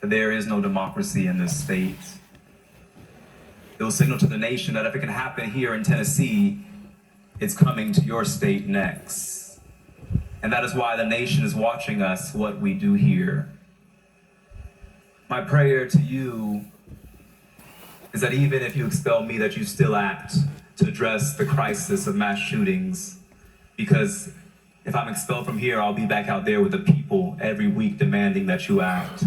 that there is no democracy in this state. It will signal to the nation that if it can happen here in Tennessee, it's coming to your state next. And that is why the nation is watching us, what we do here. My prayer to you is that even if you expel me, that you still act to address the crisis of mass shootings. Because if I'm expelled from here, I'll be back out there with the people every week demanding that you act.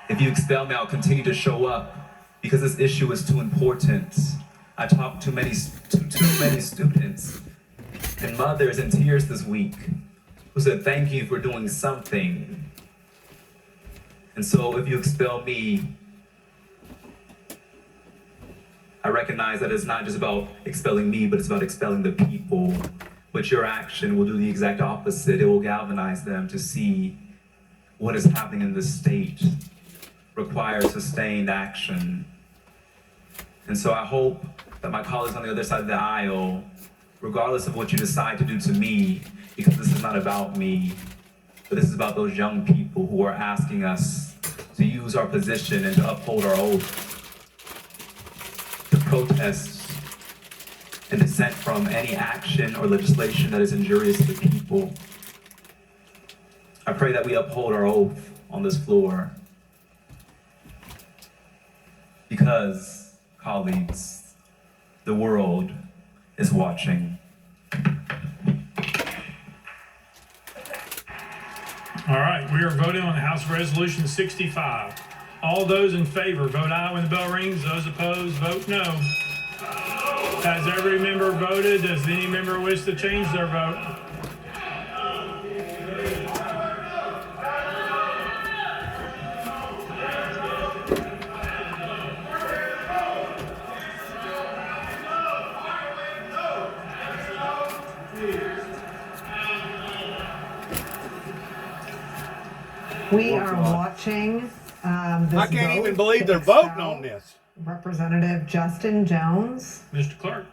If you expel me, I'll continue to show up because this issue is too important. I talked to too many students and mothers in tears this week who said, thank you for doing something. And so if you expel me, I recognize that it's not just about expelling me, but it's about expelling the people. But your action will do the exact opposite. It will galvanize them to see what is happening in this state requires sustained action. And so I hope that my colleagues on the other side of the aisle, regardless of what you decide to do to me, because this is not about me, but this is about those young people who are asking us to use our position and to uphold our oath, to protest and dissent from any action or legislation that is injurious to the people. I pray that we uphold our oath on this floor because, colleagues, the world is watching. All right, we are voting on House Resolution 65. All those in favor, vote aye when the bell rings. Those opposed, vote no. Has every member voted? Does any member wish to change their vote? We are watching this I can't vote even believe to they're voting expel on this. Representative Justin Jones Mr. Clerk.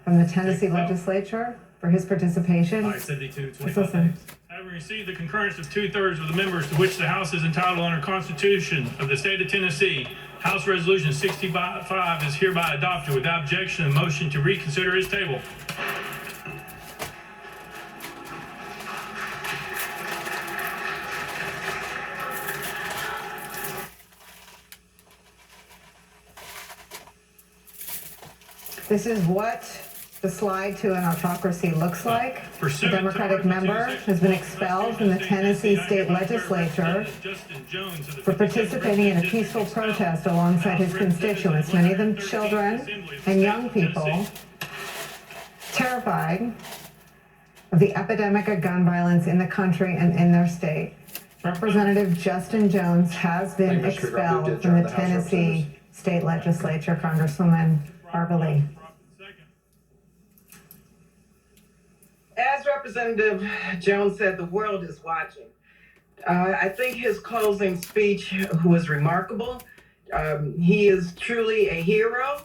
from the Tennessee Take the vote. Legislature for his participation. Aye, 72, Let's 25 listen. days. Having received the concurrence of 2/3 of the members to which the House is entitled under Constitution of the State of Tennessee, House Resolution 65 is hereby adopted without objection and motion to reconsider is tabled. This is what the slide to an autocracy looks like. The Pursuant to Democratic Article 2, member Section has been 4 expelled from the Tennessee State Legislature Justin Jones of the for 52nd participating in a District peaceful expelled. protest alongside his constituents, many of them children and young people, terrified of the epidemic of gun violence in the country and in their state. Representative Justin Jones has been expelled from the Tennessee State Legislature. Congresswoman Barbara Lee. As Representative Jones said, the world is watching. I think his closing speech was remarkable. He is truly a hero,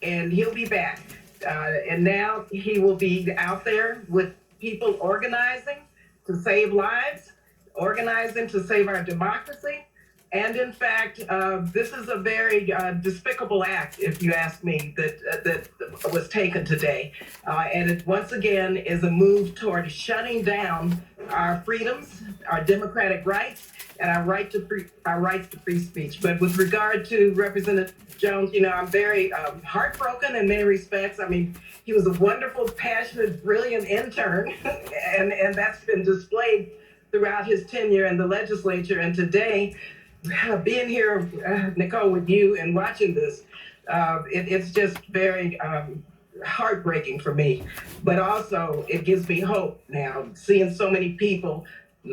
and he'll be back. And now he will be out there with people organizing to save lives, organizing to save our democracy. And in fact, this is a very despicable act, if you ask me, that was taken today. And it once again is a move toward shutting down our freedoms, our democratic rights, and our rights to free speech. But with regard to Representative Jones, you know, I'm very heartbroken in many respects. I mean, he was a wonderful, passionate, brilliant intern, and that's been displayed throughout his tenure in the legislature. And today, being here, Nicole, with you and watching this, it's just very heartbreaking for me. But also, it gives me hope now, seeing so many people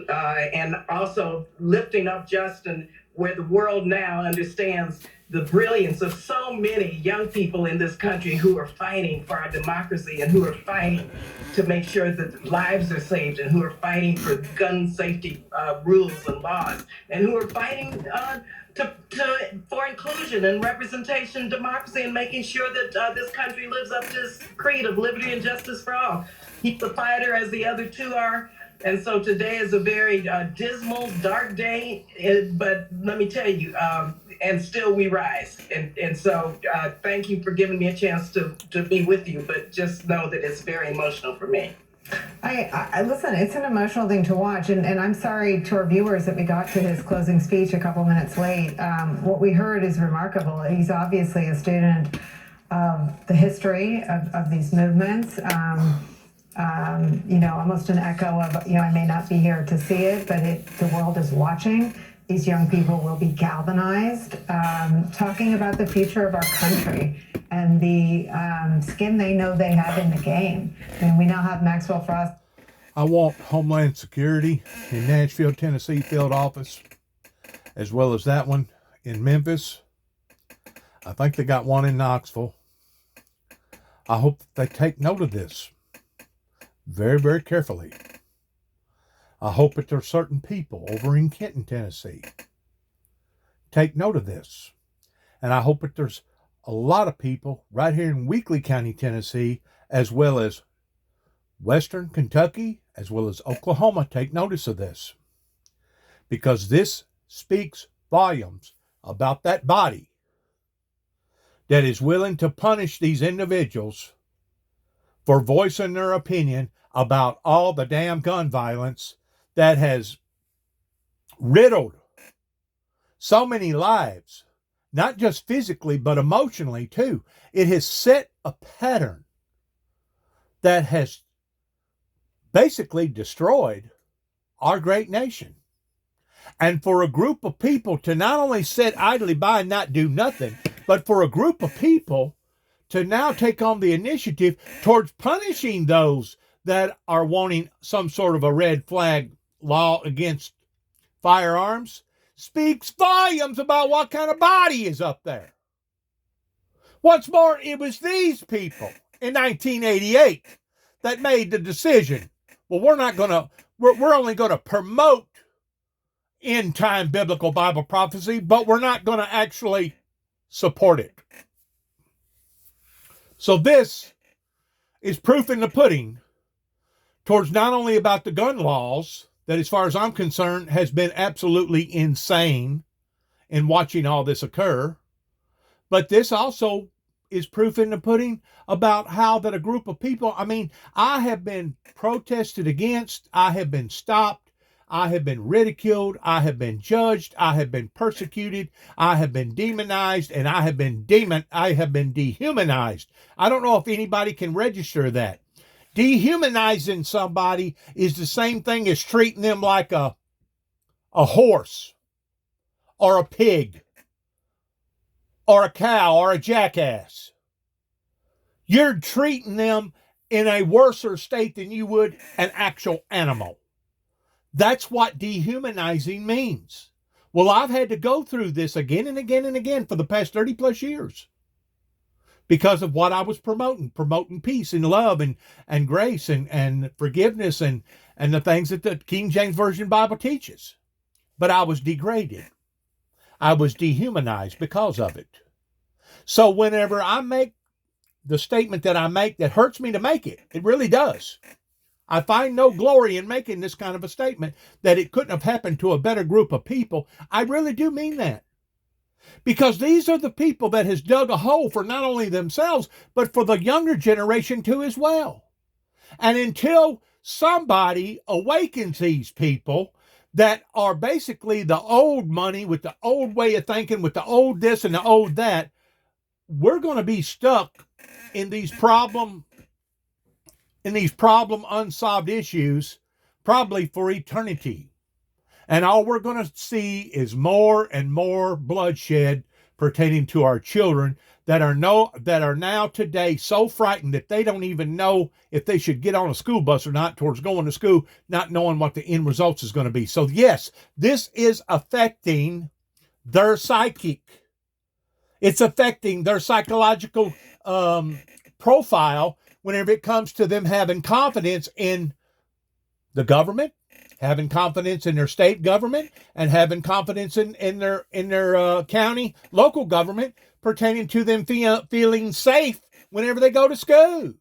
and also lifting up Justin, where the world now understands the brilliance of so many young people in this country who are fighting for our democracy and who are fighting to make sure that lives are saved and who are fighting for gun safety rules and laws and who are fighting for inclusion and representation, democracy, and making sure that this country lives up to its creed of liberty and justice for all. Keep the fighter, as the other two are, And so today is a very dismal, dark day, but let me tell you, and still we rise. And so thank you for giving me a chance to be with you, but just know that it's very emotional for me. I listen, it's an emotional thing to watch, and I'm sorry to our viewers that we got to his closing speech a couple minutes late. What we heard is remarkable. He's obviously a student of the history of these movements. Almost an echo of, I may not be here to see it, but the world is watching. These young people will be galvanized, talking about the future of our country and the skin they know they have in the game. And we now have Maxwell Frost. I want Homeland Security in Nashville, Tennessee field office, as well as that one in Memphis. I think they got one in Knoxville. I hope that they take note of this very, very carefully. I hope that there are certain people over in Kenton, Tennessee, take note of this. And I hope that there's a lot of people right here in Weakley County, Tennessee, as well as Western Kentucky, as well as Oklahoma, take notice of this. Because this speaks volumes about that body that is willing to punish these individuals for voicing their opinion about all the damn gun violence that has riddled so many lives, not just physically, but emotionally too. It has set a pattern that has basically destroyed our great nation. And for a group of people to not only sit idly by and not do nothing, but for a group of people to now take on the initiative towards punishing those that are wanting some sort of a red flag law against firearms, speaks volumes about what kind of body is up there. What's more, it was these people in 1988 that made the decision. Well, we're only going to promote end time biblical Bible prophecy, but we're not going to actually support it. So this is proof in the pudding towards not only about the gun laws that, as far as I'm concerned, has been absolutely insane in watching all this occur, but this also is proof in the pudding about how that a group of people, I have been protested against, I have been stopped, I have been ridiculed, I have been judged, I have been persecuted, I have been demonized, and I have been dehumanized. I don't know if anybody can register that. Dehumanizing somebody is the same thing as treating them like a horse or a pig or a cow or a jackass. You're treating them in a worser state than you would an actual animal. That's what dehumanizing means. Well, I've had to go through this again and again and again for the past 30 plus years because of what I was promoting peace and love and grace and forgiveness and the things that the King James Version Bible teaches. But I was degraded. I was dehumanized because of it. So whenever I make the statement that I make, that hurts me to make it, it really does. I find no glory in making this kind of a statement that it couldn't have happened to a better group of people. I really do mean that. Because these are the people that has dug a hole for not only themselves, but for the younger generation too as well. And until somebody awakens these people that are basically the old money with the old way of thinking, with the old this and the old that, we're going to be stuck in these problem unsolved issues probably for eternity. And all we're going to see is more and more bloodshed pertaining to our children that are now today so frightened that they don't even know if they should get on a school bus or not towards going to school, not knowing what the end results is going to be. So yes, this is affecting their psychic. It's affecting their psychological profile whenever it comes to them having confidence in the government, having confidence in their state government, and having confidence in their county, local government, pertaining to them feeling safe whenever they go to school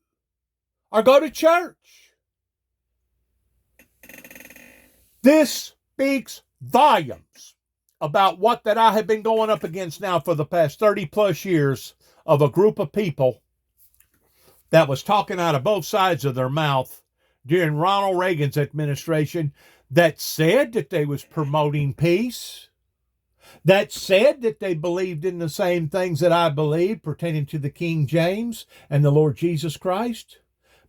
or go to church. This speaks volumes about what that I have been going up against now for the past 30 plus years of a group of people that was talking out of both sides of their mouth during Ronald Reagan's administration, that said that they was promoting peace, that said that they believed in the same things that I believe pertaining to the King James and the Lord Jesus Christ,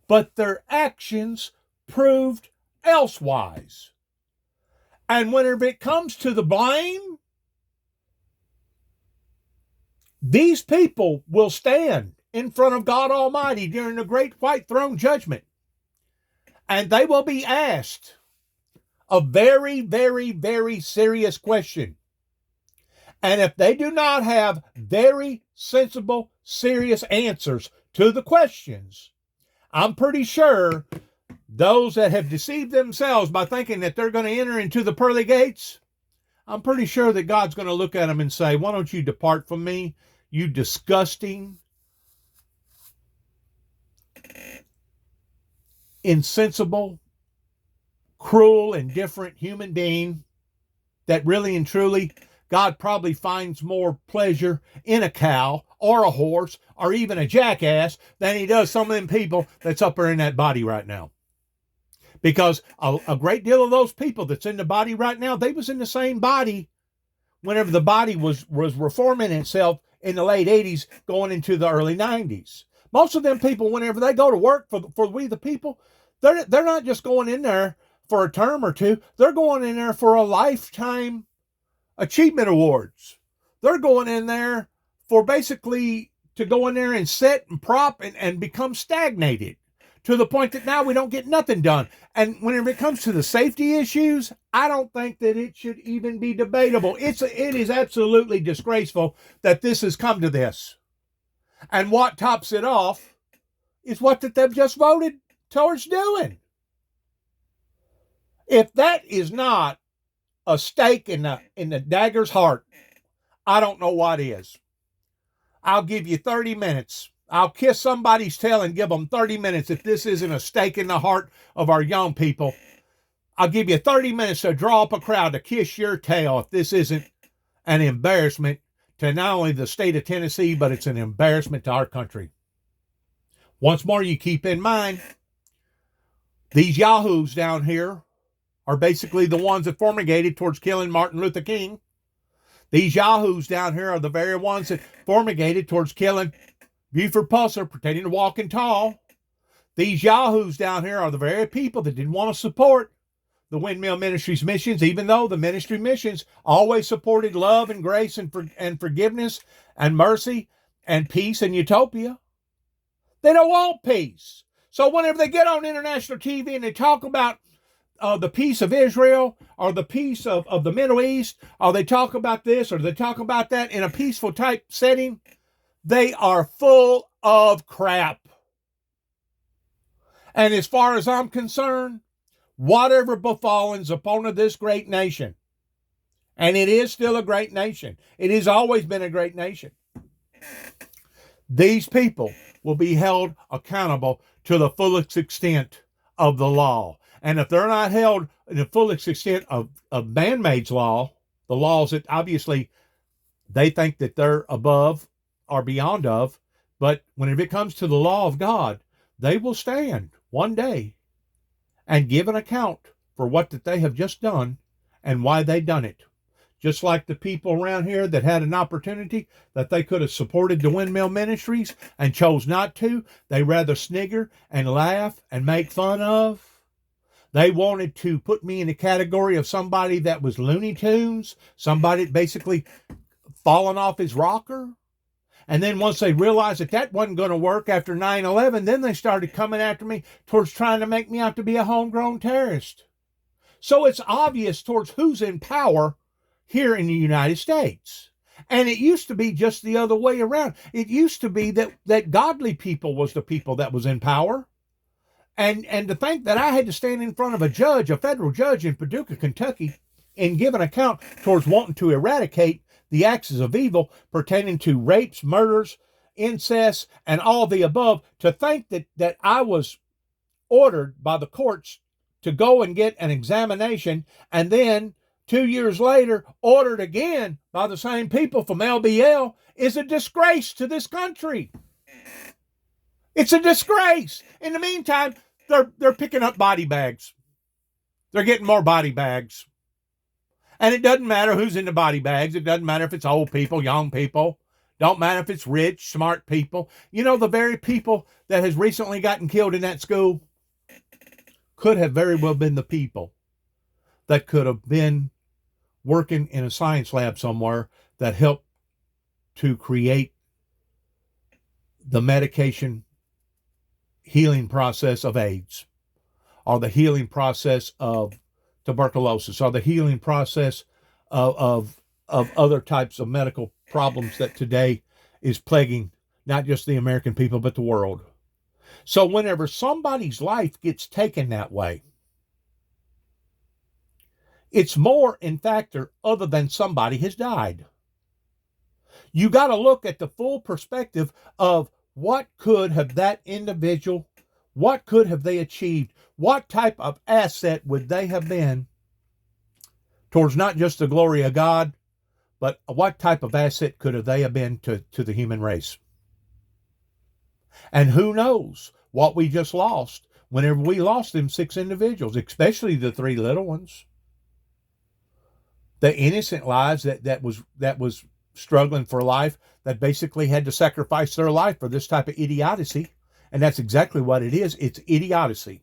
but their actions proved elsewise. And whenever it comes to the blame, these people will stand in front of God Almighty during the great white throne judgment, and they will be asked a very, very, very serious question. And if they do not have very sensible, serious answers to the questions, I'm pretty sure those that have deceived themselves by thinking that they're going to enter into the pearly gates, I'm pretty sure that God's going to look at them and say, why don't you depart from me, you disgusting, insensible, cruel, indifferent human being that really and truly God probably finds more pleasure in a cow or a horse or even a jackass than he does some of them people that's up there in that body right now. Because a great deal of those people that's in the body right now, they was in the same body whenever the body was reforming itself in the late 80s going into the early 90s. Most of them people, whenever they go to work for we the people, they're not just going in there for a term or two. They're going in there for a lifetime achievement awards. They're going in there for basically to go in there and sit and prop and become stagnated to the point that now we don't get nothing done. And whenever it comes to the safety issues, I don't think that it should even be debatable. It is absolutely disgraceful that this has come to this. And what tops it off is what that they've just voted towards doing. If that is not a stake in the dagger's heart, I don't know what is. I'll give you 30 minutes. I'll kiss somebody's tail and give them 30 minutes if this isn't a stake in the heart of our young people. I'll give you 30 minutes to draw up a crowd to kiss your tail if this isn't an embarrassment to not only the state of Tennessee, but it's an embarrassment to our country. Once more, you keep in mind, these yahoos down here are basically the ones that fumigated towards killing Martin Luther King. These yahoos down here are the very ones that fumigated towards killing Buford Pusser, pretending to walk tall. These yahoos down here are the very people that didn't want to support the Windmill Ministries missions, even though the ministry missions always supported love and grace and forgiveness and mercy and peace and utopia. They don't want peace. So whenever they get on international TV and they talk about the peace of Israel or the peace of the Middle East, or they talk about this or they talk about that in a peaceful type setting, they are full of crap. And as far as I'm concerned, whatever befallens upon this great nation, and it is still a great nation, it has always been a great nation, these people will be held accountable to the fullest extent of the law. And if they're not held in the fullest extent of man-made law, the laws that obviously they think that they're above or beyond of, but whenever it comes to the law of God, they will stand one day and give an account for what that they have just done and why they done it. Just like the people around here that had an opportunity that they could have supported the Windmill Ministries and chose not to. They rather snigger and laugh and make fun of. They wanted to put me in the category of somebody that was Looney Tunes, somebody basically falling off his rocker. And then once they realized that that wasn't going to work after 9/11, then they started coming after me towards trying to make me out to be a homegrown terrorist. So it's obvious towards who's in power here in the United States. And it used to be just the other way around. It used to be that godly people was the people that was in power. And to think that I had to stand in front of a judge, a federal judge in Paducah, Kentucky, and give an account towards wanting to eradicate the acts of evil pertaining to rapes, murders, incest, and all the above, to think that I was ordered by the courts to go and get an examination, and then 2 years later ordered again by the same people from LBL, is a disgrace to this country. It's a disgrace. In the meantime, they're picking up body bags. They're getting more body bags. And it doesn't matter who's in the body bags. It doesn't matter if it's old people, young people. Don't matter if it's rich, smart people. You know, the very people that has recently gotten killed in that school could have very well been the people that could have been working in a science lab somewhere that helped to create the medication healing process of AIDS, or the healing process of tuberculosis, or the healing process of other types of medical problems that today is plaguing not just the American people, but the world. So whenever somebody's life gets taken that way, it's more in factor other than somebody has died. You got to look at the full perspective of what could have that individual, what could have they achieved, what type of asset would they have been towards not just the glory of God, but what type of asset could have they have been to the human race. And who knows what we just lost whenever we lost them 6 individuals, especially the 3 little ones. The innocent lives that was struggling for life, that basically had to sacrifice their life for this type of idiocy. And that's exactly what it is. It's idiocy.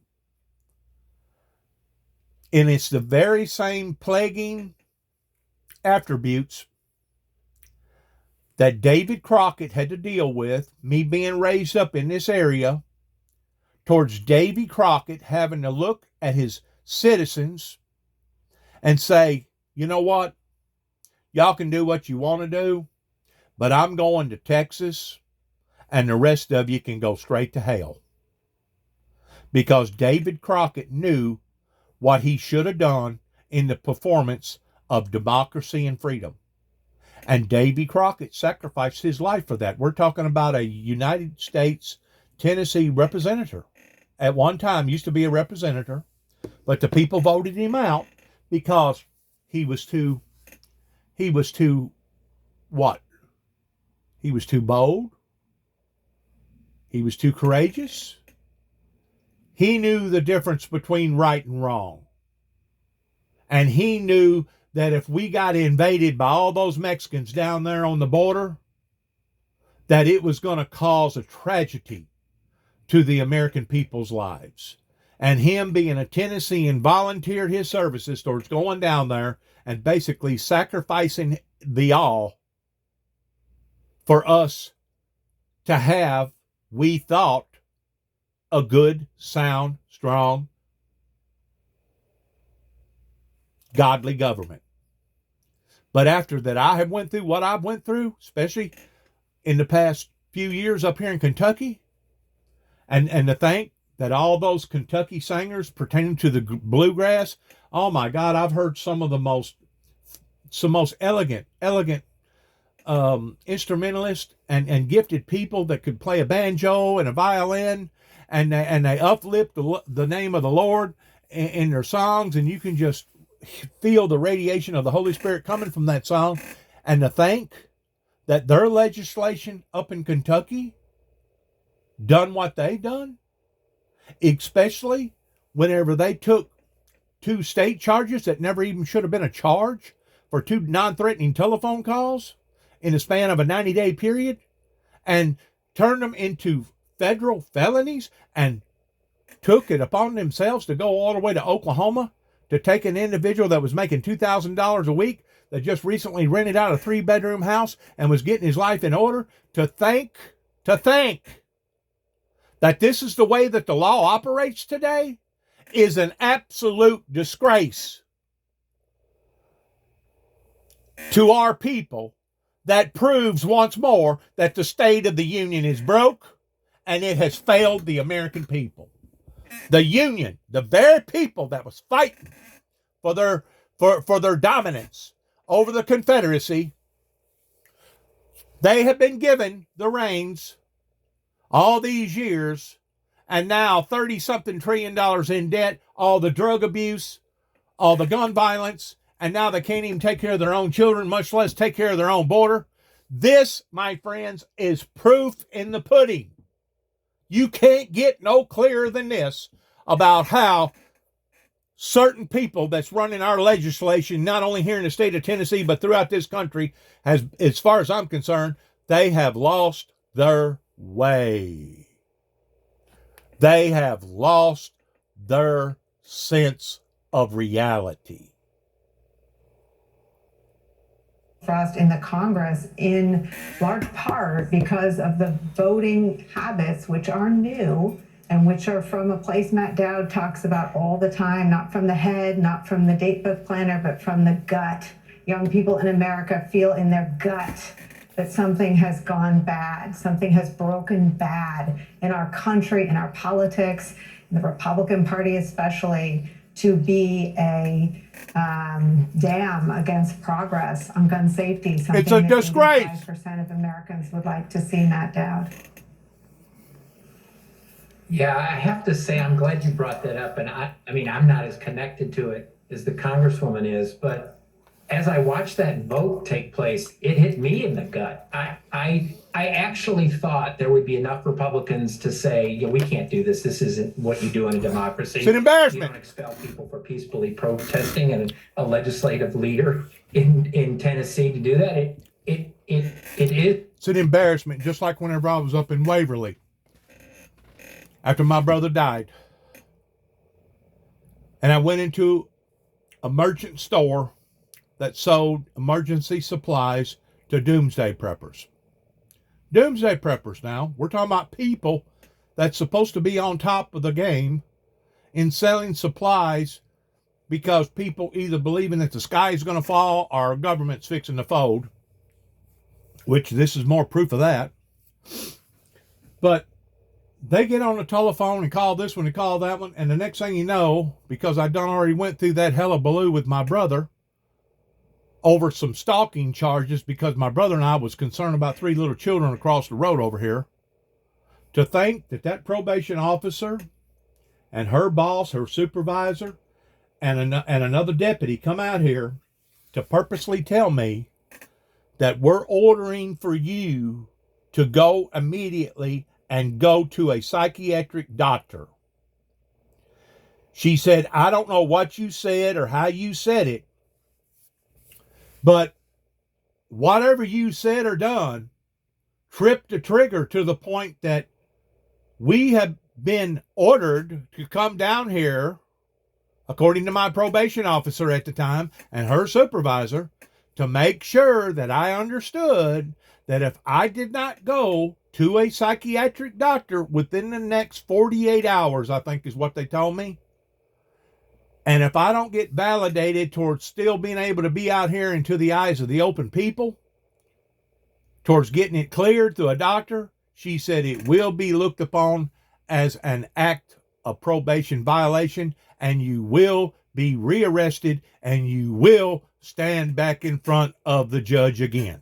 And it's the very same plaguing attributes that David Crockett had to deal with, me being raised up in this area, towards Davy Crockett having to look at his citizens and say, you know what? Y'all can do what you want to do, but I'm going to Texas, and the rest of you can go straight to hell. Because David Crockett knew what he should have done in the performance of democracy and freedom. And Davy Crockett sacrificed his life for that. We're talking about a United States Tennessee representative. At one time used to be a representative, but the people voted him out because he was too what? He was too bold. He was too courageous. He knew the difference between right and wrong. And he knew that if we got invaded by all those Mexicans down there on the border, that it was going to cause a tragedy to the American people's lives. And him being a Tennessean volunteered his services towards going down there and basically sacrificing the all for us to have, we thought, a good, sound, strong, godly government. But after that, I have went through what I've went through, especially in the past few years up here in Kentucky, and to think that all those Kentucky singers pertaining to the bluegrass, oh my God, I've heard some of the most elegant instrumentalists and gifted people that could play a banjo and a violin, and they uplift the name of the Lord in their songs, and you can just feel the radiation of the Holy Spirit coming from that song. And to think that their legislation up in Kentucky done what they done, especially whenever they took 2 state charges that never even should have been a charge for 2 non-threatening telephone calls in the span of a 90-day period, and turned them into federal felonies, and took it upon themselves to go all the way to Oklahoma to take an individual that was making $2,000 a week, that just recently rented out a 3-bedroom house and was getting his life in order, to think that this is the way that the law operates today is an absolute disgrace to our people. That proves once more that the State of the Union is broke and it has failed the American people. The Union, the very people that was fighting for their dominance over the Confederacy, they have been given the reins all these years, and now $30-something trillion in debt, all the drug abuse, all the gun violence, and now they can't even take care of their own children, much less take care of their own border. This, my friends, is proof in the pudding. You can't get no clearer than this about how certain people that's running our legislation, not only here in the state of Tennessee, but throughout this country, has, as far as I'm concerned, they have lost their way. They have lost their sense of reality. Frost in the Congress in large part because of the voting habits, which are new and which are from a place Matt Dowd talks about all the time, not from the head, not from the date book planner, but from the gut. Young people in America feel in their gut that something has gone bad, something has broken bad in our country, in our politics, in the Republican Party especially, to be a dam against progress on gun safety. It's a disgrace. 85% of Americans would like to see, Matt Dowd. Yeah, I have to say, I'm glad you brought that up. And I mean, I'm not as connected to it as the Congresswoman is, but as I watched that vote take place, it hit me in the gut. I actually thought there would be enough Republicans to say, yeah, we can't do this. This isn't what you do in a democracy. It's an embarrassment. You don't expel people for peacefully protesting, and a legislative leader in Tennessee to do that. It is. It's an embarrassment, just like whenever I was up in Waverly after my brother died. And I went into a merchant store that sold emergency supplies to doomsday preppers. Doomsday preppers now. We're talking about people that's supposed to be on top of the game in selling supplies because people either believing that the sky is going to fall or our government's fixing to fold, which this is more proof of that. But they get on the telephone and call this one and call that one, and the next thing you know, because I done already went through that hullabaloo with my brother over some stalking charges because my brother and I was concerned about 3 little children across the road over here, to think that that probation officer and her boss, her supervisor, and another deputy come out here to purposely tell me that we're ordering for you to go immediately and go to a psychiatric doctor. She said, I don't know what you said or how you said it, but whatever you said or done tripped the trigger to the point that we have been ordered to come down here, according to my probation officer at the time and her supervisor, to make sure that I understood that if I did not go to a psychiatric doctor within the next 48 hours, I think is what they told me, and if I don't get validated towards still being able to be out here into the eyes of the open people, towards getting it cleared through a doctor, she said it will be looked upon as an act of probation violation, and you will be rearrested, and you will stand back in front of the judge again.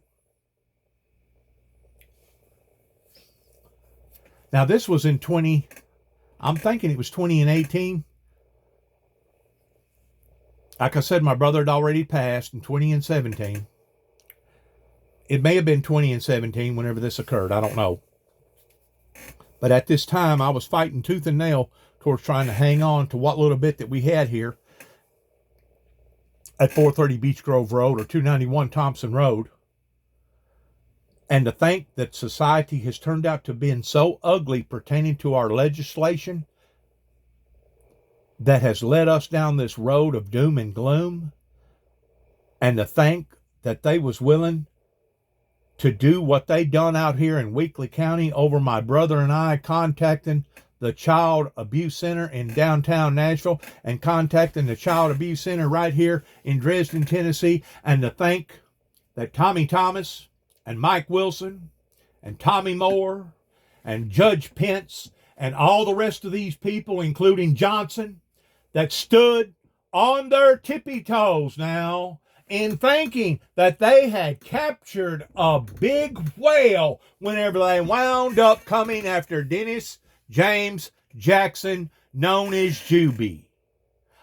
Now, this was in I'm thinking it was 2018. Like I said, my brother had already passed in 2017. It may have been 2017 whenever this occurred. I don't know. But at this time, I was fighting tooth and nail towards trying to hang on to what little bit that we had here at 430 Beech Grove Road or 291 Thompson Road. And to think that society has turned out to be so ugly pertaining to our legislation that has led us down this road of doom and gloom, and to think that they was willing to do what they done out here in Weakley County over my brother and I contacting the Child Abuse Center in downtown Nashville and contacting the Child Abuse Center right here in Dresden, Tennessee, and to think that Tommy Thomas and Mike Wilson and Tommy Moore and Judge Pence and all the rest of these people, including Johnson, that stood on their tippy toes now in thinking that they had captured a big whale whenever they wound up coming after Dennis James Jackson, known as Jewbee.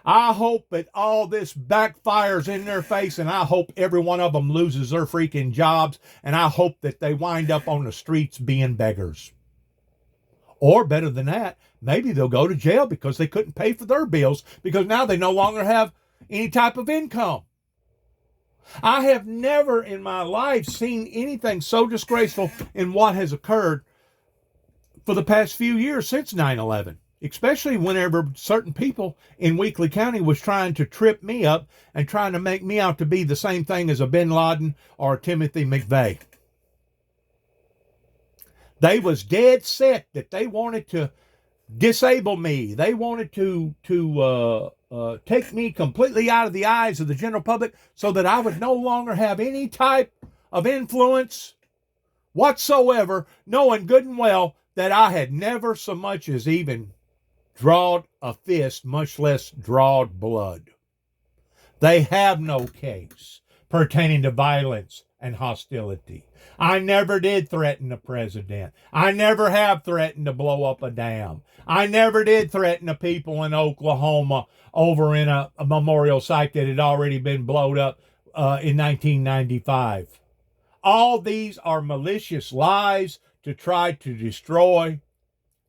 I hope that all this backfires in their face, and I hope every one of them loses their freaking jobs, and I hope that they wind up on the streets being beggars. Or better than that, maybe they'll go to jail because they couldn't pay for their bills because now they no longer have any type of income. I have never in my life seen anything so disgraceful in what has occurred for the past few years since 9/11, especially whenever certain people in Weakley County was trying to trip me up and trying to make me out to be the same thing as a Bin Laden or a Timothy McVeigh. They was dead set that they wanted to disable me. They wanted to take me completely out of the eyes of the general public so that I would no longer have any type of influence whatsoever, knowing good and well that I had never so much as even drawed a fist, much less drawed blood. They have no case pertaining to violence and hostility. I never did threaten the president. I never have threatened to blow up a dam. I never did threaten the people in Oklahoma over in a memorial site that had already been blown up in 1995. All these are malicious lies to try to destroy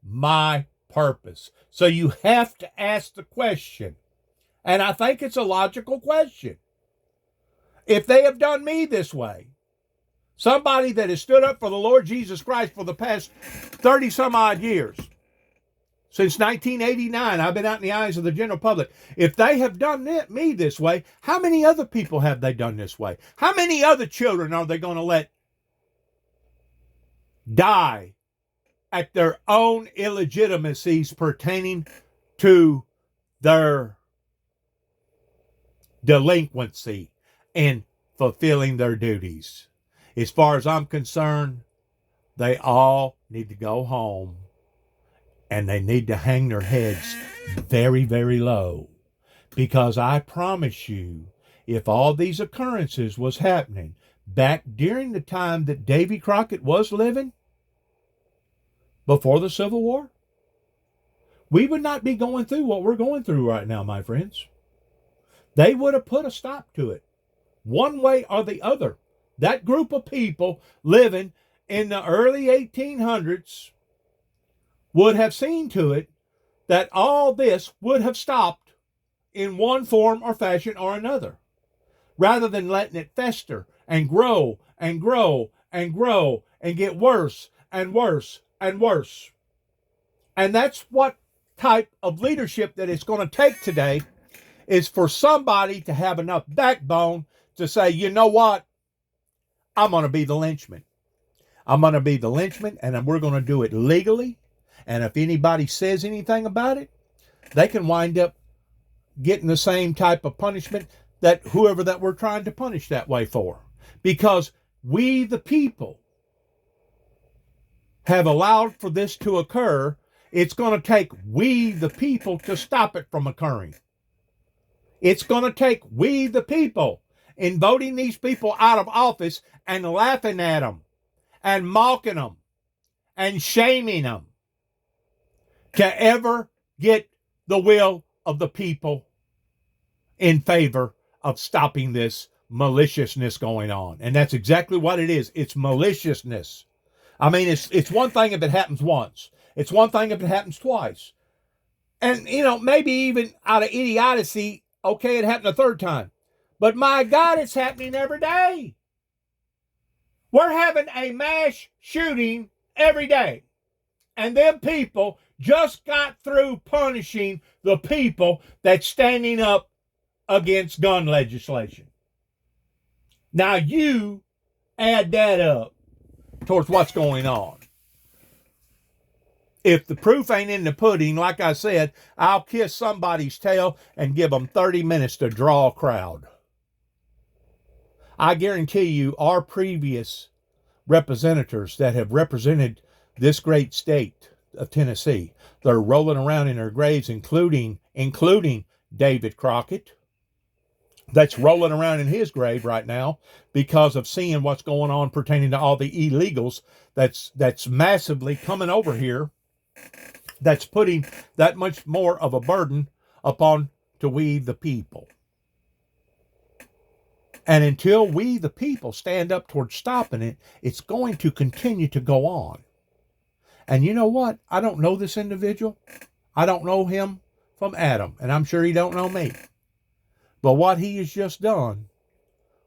my purpose. So you have to ask the question, and I think it's a logical question. If they have done me this way, somebody that has stood up for the Lord Jesus Christ for the past 30 some odd years, since 1989, I've been out in the eyes of the general public. If they have done me this way, how many other people have they done this way? How many other children are they going to let die at their own illegitimacies pertaining to their delinquency and fulfilling their duties? As far as I'm concerned, they all need to go home and they need to hang their heads very, very low. Because I promise you, if all these occurrences was happening back during the time that Davy Crockett was living, before the Civil War, we would not be going through what we're going through right now, my friends. They would have put a stop to it, one way or the other. That group of people living in the early 1800s would have seen to it that all this would have stopped in one form or fashion or another, rather than letting it fester and grow and grow and grow and get worse and worse and worse. And that's what type of leadership that it's going to take today, is for somebody to have enough backbone to say, you know what? I'm going to be the lynchman. I'm going to be the lynchman, and we're going to do it legally. And if anybody says anything about it, they can wind up getting the same type of punishment that whoever that we're trying to punish that way for. Because we, the people, have allowed for this to occur. It's going to take we, the people, to stop it from occurring. It's going to take we, the people, in voting these people out of office and laughing at them and mocking them and shaming them, to ever get the will of the people in favor of stopping this maliciousness going on. And that's exactly what it is. It's maliciousness. I mean, it's one thing if it happens once. It's one thing if it happens twice. And, you know, maybe even out of idiocy, okay, it happened a third time. But my God, it's happening every day. We're having a mass shooting every day. And them people just got through punishing the people that's standing up against gun legislation. Now you add that up towards what's going on. If the proof ain't in the pudding, like I said, I'll kiss somebody's tail and give them 30 minutes to draw a crowd. I guarantee you our previous representatives that have represented this great state of Tennessee, they're rolling around in their graves, including David Crockett, that's rolling around in his grave right now because of seeing what's going on pertaining to all the illegals that's massively coming over here that's putting that much more of a burden upon to we the people. And until we the people stand up towards stopping it, it's going to continue to go on. And you know what? I don't know this individual. I don't know him from Adam, and I'm sure he don't know me. But what he has just done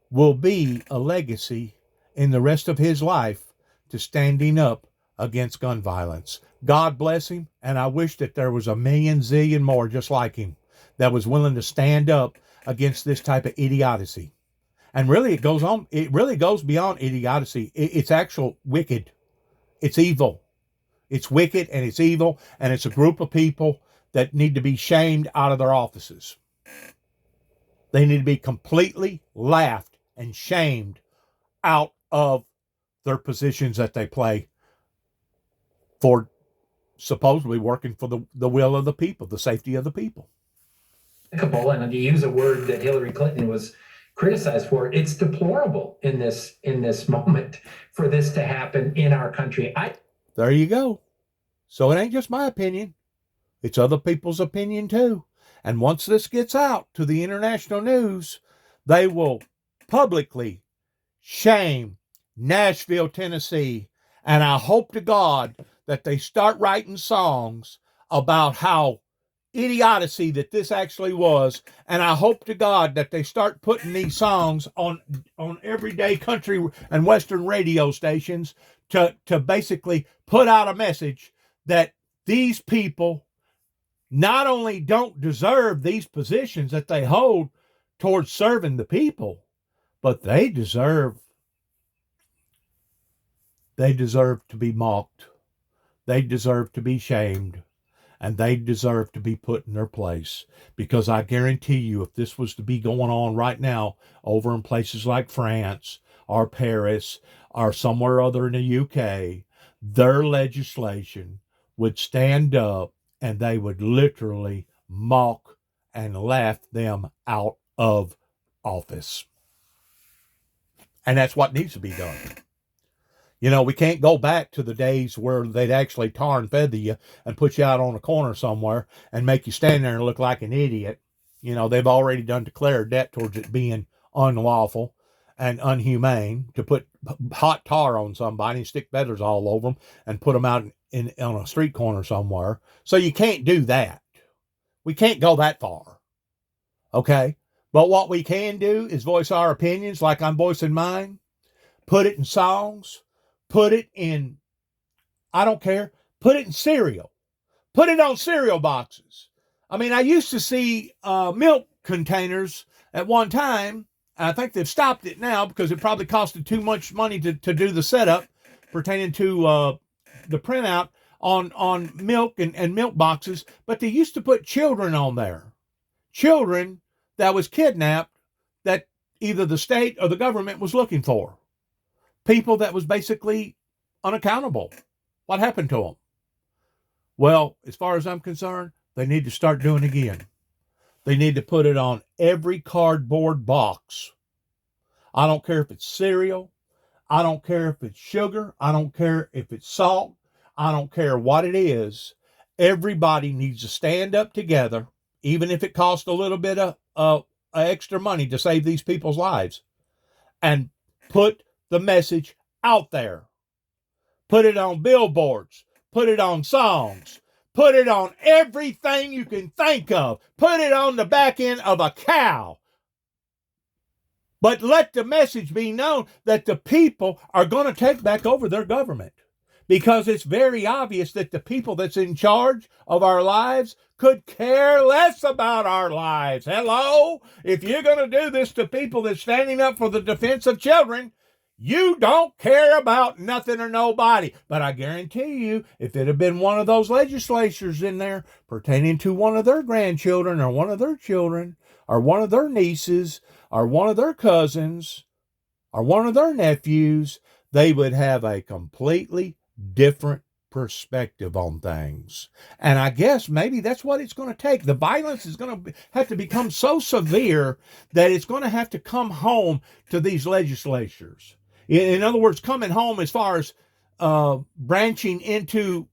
will be a legacy in the rest of his life to standing up against gun violence. God bless him, and I wish that there was a million zillion more just like him that was willing to stand up against this type of idiocy. And really it really goes beyond idiocy. It's actual wicked. It's evil. It's wicked and it's evil, and it's a group of people that need to be shamed out of their offices. They need to be completely laughed and shamed out of their positions that they play for supposedly working for the will of the people, the safety of the people. And to use a word that Hillary Clinton was criticized for, it's deplorable in this moment for this to happen in our country. There you go. So it ain't just my opinion. It's other people's opinion too. And once this gets out to the international news, they will publicly shame Nashville, Tennessee. And I hope to God that they start writing songs about how idiocy that this actually was. And I hope to God that they start putting these songs on everyday country and Western radio stations to basically put out a message that these people not only don't deserve these positions that they hold towards serving the people, but they deserve to be mocked. They deserve to be shamed. And they deserve to be put in their place. Because I guarantee you, if this was to be going on right now over in places like France or Paris or somewhere other in the UK, their legislation would stand up and they would literally mock and laugh them out of office. And that's what needs to be done. You know, we can't go back to the days where they'd actually tar and feather you and put you out on a corner somewhere and make you stand there and look like an idiot. You know, they've already declared that towards it being unlawful and unhumane to put hot tar on somebody and stick feathers all over them and put them out on a street corner somewhere. So you can't do that. We can't go that far. Okay? But what we can do is voice our opinions like I'm voicing mine. Put it in songs. Put it in, I don't care, put it in cereal. Put it on cereal boxes. I mean, I used to see milk containers at one time. I think they've stopped it now because it probably costed too much money to do the setup pertaining to the printout on milk and milk boxes. But they used to put children on there. Children that was kidnapped that either the state or the government was looking for. People that was basically unaccountable. What happened to them? Well, as far as I'm concerned, they need to start doing it again. They need to put it on every cardboard box. I don't care if it's cereal. I don't care if it's sugar. I don't care if it's salt. I don't care what it is. Everybody needs to stand up together, even if it costs a little bit of extra money to save these people's lives, and put the message out there. Put it on billboards. Put it on songs. Put it on everything you can think of. Put it on the back end of a cow. But let the message be known that the people are going to take back over their government. Because it's very obvious that the people that's in charge of our lives could care less about our lives. Hello? If you're going to do this to people that's standing up for the defense of children, you don't care about nothing or nobody. But I guarantee you, if it had been one of those legislatures in there pertaining to one of their grandchildren or one of their children or one of their nieces or one of their cousins or one of their nephews, they would have a completely different perspective on things. And I guess maybe that's what it's going to take. The violence is going to have to become so severe that it's going to have to come home to these legislatures. In other words, coming home as far as branching into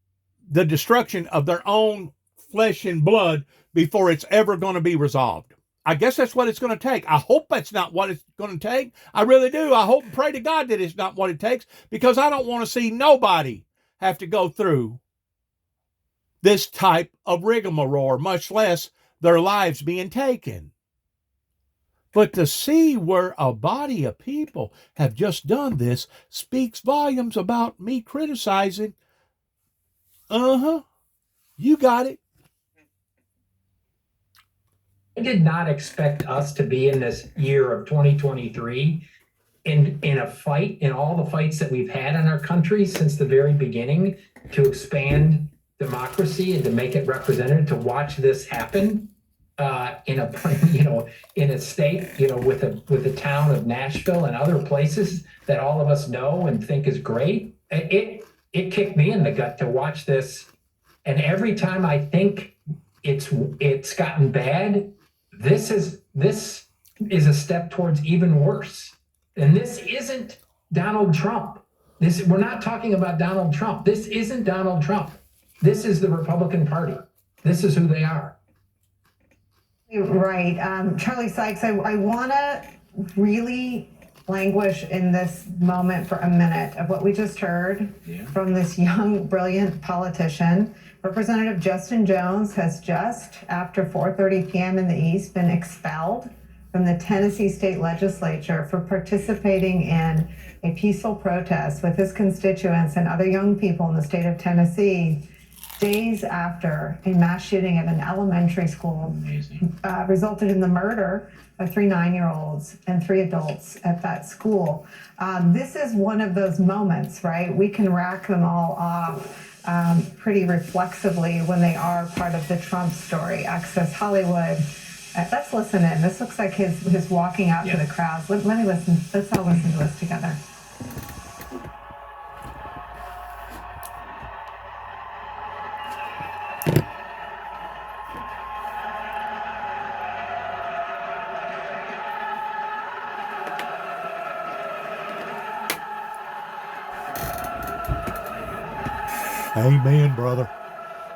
the destruction of their own flesh and blood before it's ever going to be resolved. I guess that's what it's going to take. I hope that's not what it's going to take. I really do. I hope and pray to God that it's not what it takes, because I don't want to see nobody have to go through this type of rigmarole, much less their lives being taken. But to see where a body of people have just done this speaks volumes about me criticizing. You got it. I did not expect us to be in this year of 2023 in a fight, in all the fights that we've had in our country since the very beginning, to expand democracy and to make it representative, to watch this happen in a state, with a town of Nashville and other places that all of us know and think is great. It kicked me in the gut to watch this. And every time I think it's gotten bad, this is a step towards even worse. And this isn't Donald Trump. We're not talking about Donald Trump. This isn't Donald Trump. This is the Republican Party. This is who they are. Right. Charlie Sykes, I want to really languish in this moment for a minute of what we just heard from this young, brilliant politician. Representative Justin Jones has just, after 4:30 p.m. in the East, been expelled from the Tennessee State Legislature for participating in a peaceful protest with his constituents and other young people in the state of Tennessee, days after a mass shooting at an elementary school resulted in the murder of 3 9-year-olds and 3 adults at that school. This is one of those moments, right? We can rack them all off pretty reflexively when they are part of the Trump story. Access Hollywood. Let's listen in. This looks like his walking out to the crowds. Let me listen. Let's all listen to this together. Amen, brother.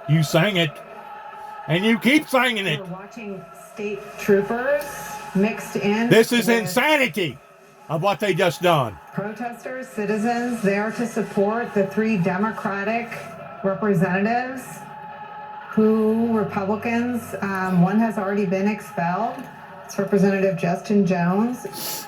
You sang it, and you keep singing it. We're watching state troopers mixed in. This is insanity of what they just done. Protesters, citizens there to support the 3 Democratic representatives who, Republicans, one has already been expelled. It's Representative Justin Jones.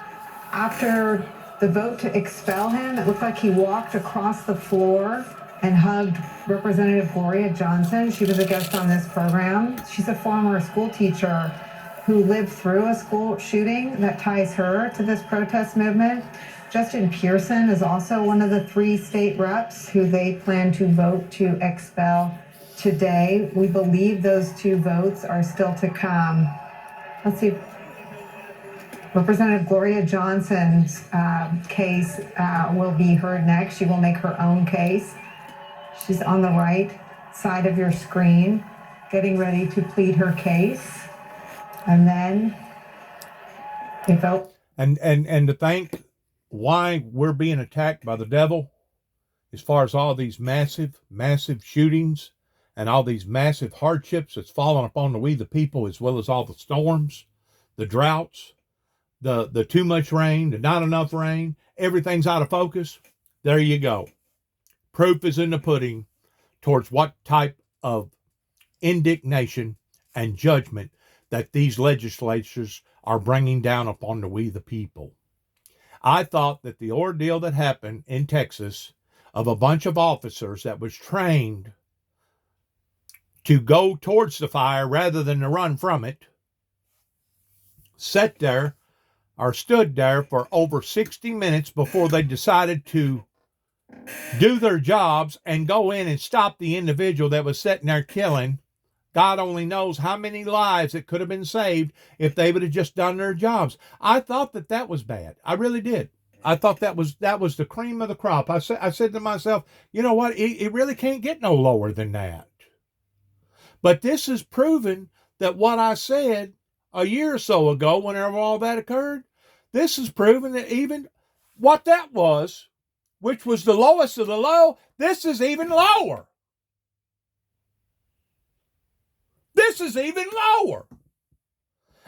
After the vote to expel him, it looked like he walked across the floor and hugged Representative Gloria Johnson. She was a guest on this program. She's a former school teacher who lived through a school shooting that ties her to this protest movement. Justin Pearson is also one of the 3 state reps who they plan to vote to expel today. We believe those 2 votes are still to come. Let's see. Representative Gloria Johnson's case will be heard next. She will make her own case. She's on the right side of your screen, getting ready to plead her case. And then they vote. And to think why we're being attacked by the devil, as far as all these massive shootings and all these massive hardships that's fallen upon we the people, as well as all the storms, the droughts, the too much rain, the not enough rain, everything's out of focus. There you go. Proof is in the pudding towards what type of indignation and judgment that these legislatures are bringing down upon we the people. I thought that the ordeal that happened in Texas of a bunch of officers that was trained to go towards the fire rather than to run from it, stood there for over 60 minutes before they decided to do their jobs and go in and stop the individual that was sitting there killing. God only knows how many lives that could have been saved if they would have just done their jobs. I thought that was bad. I really did. I thought that was the cream of the crop. I said to myself, you know what? It really can't get no lower than that. But this is proven that what I said a year or so ago, whenever all that occurred, this is proven that even what that was, which was the lowest of the low, this is even lower. This is even lower.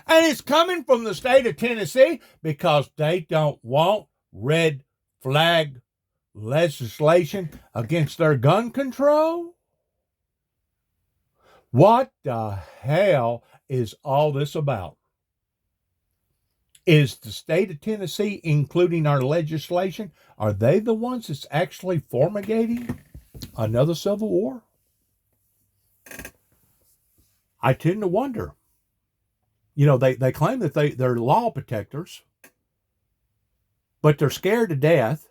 And it's coming from the state of Tennessee because they don't want red flag legislation against their gun control. What the hell is all this about? Is the state of Tennessee, including our legislation, are they the ones that's actually formulating another civil war? I tend to wonder. You know, they claim that they're law protectors, but they're scared to death.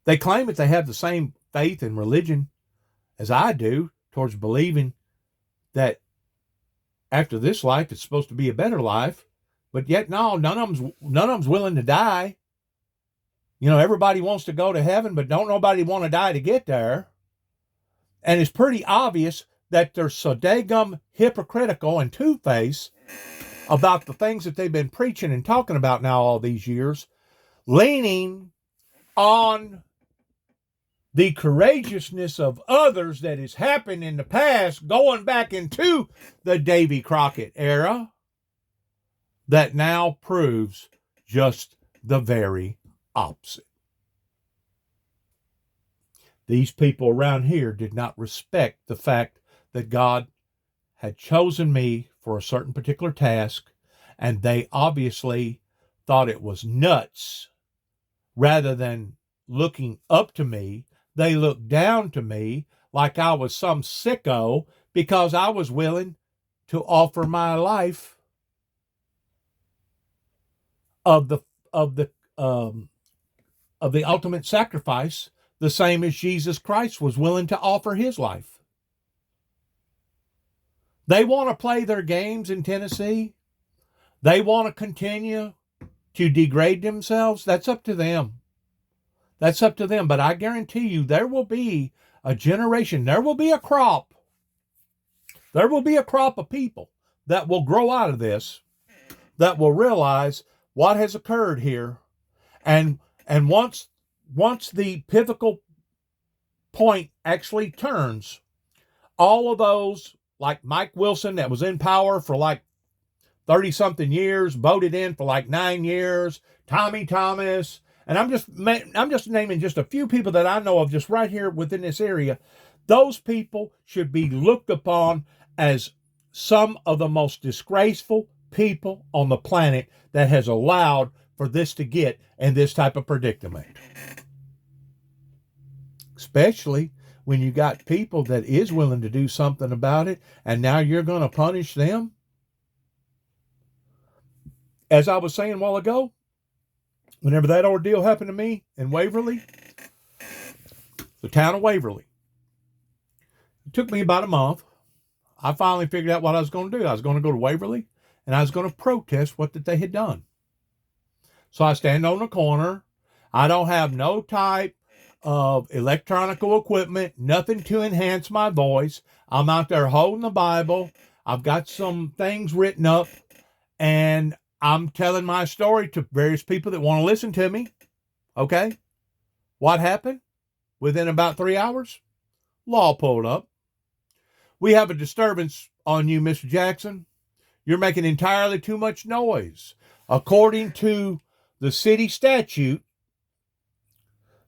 They claim that they have the same faith and religion as I do towards believing that after this life it's supposed to be a better life, but yet no, none of them's willing to die. You know, everybody wants to go to heaven, but don't nobody want to die to get there. And it's pretty obvious that they're so daggum hypocritical and two-faced about the things that they've been preaching and talking about now all these years, leaning on the courageousness of others that has happened in the past, going back into the Davy Crockett era, that now proves just the very opposite. These people around here did not respect the fact that God had chosen me for a certain particular task, and they obviously thought it was nuts. Rather than looking up to me, they looked down to me like I was some sicko because I was willing to offer my life of the ultimate sacrifice, the same as Jesus Christ was willing to offer his life. They want to play their games in Tennessee. They want to continue to degrade themselves. That's up to them. That's up to them. But I guarantee you there will be a generation, there will be a crop. There will be a crop of people that will grow out of this, that will realize what has occurred here. And once the pivotal point actually turns, all of those, like Mike Wilson, that was in power for like 30-something years, voted in for like 9 years, Tommy Thomas, and I'm just naming just a few people that I know of just right here within this area. Those people should be looked upon as some of the most disgraceful people on the planet that has allowed for this to get in this type of predicament. Especially when you got people that is willing to do something about it, and now you're going to punish them. As I was saying a while ago, whenever that ordeal happened to me in Waverly, the town of Waverly, it took me about a month. I finally figured out what I was going to do. I was going to go to Waverly, and I was going to protest what that they had done. So I stand on the corner. I don't have no type of electronical equipment, nothing to enhance my voice. I'm out there holding the Bible. I've got some things written up, and I'm telling my story to various people that want to listen to me. Okay? What happened? Within about 3 hours, law pulled up. We have a disturbance on you, Mr. Jackson. You're making entirely too much noise. According to the city statute,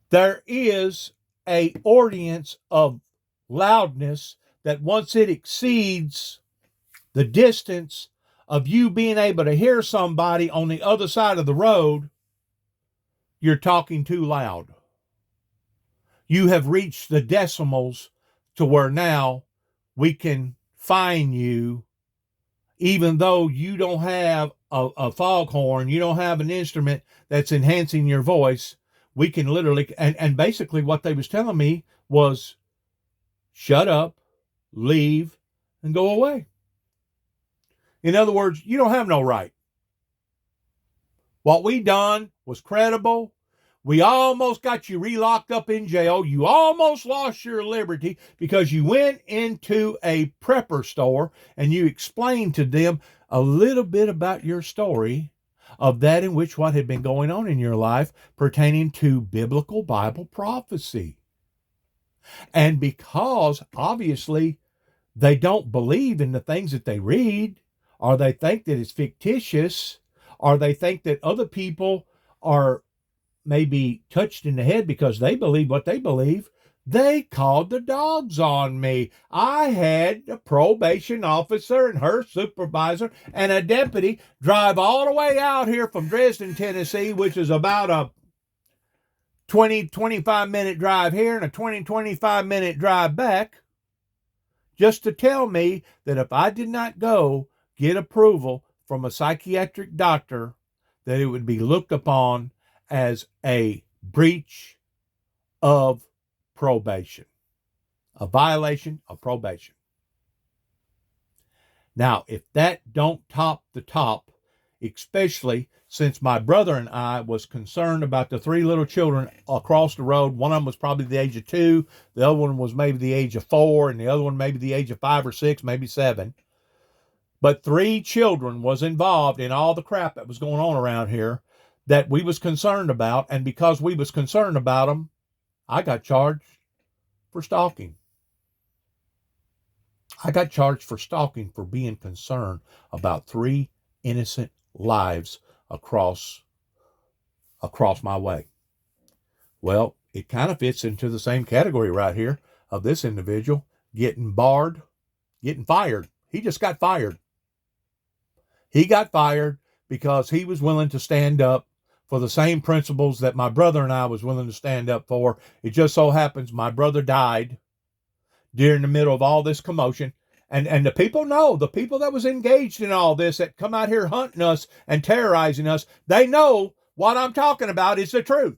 there is an ordinance of loudness that once it exceeds the distance of you being able to hear somebody on the other side of the road, you're talking too loud. You have reached the decimals to where now we can fine you, even though you don't have a foghorn, you don't have an instrument that's enhancing your voice. We can literally, and basically what they was telling me was, shut up, leave, and go away. In other words, you don't have no right. What we done was credible. We almost got you relocked up in jail. You almost lost your liberty because you went into a prepper store and you explained to them a little bit about your story of that in which what had been going on in your life pertaining to biblical Bible prophecy. And because, obviously, they don't believe in the things that they read, or they think that it's fictitious, or they think that other people are maybe touched in the head because they believe what they believe. They called the dogs on me. I had a probation officer and her supervisor and a deputy drive all the way out here from Dresden, Tennessee, which is about a 25 minute drive here and a 25 minute drive back, just to tell me that if I did not go get approval from a psychiatric doctor, that it would be looked upon as a breach of probation, a violation of probation. Now, if that don't top the top, especially since my brother and I was concerned about the 3 little children across the road. One of them was probably the age of 2, the other one was maybe the age of 4, and the other one maybe the age of 5 or 6, maybe 7. But 3 children was involved in all the crap that was going on around here that we was concerned about, and because we was concerned about them, I got charged for stalking. I got charged for stalking for being concerned about 3 innocent lives across my way. Well, it kind of fits into the same category right here of this individual getting barred, getting fired. He just got fired. He got fired because he was willing to stand up for the same principles that my brother and I was willing to stand up for. It just so happens my brother died during the middle of all this commotion. And the people know, the people that was engaged in all this, that come out here hunting us and terrorizing us, they know what I'm talking about is the truth.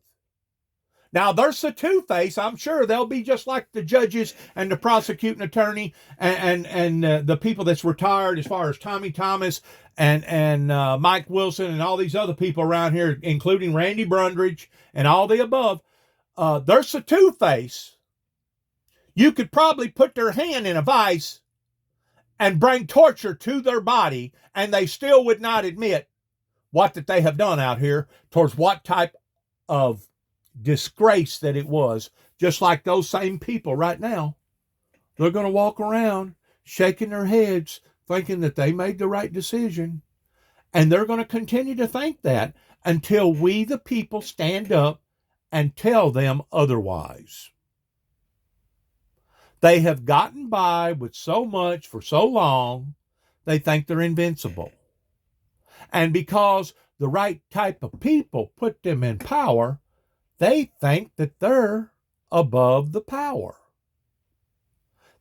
Now, there's the two-face. I'm sure they'll be just like the judges and the prosecuting attorney and the people that's retired, as far as Tommy Thomas and Mike Wilson and all these other people around here, including Randy Brundridge and all the above. There's the two-face. You could probably put their hand in a vice and bring torture to their body, and they still would not admit what that they have done out here towards what type of disgrace that it was. Just like those same people right now, they're going to walk around shaking their heads thinking that they made the right decision, and they're going to continue to think that until we the people stand up and tell them otherwise. They have gotten by with so much for so long, they think they're invincible. And because the right type of people put them in power, they think that they're above the power.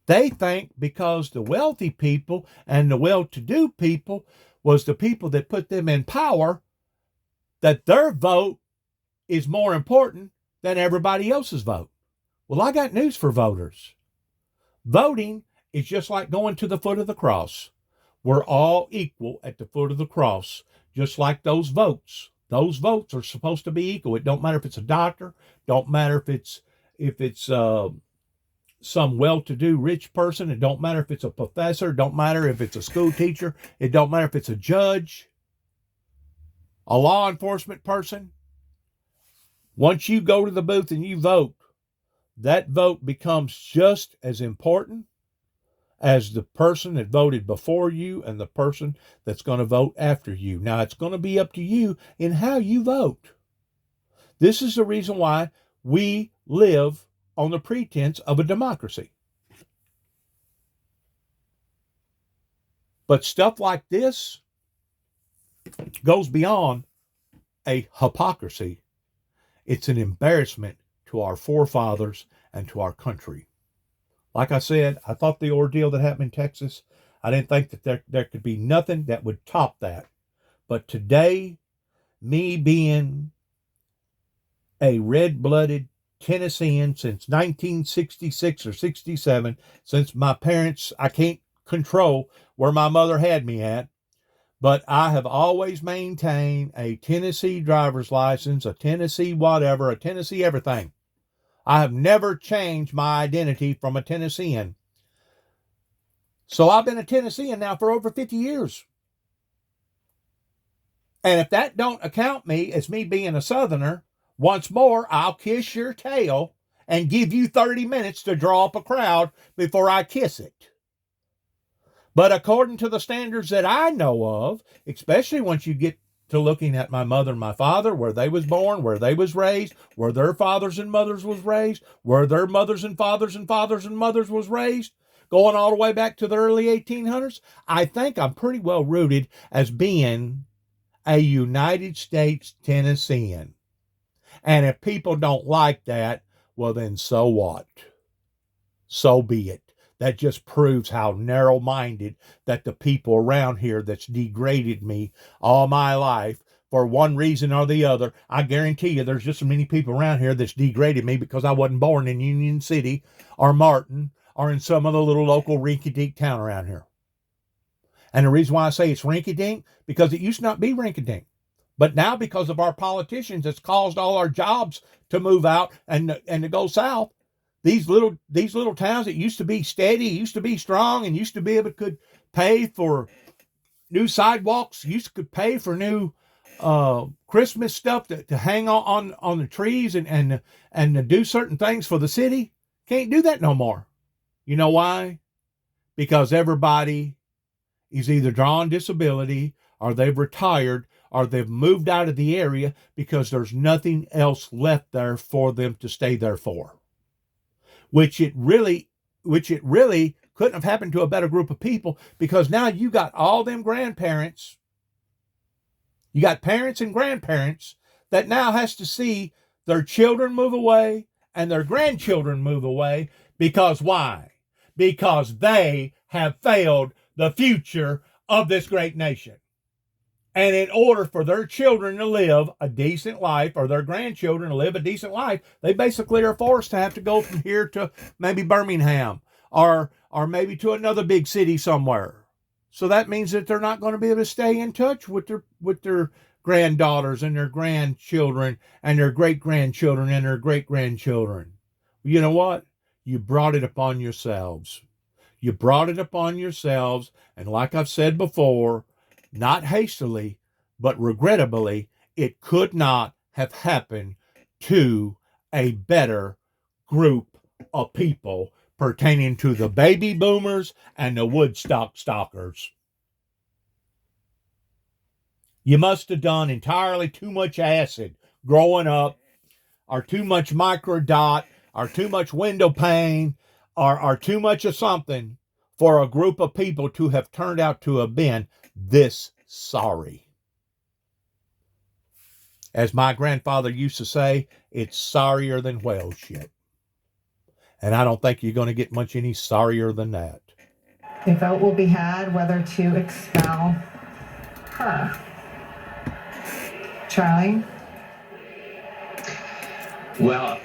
They think because the wealthy people and the well-to-do people was the people that put them in power, that their vote is more important than everybody else's vote. Well, I got news for voters. Voting is just like going to the foot of the cross. We're all equal at the foot of the cross, just like those votes. Those votes are supposed to be equal. It don't matter if it's a doctor, don't matter if it's some well-to-do rich person. It don't matter if it's a professor. It don't matter if it's a school teacher. It don't matter if it's a judge, a law enforcement person. Once you go to the booth and you vote, that vote becomes just as important as the person that voted before you and the person that's going to vote after you. Now, it's going to be up to you in how you vote. This is the reason why we live on the pretense of a democracy. But stuff like this goes beyond a hypocrisy. It's an embarrassment to our forefathers and to our country. Like I said, I thought the ordeal that happened in Texas, I didn't think that there could be nothing that would top that. But today, me being a red-blooded Tennessean since 1966 or 67, since my parents, I can't control where my mother had me at, but I have always maintained a Tennessee driver's license, a Tennessee whatever, a Tennessee everything. I have never changed my identity from a Tennessean. So I've been a Tennessean now for over 50 years. And if that don't account me as me being a Southerner, once more, I'll kiss your tail and give you 30 minutes to draw up a crowd before I kiss it. But according to the standards that I know of, especially once you get to looking at my mother and my father, where they was born, where they was raised, where their fathers and mothers was raised, where their mothers and fathers and fathers and mothers was raised, going all the way back to the early 1800s, I think I'm pretty well rooted as being a United States Tennessean. And if people don't like that, well then so what? So be it. That just proves how narrow-minded that the people around here that's degraded me all my life for one reason or the other. I guarantee you there's just so many people around here that's degraded me because I wasn't born in Union City or Martin or in some other little local rinky-dink town around here. And the reason why I say it's rinky-dink, because it used to not be rinky-dink. But now because of our politicians, it's caused all our jobs to move out and to go south. These little towns that used to be steady, used to be strong, and used to be able to pay for new sidewalks, could pay for new Christmas stuff to hang on the trees and to do certain things for the city, can't do that no more. You know why? Because everybody is either drawing disability or they've retired or they've moved out of the area because there's nothing else left there for them to stay there for. Which it really couldn't have happened to a better group of people, because now you got all them grandparents. You got parents and grandparents that now has to see their children move away and their grandchildren move away. Because why? Because they have failed the future of this great nation. And in order for their children to live a decent life, or their grandchildren to live a decent life, they basically are forced to have to go from here to maybe Birmingham or maybe to another big city somewhere. So that means that they're not going to be able to stay in touch with their granddaughters and their grandchildren and their great-grandchildren and their great-grandchildren. You know what? You brought it upon yourselves. You brought it upon yourselves, and like I've said before, not hastily, but regrettably, it could not have happened to a better group of people pertaining to the baby boomers and the Woodstock stalkers. You must have done entirely too much acid growing up, or too much microdot, or too much window pane, or too much of something for a group of people to have turned out to have been this sorry. As my grandfather used to say, it's sorrier than whale shit. And I don't think you're going to get much any sorrier than that. A vote will be had whether to expel her. Charlie? Well,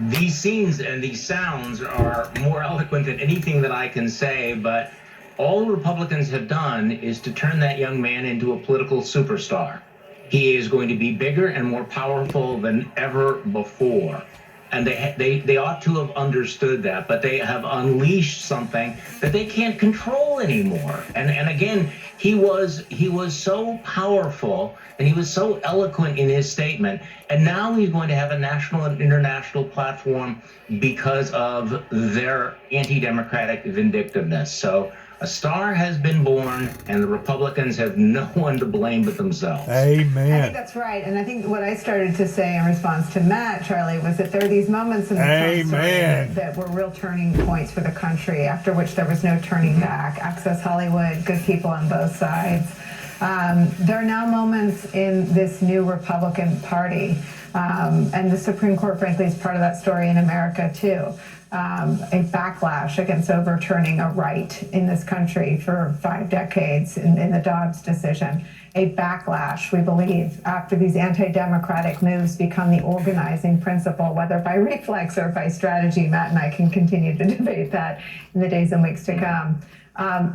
these scenes and these sounds are more eloquent than anything that I can say, but all Republicans have done is to turn that young man into a political superstar. He is going to be bigger and more powerful than ever before. And they ought to have understood that, but they have unleashed something that they can't control anymore. And again, he was so powerful and he was so eloquent in his statement. And now he's going to have a national and international platform because of their anti-democratic vindictiveness. So a star has been born, and the Republicans have no one to blame but themselves. Amen. I think that's right. And I think what I started to say in response to Matt, Charlie, was that there are these moments in the Trump story that were real turning points for the country, after which there was no turning back. Access Hollywood, good people on both sides. There are now moments in this new Republican Party, and the Supreme Court, frankly, is part of that story in America, too. A backlash against overturning a right in this country for 5 decades in the Dobbs decision. A backlash, we believe, after these anti-democratic moves become the organizing principle, whether by reflex or by strategy. Matt and I can continue to debate that in the days and weeks to come.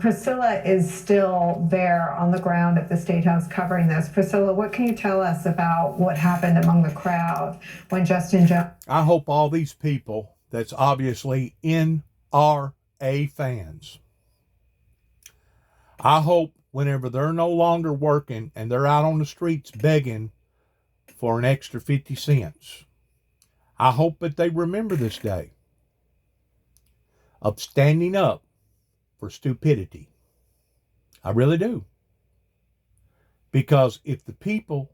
Priscilla is still there on the ground at the State House covering this. Priscilla, what can you tell us about what happened among the crowd when Justin Jones... I hope all these people that's obviously NRA fans, I hope whenever they're no longer working and they're out on the streets begging for an extra 50 cents, I hope that they remember this day of standing up for stupidity. I really do. Because if the people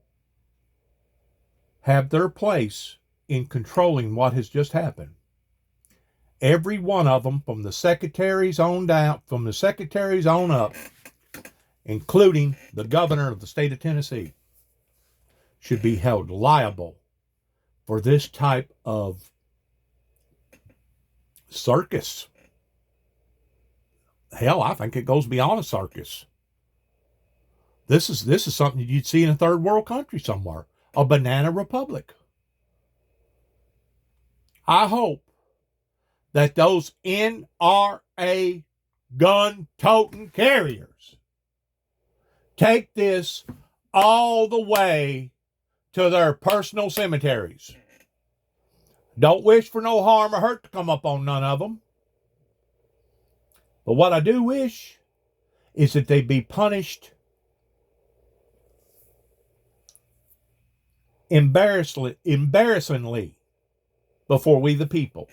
have their place in controlling what has just happened, every one of them, from the secretaries on down, from the secretaries on up, including the governor of the state of Tennessee, should be held liable for this type of circus. Hell, I think it goes beyond a circus. This is something you'd see in a third world country somewhere, a banana republic. I hope that those NRA gun-toting carriers take this all the way to their personal cemeteries. Don't wish for no harm or hurt to come up on none of them. But what I do wish is that they be punished embarrassingly before we the people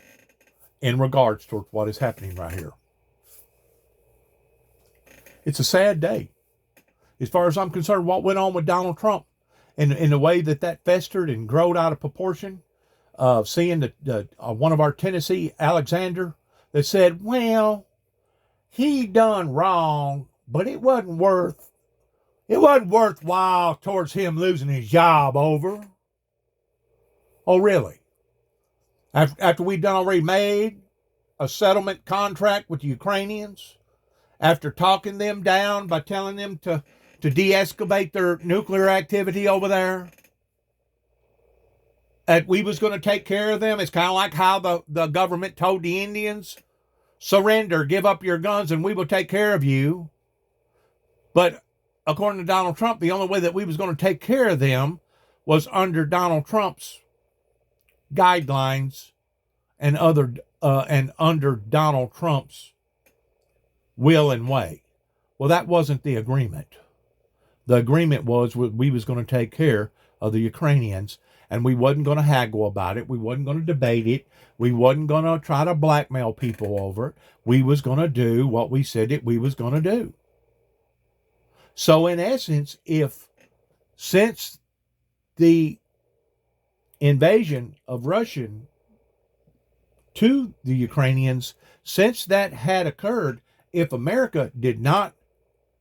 in regards to what is happening right here. It's a sad day. As far as I'm concerned, what went on with Donald Trump and in the way that festered and growed out of proportion, seeing one of our Tennessee, Alexander, that said, well, he done wrong, but it wasn't worthwhile towards him losing his job over. Oh, really? After we'd done already made a settlement contract with the Ukrainians, after talking them down by telling them to de-escalate their nuclear activity over there, that we was going to take care of them. It's kind of like how the government told the Indians, surrender, give up your guns, and we will take care of you. But according to Donald Trump, the only way that we was going to take care of them was under Donald Trump's guidelines and under Donald Trump's will and way. Well, that wasn't the agreement. The agreement was we was going to take care of the Ukrainians, and we wasn't going to haggle about it. We wasn't going to debate it. We wasn't going to try to blackmail people over it. We was going to do what we said that we was going to do. So in essence, since the invasion of Russia to the Ukrainians, since that had occurred, if America did not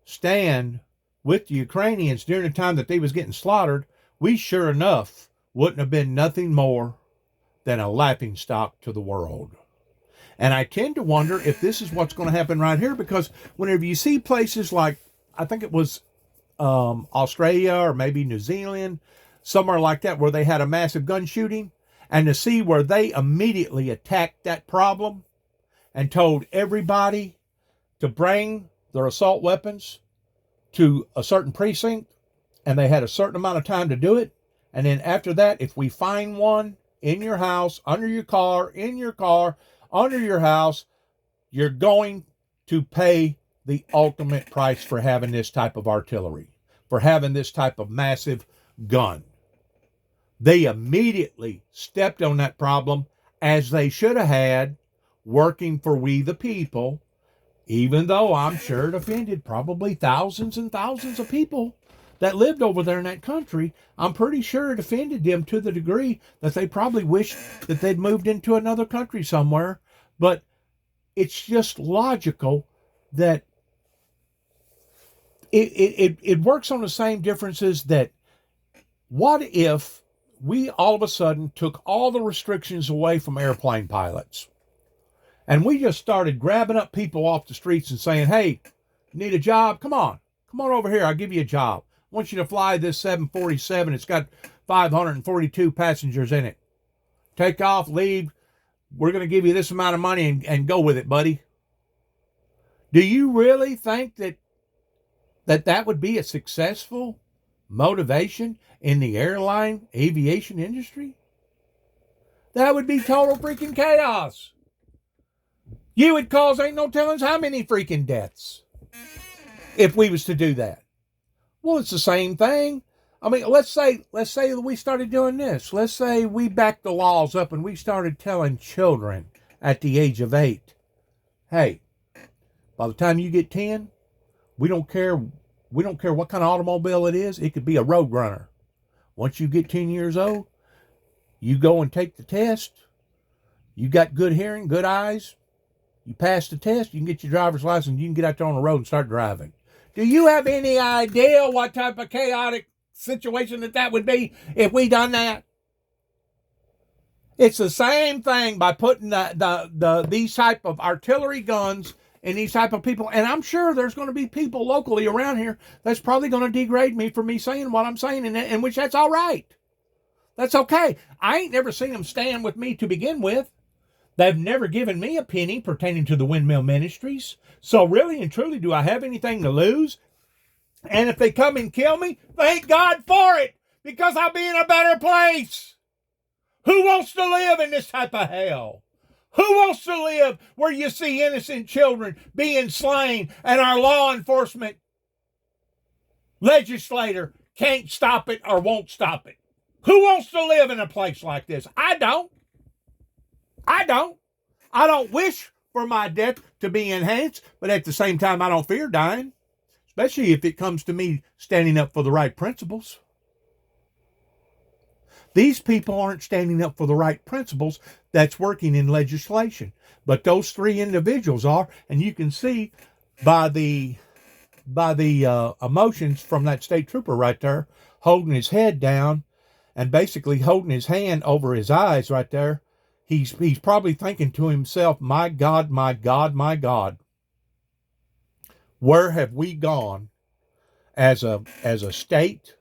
stand with the Ukrainians during the time that they was getting slaughtered, we sure enough wouldn't have been nothing more than a laughingstock to the world. And I tend to wonder if this is what's going to happen right here, because whenever you see places like, I think it was Australia or maybe New Zealand, somewhere like that, where they had a massive gun shooting, and to see where they immediately attacked that problem and told everybody to bring their assault weapons to a certain precinct, and they had a certain amount of time to do it. And then after that, if we find one in your house, under your car, in your car, under your house, you're going to pay the ultimate price for having this type of artillery, for having this type of massive gun. They immediately stepped on that problem, as they should have had, working for we the people, even though I'm sure it offended probably thousands and thousands of people that lived over there in that country. I'm pretty sure it offended them to the degree that they probably wished that they'd moved into another country somewhere. But it's just logical that it works on the same differences that, what if we all of a sudden took all the restrictions away from airplane pilots, and we just started grabbing up people off the streets and saying, hey, you need a job? Come on over here. I'll give you a job. I want you to fly this 747. It's got 542 passengers in it. Take off, leave. We're going to give you this amount of money and go with it, buddy. Do you really think that would be a successful motivation in the aviation industry? That would be total freaking chaos. You would cause ain't no telling how many freaking deaths if we was to do that. Well, it's the same thing. I mean, let's say that we started doing this. Let's say we backed the laws up and we started telling children at the age of 8, hey, by the time you get 10, We don't care. We don't care what kind of automobile it is. It could be a Road Runner. Once you get 10 years old, you go and take the test. You got good hearing, good eyes. You pass the test, you can get your driver's license, you can get out there on the road and start driving. Do you have any idea what type of chaotic situation that would be if we done that? It's the same thing by putting these type of artillery guns in these type of people. And I'm sure there's going to be people locally around here that's probably going to degrade me for me saying what I'm saying, in which that's all right. That's okay. I ain't never seen them stand with me to begin with. They've never given me a penny pertaining to the Windmill Ministries. So really and truly, do I have anything to lose? And if they come and kill me, thank God for it, because I'll be in a better place. Who wants to live in this type of hell? Who wants to live where you see innocent children being slain and our law enforcement legislator can't stop it or won't stop it? Who wants to live in a place like this? I don't. I don't wish for my death to be enhanced, but at the same time, I don't fear dying, especially if it comes to me standing up for the right principles. These people aren't standing up for the right principles that's working in legislation, but those three individuals are, and you can see by the emotions from that state trooper right there, holding his head down and basically holding his hand over his eyes right there. He's probably thinking to himself, my God, my God, my God, where have we gone as a state?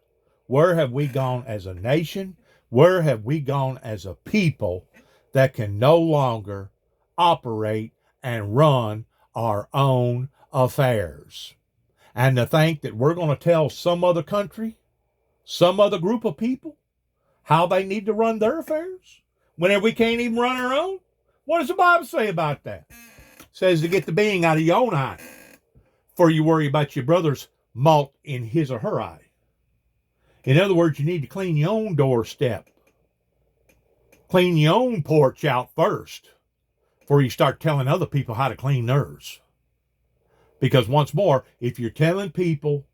Where have we gone as a nation? Where have we gone as a people that can no longer operate and run our own affairs? And to think that we're going to tell some other country, some other group of people, how they need to run their affairs? Whenever we can't even run our own? What does the Bible say about that? It says to get the beam out of your own eye, for you worry about your brother's mote in his or her eye. In other words, you need to clean your own doorstep. Clean your own porch out first before you start telling other people how to clean theirs. Because once more, if you're telling people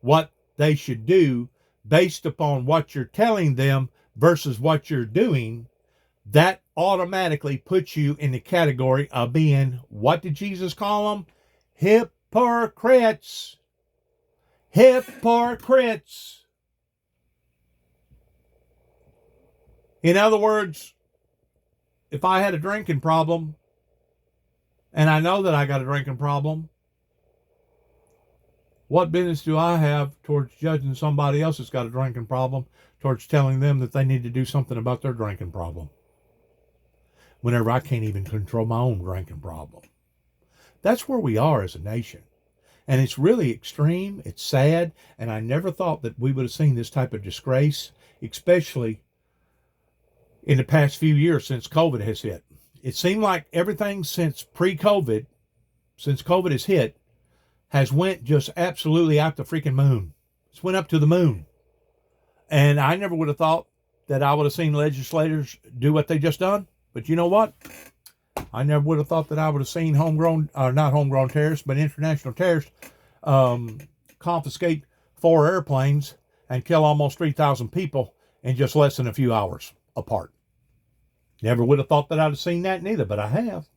what they should do based upon what you're telling them versus what you're doing, that automatically puts you in the category of being, what did Jesus call them? Hypocrites. Hypocrites. In other words, if I had a drinking problem, and I know that I got a drinking problem, what business do I have towards judging somebody else that's got a drinking problem, towards telling them that they need to do something about their drinking problem, whenever I can't even control my own drinking problem? That's where we are as a nation. And it's really extreme, it's sad, and I never thought that we would have seen this type of disgrace, especially in the past few years since COVID has hit. It seemed like everything since pre-COVID, since COVID has hit, has went just absolutely out the freaking moon. It's went up to the moon. And I never would have thought that I would have seen legislators do what they just done. But you know what? I never would have thought that I would have seen not homegrown terrorists, but international terrorists confiscate 4 airplanes and kill almost 3,000 people in just less than a few hours apart. Never would have thought that I'd have seen that neither, but I have.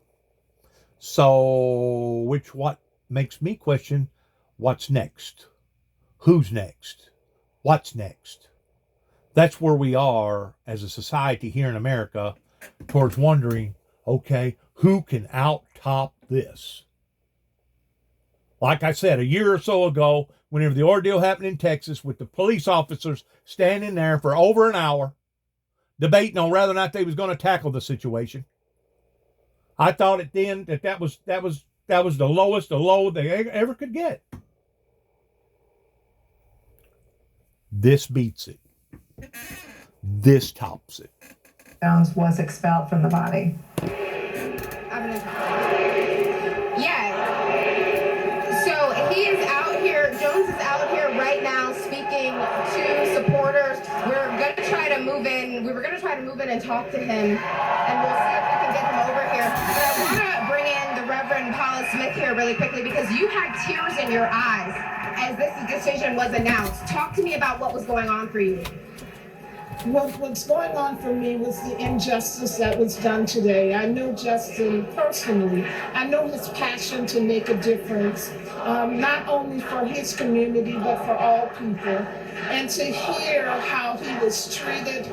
So, what makes me question what's next? Who's next? What's next? That's where we are as a society here in America, towards wondering, okay, who can out-top this? Like I said, a year or so ago, whenever the ordeal happened in Texas with the police officers standing there for over an hour, debating on whether or not they was going to tackle the situation, I thought it then that was the lowest of low they ever could get. This beats it. This tops it. Jones was expelled from the body. Yeah. So he is out here, Jones is out here right now speaking to supporters. We're going to try to move in. We were going to try to move in and talk to him, and we'll see if we can get him over here. But I want to bring in the Reverend Paula Smith here really quickly because you had tears in your eyes as this decision was announced. Talk to me about what was going on for you. What's going on for me was the injustice that was done today. I know Justin personally. I know his passion to make a difference, not only for his community, but for all people. And to hear how he was treated,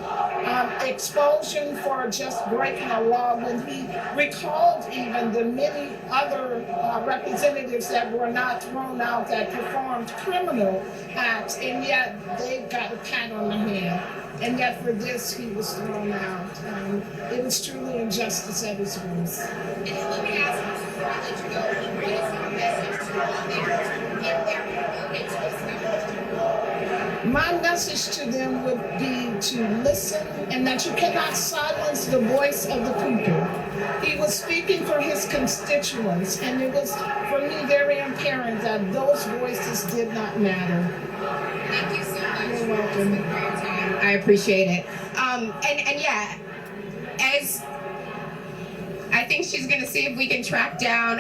expulsion for just breaking a law when he recalled even the many other representatives that were not thrown out that performed criminal acts, and yet they got a pat on the hand. And yet for this, he was thrown out. It was truly injustice at its worst. And let me ask you, before I let you go, what is your message to all there in their My message to them would be to listen and that you cannot silence the voice of the people. He was speaking for his constituents, and it was, for me, very apparent that those voices did not matter. Thank you so much. You're welcome. For your time. I appreciate it. And yeah, as I think she's going to see if we can track down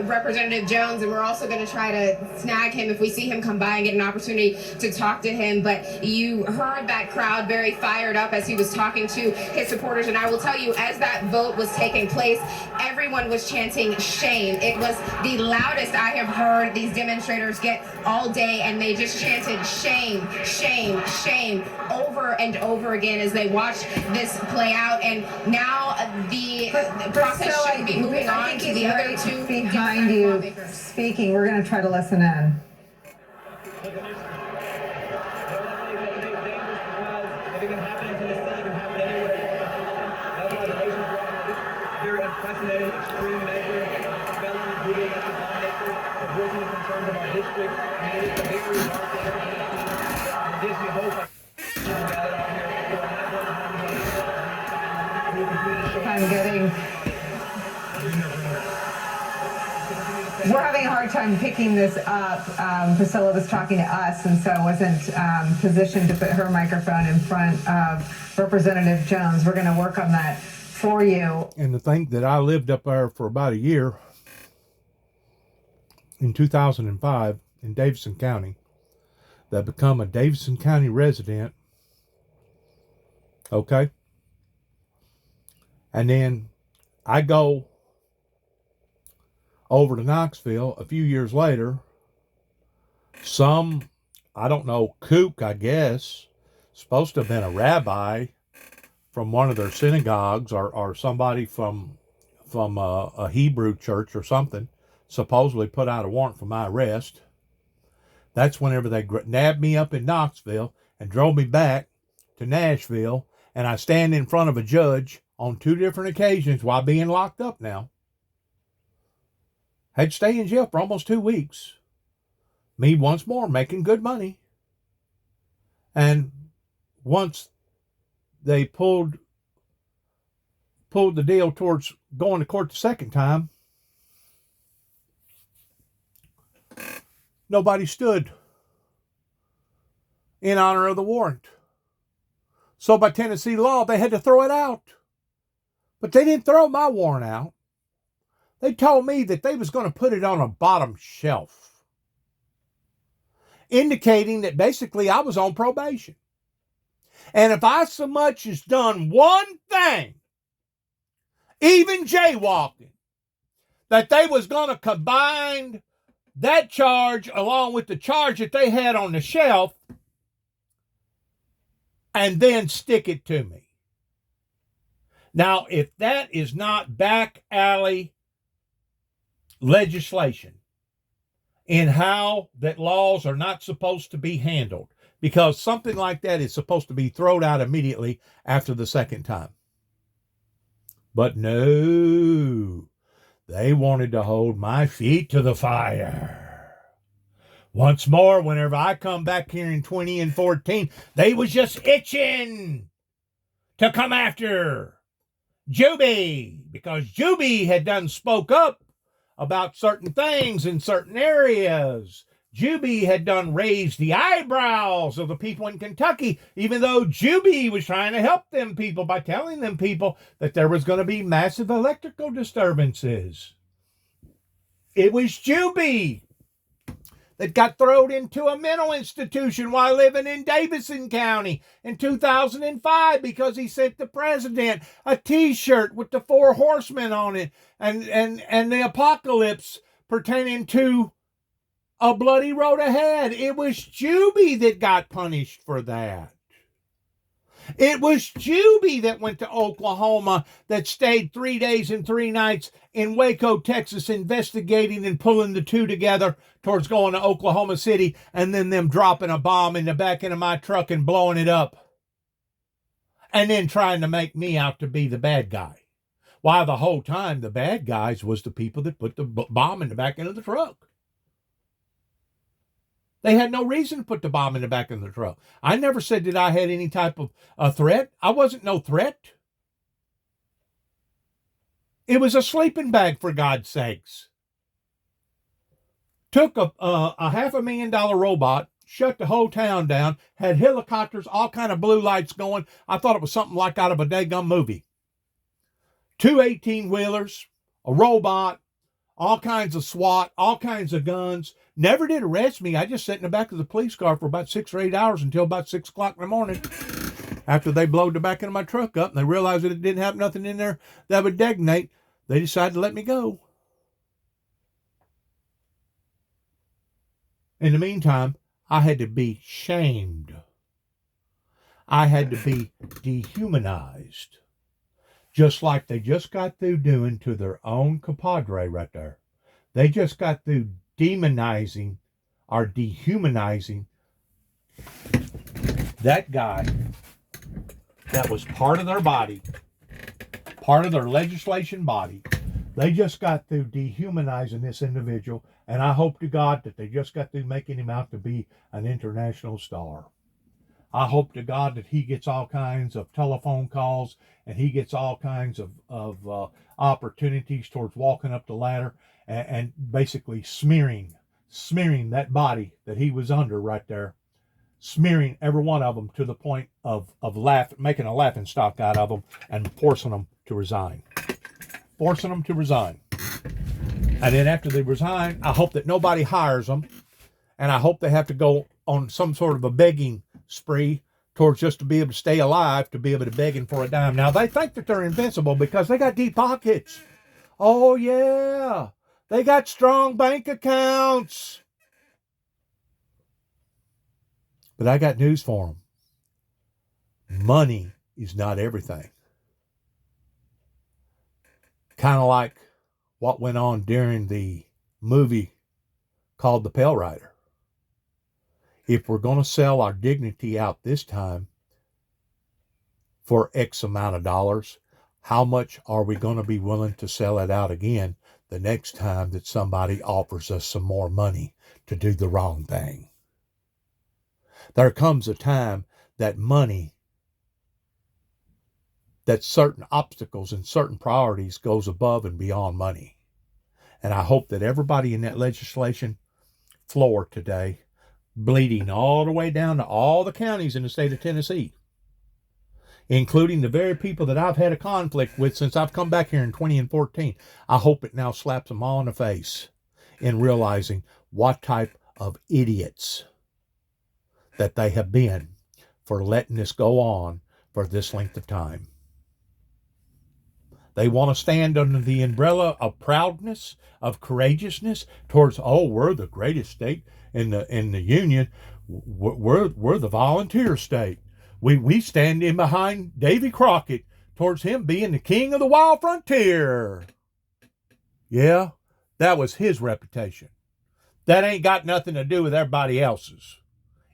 Representative Jones, and we're also going to try to snag him if we see him come by and get an opportunity to talk to him. But you heard that crowd very fired up as he was talking to his supporters, and I will tell you, as that vote was taking place, everyone was chanting shame. It was the loudest I have heard these demonstrators get all day, and they just chanted shame, shame, shame over and over again as they watched this play out. And now the process should be moving on to the other two behind you speaking. We're going to try to listen in. I'm getting. We're having a hard time picking this up. Priscilla was talking to us, and so wasn't positioned to put her microphone in front of Representative Jones. We're going to work on that for you. And to think that I lived up there for about a year in 2005 in Davidson County, that become a Davidson County resident, okay? And then I go over to Knoxville a few years later. Some, I don't know, kook, I guess, supposed to have been a rabbi from one of their synagogues, or somebody from a Hebrew church or something, supposedly put out a warrant for my arrest. That's whenever they nabbed me up in Knoxville and drove me back to Nashville, and I stand in front of a judge on 2 different occasions while being locked up now. Had to stay in jail for almost 2 weeks. Me once more making good money. And once they pulled the deal towards going to court the second time, nobody stood in honor of the warrant. So by Tennessee law, they had to throw it out. But they didn't throw my warrant out. They told me that they was going to put it on a bottom shelf, indicating that basically I was on probation. And if I so much as done one thing, even jaywalking, that they was going to combine that charge along with the charge that they had on the shelf and then stick it to me. Now, if that is not back alley legislation in how that laws are not supposed to be handled, because something like that is supposed to be thrown out immediately after the second time. But no, they wanted to hold my feet to the fire. Once more, whenever I come back here in 2014, they was just itching to come after Jewbee, because Jewbee had done spoke up about certain things in certain areas. Jewbee had done raised the eyebrows of the people in Kentucky, even though Jewbee was trying to help them people by telling them people that there was going to be massive electrical disturbances. It was Jewbee that got thrown into a mental institution while living in Davidson County in 2005 because he sent the president a T-shirt with the 4 horsemen on it and the apocalypse pertaining to a bloody road ahead. It was Jewbee that got punished for that. It was Jewbee that went to Oklahoma, that stayed 3 days and 3 nights in Waco, Texas, investigating and pulling the two together towards going to Oklahoma City, and then them dropping a bomb in the back end of my truck and blowing it up. And then trying to make me out to be the bad guy. While the whole time, the bad guys was the people that put the bomb in the back end of the truck. They had no reason to put the bomb in the back of the truck. I never said that I had any type of a threat. I wasn't no threat. It was a sleeping bag, for God's sakes. Took a $500,000 robot, shut the whole town down, had helicopters, all kind of blue lights going. I thought it was something like out of a daggum movie. 2 18-wheelers, a robot, all kinds of SWAT, all kinds of guns. Never did arrest me. I just sat in the back of the police car for about 6 or 8 hours until about 6 o'clock in the morning. After they blowed the back end of my truck up and they realized that it didn't have nothing in there that would detonate, they decided to let me go. In the meantime, I had to be shamed. I had to be dehumanized. Just like they just got through doing to their own compadre right there. They just got through demonizing or dehumanizing that guy that was part of their body, part of their legislation body. They just got through dehumanizing this individual, and I hope to God that they just got through making him out to be an international star. I hope to God that he gets all kinds of telephone calls and he gets all kinds of opportunities towards walking up the ladder and basically smearing that body that he was under right there, smearing every one of them to the point of making a laughing stock out of them and forcing them to resign. And then after they resign, I hope that nobody hires them, and I hope they have to go on some sort of a begging spree towards just to be able to stay alive, to be able to beg him for a dime. Now, they think that they're invincible because they got deep pockets. Oh, yeah. They got strong bank accounts. But I got news for them. Money is not everything. Kind of like what went on during the movie called The Pale Rider. If we're going to sell our dignity out this time for X amount of dollars, how much are we going to be willing to sell it out again the next time that somebody offers us some more money to do the wrong thing? There comes a time that money, that certain obstacles and certain priorities goes above and beyond money. And I hope that everybody in that legislation floor today, bleeding all the way down to all the counties in the state of Tennessee, including the very people that I've had a conflict with since I've come back here in 2014. I hope it now slaps them all in the face in realizing what type of idiots that they have been for letting this go on for this length of time. They want to stand under the umbrella of proudness, of courageousness towards, oh, we're the greatest state in the union. We're the volunteer state. We stand in behind Davy Crockett towards him being the king of the wild frontier. Yeah, that was his reputation. That ain't got nothing to do with everybody else's,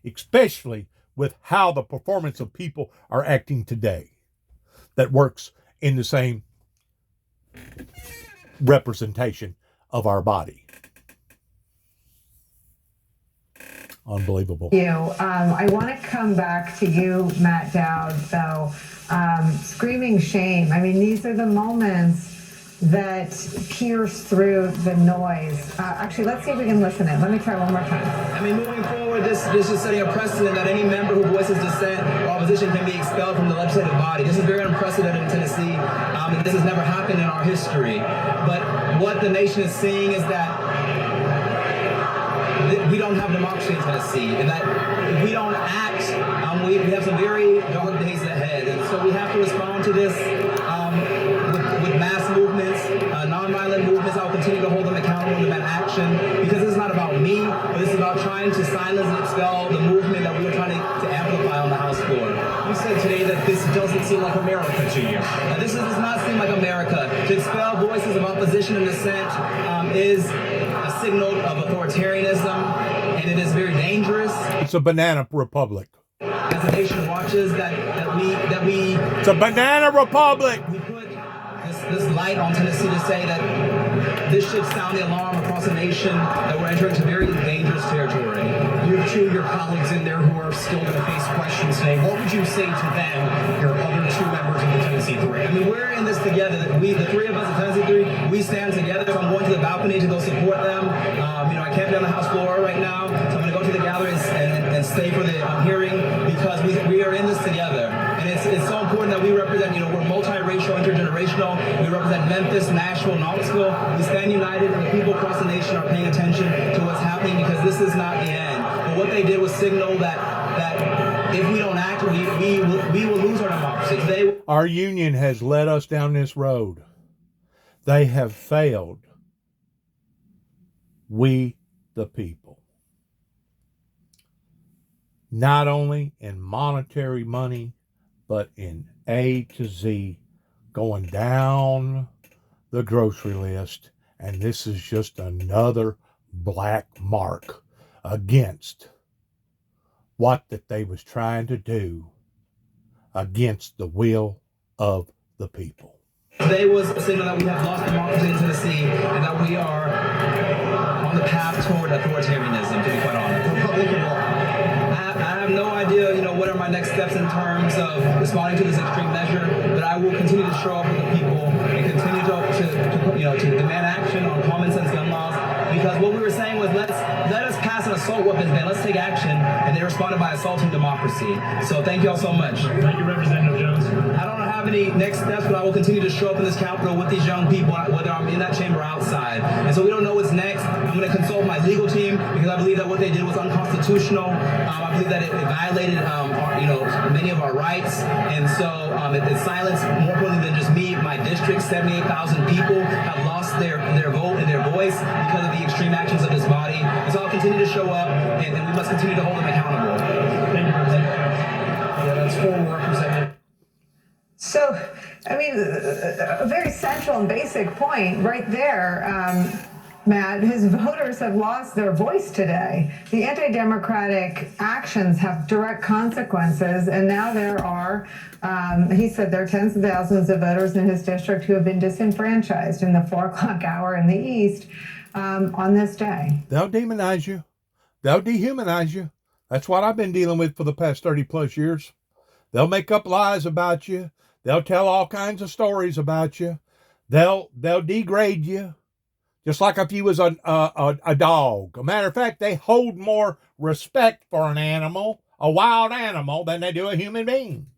especially with how the performance of people are acting today that works in the same representation of our body. Unbelievable. I want to come back to you, Matt Dowd, though. Screaming shame. I mean, these are the moments that pierce through the noise. Actually, let's see if we can listen in. Let me try one more time. I mean, moving forward, this is setting a precedent that any member who voices dissent or opposition can be expelled from the legislative body. This is very unprecedented in Tennessee, and this has never happened in our history. But what the nation is seeing is that we don't have democracy in Tennessee, and that if we don't act, we have some very dark days ahead. And so we have to respond to this with mass movements, nonviolent movements. I'll continue to hold them accountable and demand action, because this is not about me, but this is about trying to silence and expel the movement that we are trying to amplify on the House floor. You said today that this doesn't seem like America to you. This does not seem like America. To expel voices of opposition and dissent is a signal of authoritarianism, and it is very dangerous. It's a banana republic. As the nation watches, that we It's a banana republic. we put this light on Tennessee to say that this should sound the alarm across the nation that we're entering into very dangerous territory. You have two of your colleagues in there who are still going to face questions today. What would you say to them, your other two members of the Tennessee Three? I mean, we're in this together. The three of us at Tennessee Three, we stand together. So I'm going to the balcony to go support them. I can't be on the House floor right now, so I'm going to go to the gallery and stay for the hearing, because we are in this together. And it's so important that we represent, we're multiracial, intergenerational. We represent Memphis, Nashville, Knoxville. We stand united, and the people across the nation are paying attention to what's happening, because this is not the end. But what they did was signal that if we don't act, we will lose our democracy. Our union has led us down this road. They have failed. We, the people. Not only in monetary money, but in A to Z, going down the grocery list. And this is just another black mark against what that they was trying to do against the will of the people. Today was a signal that we have lost democracy in Tennessee, and that we are on the path toward authoritarianism, to be quite honest. Republican law. I have no idea, what are my next steps in terms of responding to this extreme measure, but I will continue to show up with the people and continue to demand action on common sense gun laws, because what we were saying was let us pass an assault weapons ban, let's take action, and they responded by assaulting democracy. So thank you all so much. Thank you, Representative Jones. I don't have any next steps, but I will continue to show up in this Capitol with these young people, whether I'm in that chamber or outside. And so we don't know what's next. I'm going to consult my legal team, because I believe that what they did was unconstitutional. I believe that it violated, many of our rights. And so it silenced, more importantly than just me, my district. 78,000 people have lost their vote and their voice because of the extreme actions of this body. And so I'll continue to show up, and we must continue to hold them accountable. Thank you, Representative. Yeah, that's former Representative. So, I mean, a very central and basic point right there, Matt. His voters have lost their voice today. The anti-democratic actions have direct consequences, and now there are, he said there are tens of thousands of voters in his district who have been disenfranchised in the 4 o'clock hour in the East on this day. They'll demonize you. They'll dehumanize you. That's what I've been dealing with for the past 30 plus years. They'll make up lies about you. They'll tell all kinds of stories about you. They'll degrade you, just like if you was a dog. A matter of fact, they hold more respect for an animal, a wild animal, than they do a human being.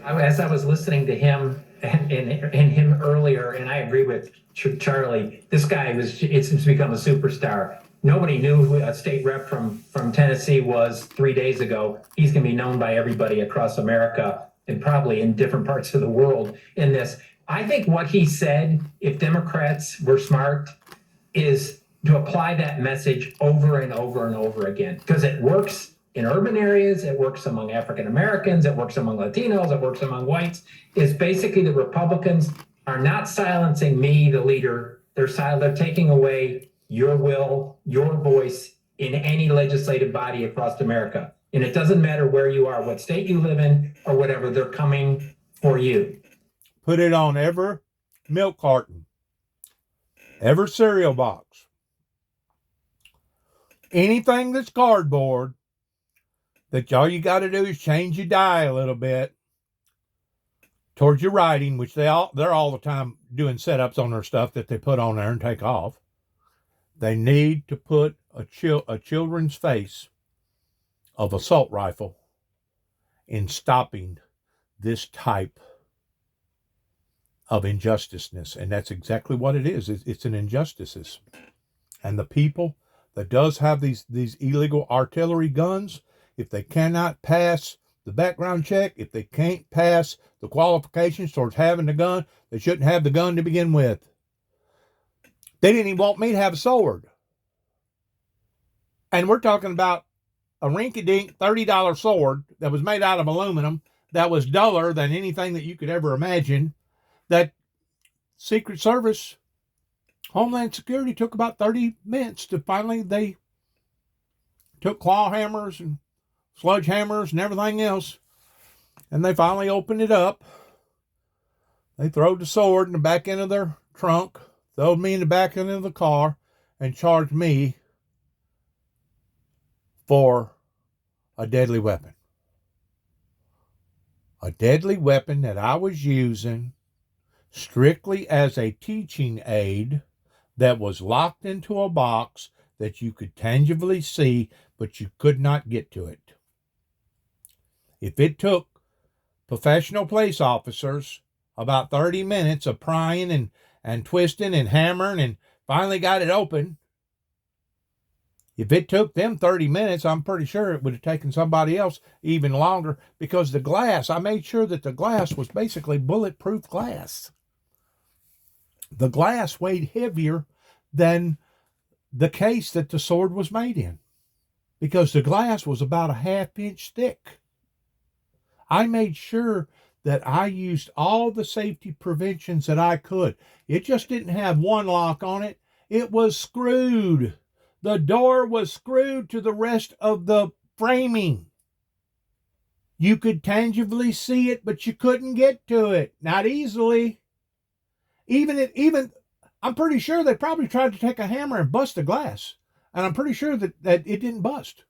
As I was listening to him and him earlier, and I agree with Charlie, this guy it's become a superstar. Nobody knew who a state rep from Tennessee was 3 days ago. He's going to be known by everybody across America and probably in different parts of the world in this. I think what he said, if Democrats were smart, is to apply that message over and over and over again, because it works in urban areas, it works among African Americans, it works among Latinos, it works among whites. Is basically the Republicans are not silencing me, the leader. They're taking away your will, your voice in any legislative body across America. And it doesn't matter where you are, what state you live in, or whatever, they're coming for you. Put it on every milk carton, every cereal box, anything that's cardboard, that all you got to do is change your dye a little bit, towards your writing, which they're all the time doing setups on their stuff that they put on there and take off. They need to put a children's face of assault rifle in stopping this type of injusticeness. And that's exactly what it is. It's an injustice. And the people that does have these illegal artillery guns, if they cannot pass the background check, if they can't pass the qualifications towards having the gun, they shouldn't have the gun to begin with. They didn't even want me to have a sword. And we're talking about a rinky-dink $30 sword that was made out of aluminum that was duller than anything that you could ever imagine, that Secret Service, Homeland Security took about 30 minutes to finally, they took claw hammers and sludge hammers and everything else, and they finally opened it up. They throwed the sword in the back end of their trunk, throwed me in the back end of the car, and charged me for a deadly weapon. A deadly weapon that I was using strictly as a teaching aid that was locked into a box that you could tangibly see, but you could not get to it. If it took professional police officers about 30 minutes of prying and twisting and hammering and finally got it open, if it took them 30 minutes, I'm pretty sure it would have taken somebody else even longer, because the glass, I made sure that the glass was basically bulletproof glass. The glass weighed heavier than the case that the sword was made in, because the glass was about a half-inch thick. I made sure that I used all the safety preventions that I could. It just didn't have one lock on it. It was screwed. The door was screwed to the rest of the framing. You could tangibly see it, but you couldn't get to it. Not easily. Even I'm pretty sure they probably tried to take a hammer and bust the glass. And I'm pretty sure that it didn't bust,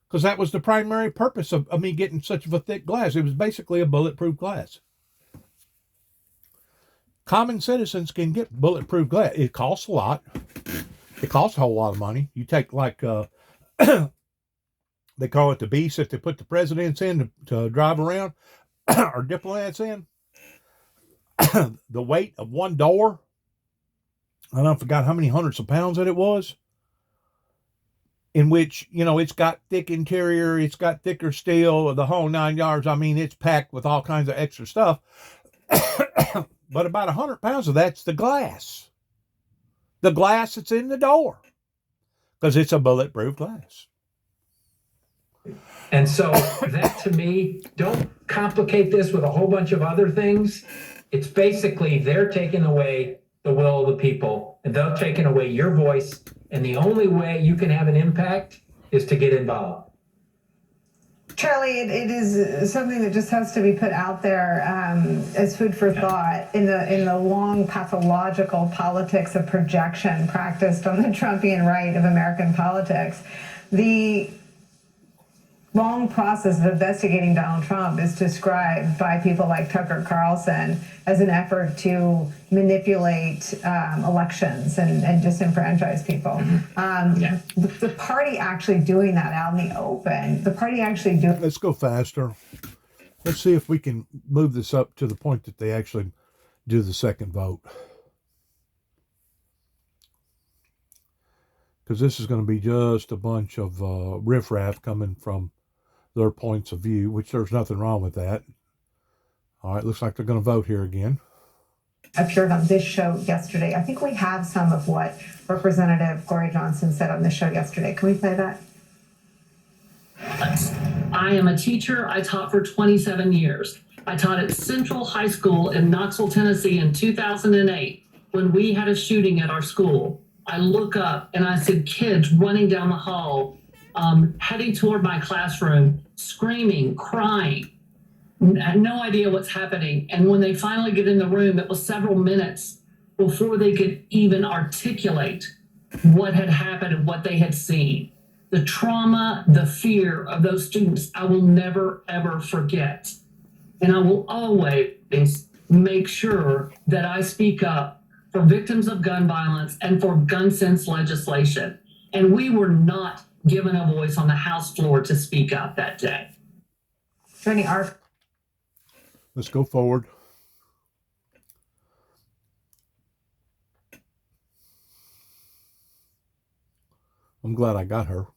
because that was the primary purpose of me getting such of a thick glass. It was basically a bulletproof glass. Common citizens can get bulletproof glass. It costs a lot. It costs a whole lot of money. You take like, they call it the beast that they put the presidents in to drive around, or diplomats in. The weight of one door, I forgot how many hundreds of pounds that it was, in which, it's got thick interior, it's got thicker steel, the whole 9 yards. I mean, it's packed with all kinds of extra stuff. But about 100 pounds of that's the glass. The glass that's in the door, because it's a bulletproof glass. And so that, to me, don't complicate this with a whole bunch of other things. It's basically they're taking away the will of the people, and they're taking away your voice. And the only way you can have an impact is to get involved. Charlie, it is something that just has to be put out there as food for thought in the long pathological politics of projection practiced on the Trumpian right of American politics. The long process of investigating Donald Trump is described by people like Tucker Carlson as an effort to manipulate elections and disenfranchise people. The party actually doing that out in the open, the party actually doing... Let's go faster. Let's see if we can move this up to the point that they actually do the second vote. Because this is going to be just a bunch of riffraff coming from their points of view, which there's nothing wrong with that. All right, looks like they're going to vote here again. Appeared on this show yesterday. I think we have some of what Representative Gloria Johnson said on this show yesterday. Can we play that? I am a teacher. I taught for 27 years. I taught at Central High School in Knoxville, Tennessee in 2008 when we had a shooting at our school. I look up and I see kids running down the hall, heading toward my classroom, screaming, crying. I had no idea what's happening. And when they finally get in the room, it was several minutes before they could even articulate what had happened and what they had seen. The trauma, the fear of those students, I will never, ever forget. And I will always make sure that I speak up for victims of gun violence and for gun sense legislation. And we were not given a voice on the House floor to speak up that day. Joining our Let's go forward. I'm glad I got her.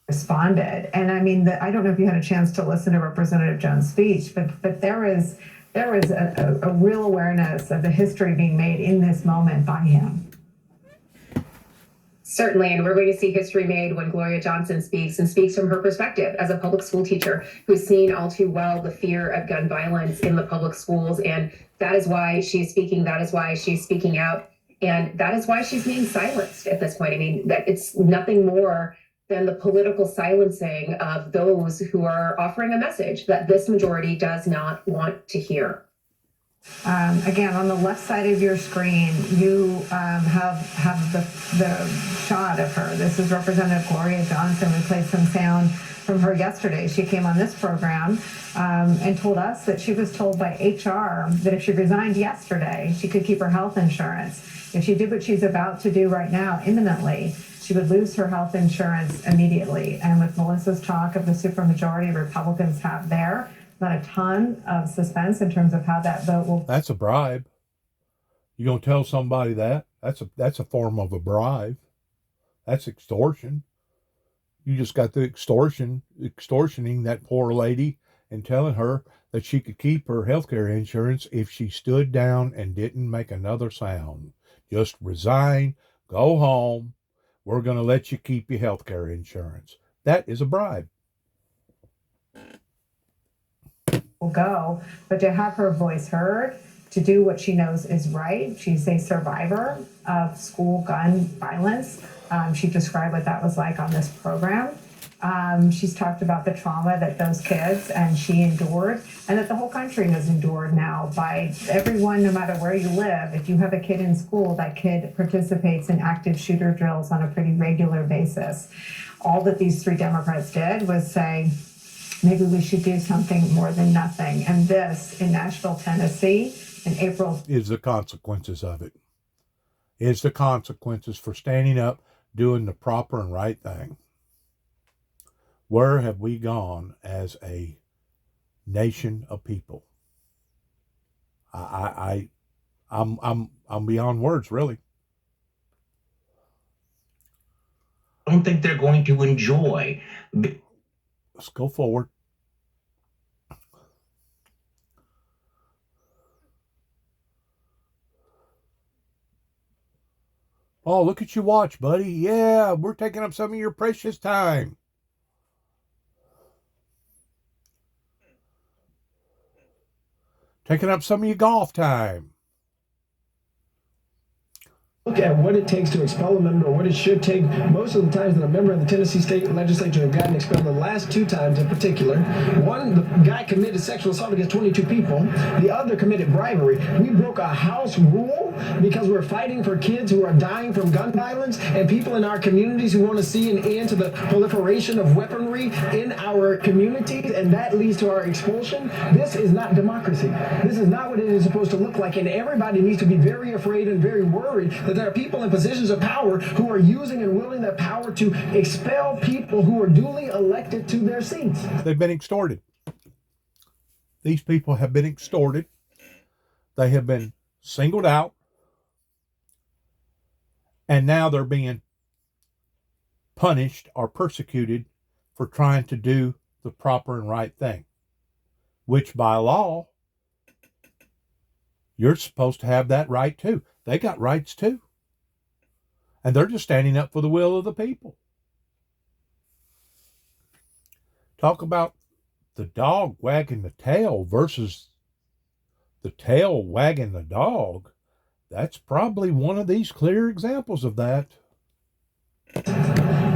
responded. And I mean, I don't know if you had a chance to listen to Representative Jones' speech, but there is a real awareness of the history being made in this moment by him. Certainly, and we're going to see history made when Gloria Johnson speaks and speaks from her perspective as a public school teacher who's seen all too well the fear of gun violence in the public schools. And that is why she's speaking. That is why she's speaking out. And that is why she's being silenced at this point. I mean, that it's nothing more than the political silencing of those who are offering a message that this majority does not want to hear. Again, on the left side of your screen, you have the shot of her. This is Representative Gloria Johnson. We played some sound from her yesterday. She came on this program and told us that she was told by HR that if she resigned yesterday, she could keep her health insurance. If she did what she's about to do right now, imminently, she would lose her health insurance immediately. And with Melissa's talk of the supermajority Republicans have there, not a ton of suspense in terms of how that vote will. That's a bribe. You gonna tell somebody that? That's a form of a bribe. That's extortion. You just got the extortioning that poor lady and telling her that she could keep her health care insurance if she stood down and didn't make another sound. Just resign, go home. We're gonna let you keep your health care insurance. That is a bribe. Go, but to have her voice heard, to do what she knows is right. She's a survivor of school gun violence. She described what that was like on this program. She's talked about the trauma that those kids and she endured, and that the whole country has endured now by everyone, no matter where you live. If you have a kid in school, that kid participates in active shooter drills on a pretty regular basis. All that these three Democrats did was say, maybe we should do something more than nothing. And this, in Nashville, Tennessee, in April, is the consequences of it. Is the consequences for standing up, doing the proper and right thing. Where have we gone as a nation of people? I'm beyond words, really. I don't think they're going to enjoy. Let's go forward. Oh, look at you watch, buddy. Yeah, we're taking up some of your precious time. Taking up some of your golf time. Look at what it takes to expel a member, or what it should take. Most of the times that a member of the Tennessee State Legislature have gotten expelled, the last two times in particular, one, the guy committed sexual assault against 22 people. The other committed bribery. We broke a House rule because we're fighting for kids who are dying from gun violence and people in our communities who want to see an end to the proliferation of weaponry in our communities, and that leads to our expulsion. This is not democracy. This is not what it is supposed to look like, and everybody needs to be very afraid and very worried that there are people in positions of power who are using and wielding that power to expel people who are duly elected to their seats. They've been extorted. These people have been extorted. They have been singled out. And now they're being punished or persecuted for trying to do the proper and right thing, which by law, you're supposed to have that right too. They got rights too. And they're just standing up for the will of the people. Talk about the dog wagging the tail versus the tail wagging the dog. That's probably one of these clear examples of that.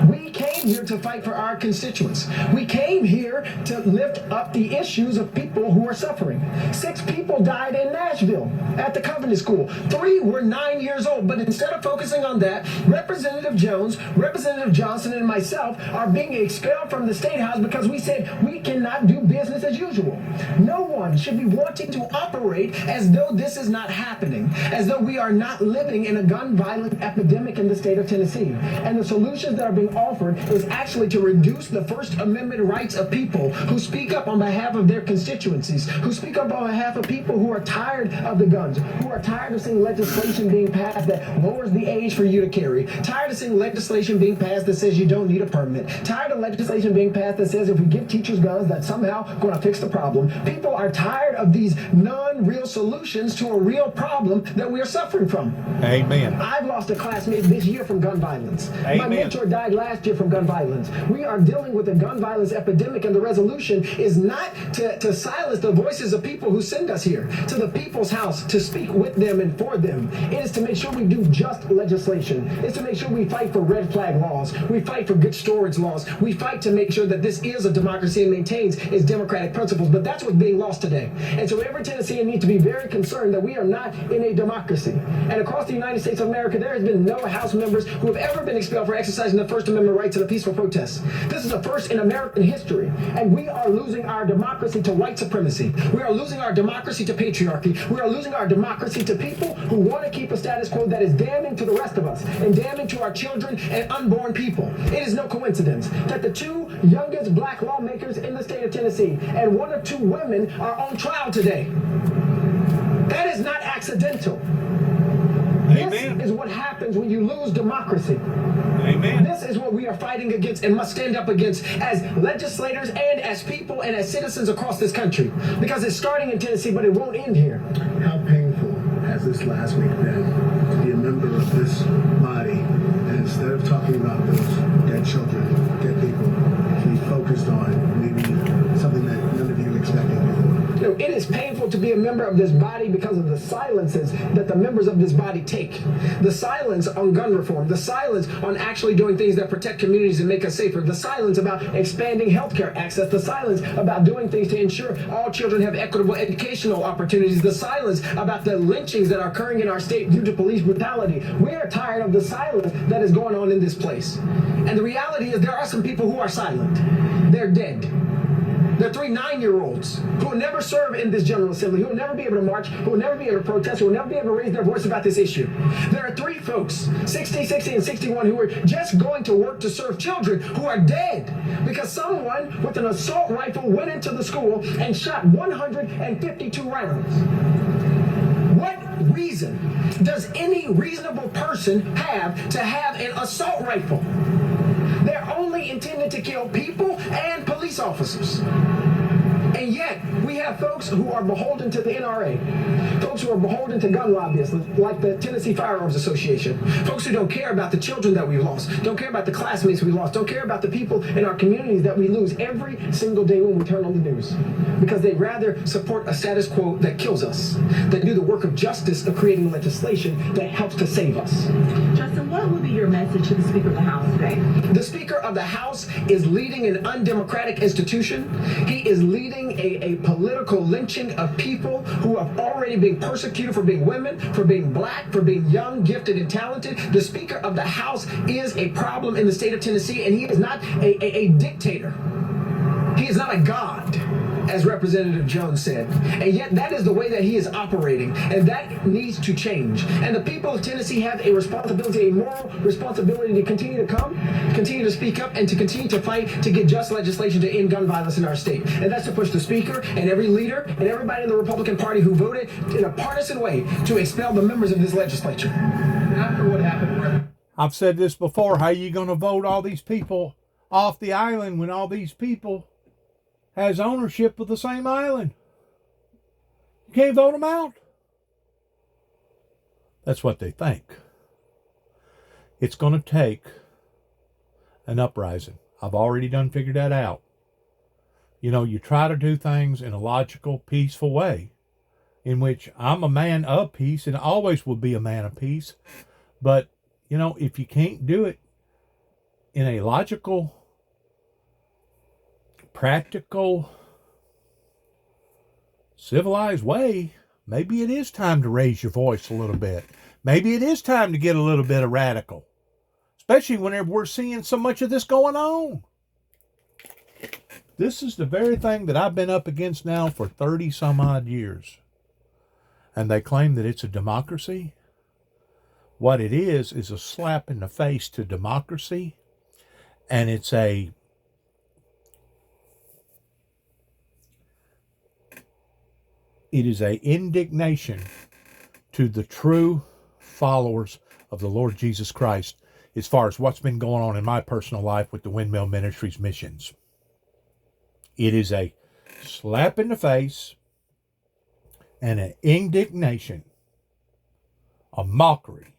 We came here to fight for our constituents. We came here to lift up the issues of people who are suffering. 6 people died in Nashville at the Covenant School. 3 were 9 years old. But instead of focusing on that, Representative Jones, Representative Johnson, and myself are being expelled from the State House because we said we cannot do business as usual. No one should be wanting to operate as though this is not happening, as though we are not living in a gun violence epidemic in the state of Tennessee. And the solutions that are being offered is actually to reduce the First Amendment rights of people who speak up on behalf of their constituencies, who speak up on behalf of people who are tired of the guns, who are tired of seeing legislation being passed that lowers the age for you to carry, tired of seeing legislation being passed that says you don't need a permit, tired of legislation being passed that says if we give teachers guns, that's somehow going to fix the problem. People are tired of these non-real solutions to a real problem that we are suffering from. Amen. I've lost a classmate this year from gun violence. Amen. My mentor died last year from gun violence. We are dealing with a gun violence epidemic, and the resolution is not to silence the voices of people who send us here to the people's house to speak with them and for them. It is to make sure we do just legislation. It's to make sure we fight for red flag laws. We fight for good storage laws. We fight to make sure that this is a democracy and maintains its democratic principles. But that's what's being lost today. And so every Tennessean needs to be very concerned that we are not in a democracy. And across the United States of America, there has been no House members who have ever been expelled for exercising the First Amendment rights in a peaceful protest. This is a first in American history. And we are losing our democracy to white supremacy. We are losing our democracy to patriarchy. We are losing our democracy to people who want to keep a status quo that is damning to the rest of us and damning to our children and unborn people. It is no coincidence that the 2 youngest black lawmakers in the state of Tennessee and 1 or 2 women are on trial today. That is not accidental. Amen. This is what happens when you lose democracy. Amen. This is what we are fighting against and must stand up against as legislators and as people and as citizens across this country. Because it's starting in Tennessee, but it won't end here. How painful has this last week been to be a member of this body, and instead of talking about those dead children, dead people, to be focused on maybe something that none of you expected before? You know, it is painful to be a member of this body because of the silences that the members of this body take. The silence on gun reform, the silence on actually doing things that protect communities and make us safer, the silence about expanding healthcare access, the silence about doing things to ensure all children have equitable educational opportunities, the silence about the lynchings that are occurring in our state due to police brutality. We are tired of the silence that is going on in this place. And the reality is there are some people who are silent. They're dead. They're 3 9-year-olds who will never serve in this General Assembly, who will never be able to march, who will never be able to protest, who will never be able to raise their voice about this issue. There are 3 folks, 60, 60, and 61, who are just going to work to serve children who are dead because someone with an assault rifle went into the school and shot 152 rounds. What reason does any reasonable person have to have an assault rifle? They're only intended to kill people and police officers. And yet, we have folks who are beholden to the NRA, folks who are beholden to gun lobbyists like the Tennessee Firearms Association, folks who don't care about the children that we've lost, don't care about the classmates we lost, don't care about the people in our communities that we lose every single day when we turn on the news, because they'd rather support a status quo that kills us than do the work of justice of creating legislation that helps to save us. Justin, what would be your message to the Speaker of the House today? The Speaker of the House is leading an undemocratic institution. He is leading a political lynching of people who have already been persecuted for being women, for being black, for being young, gifted, and talented. The Speaker of the House is a problem in the state of Tennessee, and he is not a dictator. He is not a god, as Representative Jones said. And yet that is the way that he is operating, and that needs to change. And the people of Tennessee have a responsibility, a moral responsibility to continue to come, continue to speak up, and to continue to fight to get just legislation to end gun violence in our state. And that's to push the Speaker and every leader and everybody in the Republican Party who voted in a partisan way to expel the members of this legislature. After what happened, I've said this before, how you going to vote all these people off the island when all these people has ownership of the same island? You can't vote them out. That's what they think. It's going to take an uprising. I've already done figured that out. You know, you try to do things in a logical, peaceful way, in which I'm a man of peace and always will be a man of peace. But, you know, if you can't do it in a logical, practical, civilized way, maybe it is time to raise your voice a little bit. Maybe it is time to get a little bit of radical, especially whenever we're seeing so much of this going on. This is the very thing that I've been up against now for 30 some odd years. And they claim that it's a democracy. What it is a slap in the face to democracy. And it is a indignation to the true followers of the Lord Jesus Christ as far as what's been going on in my personal life with the Windmill Ministries missions. It is a slap in the face and an indignation, a mockery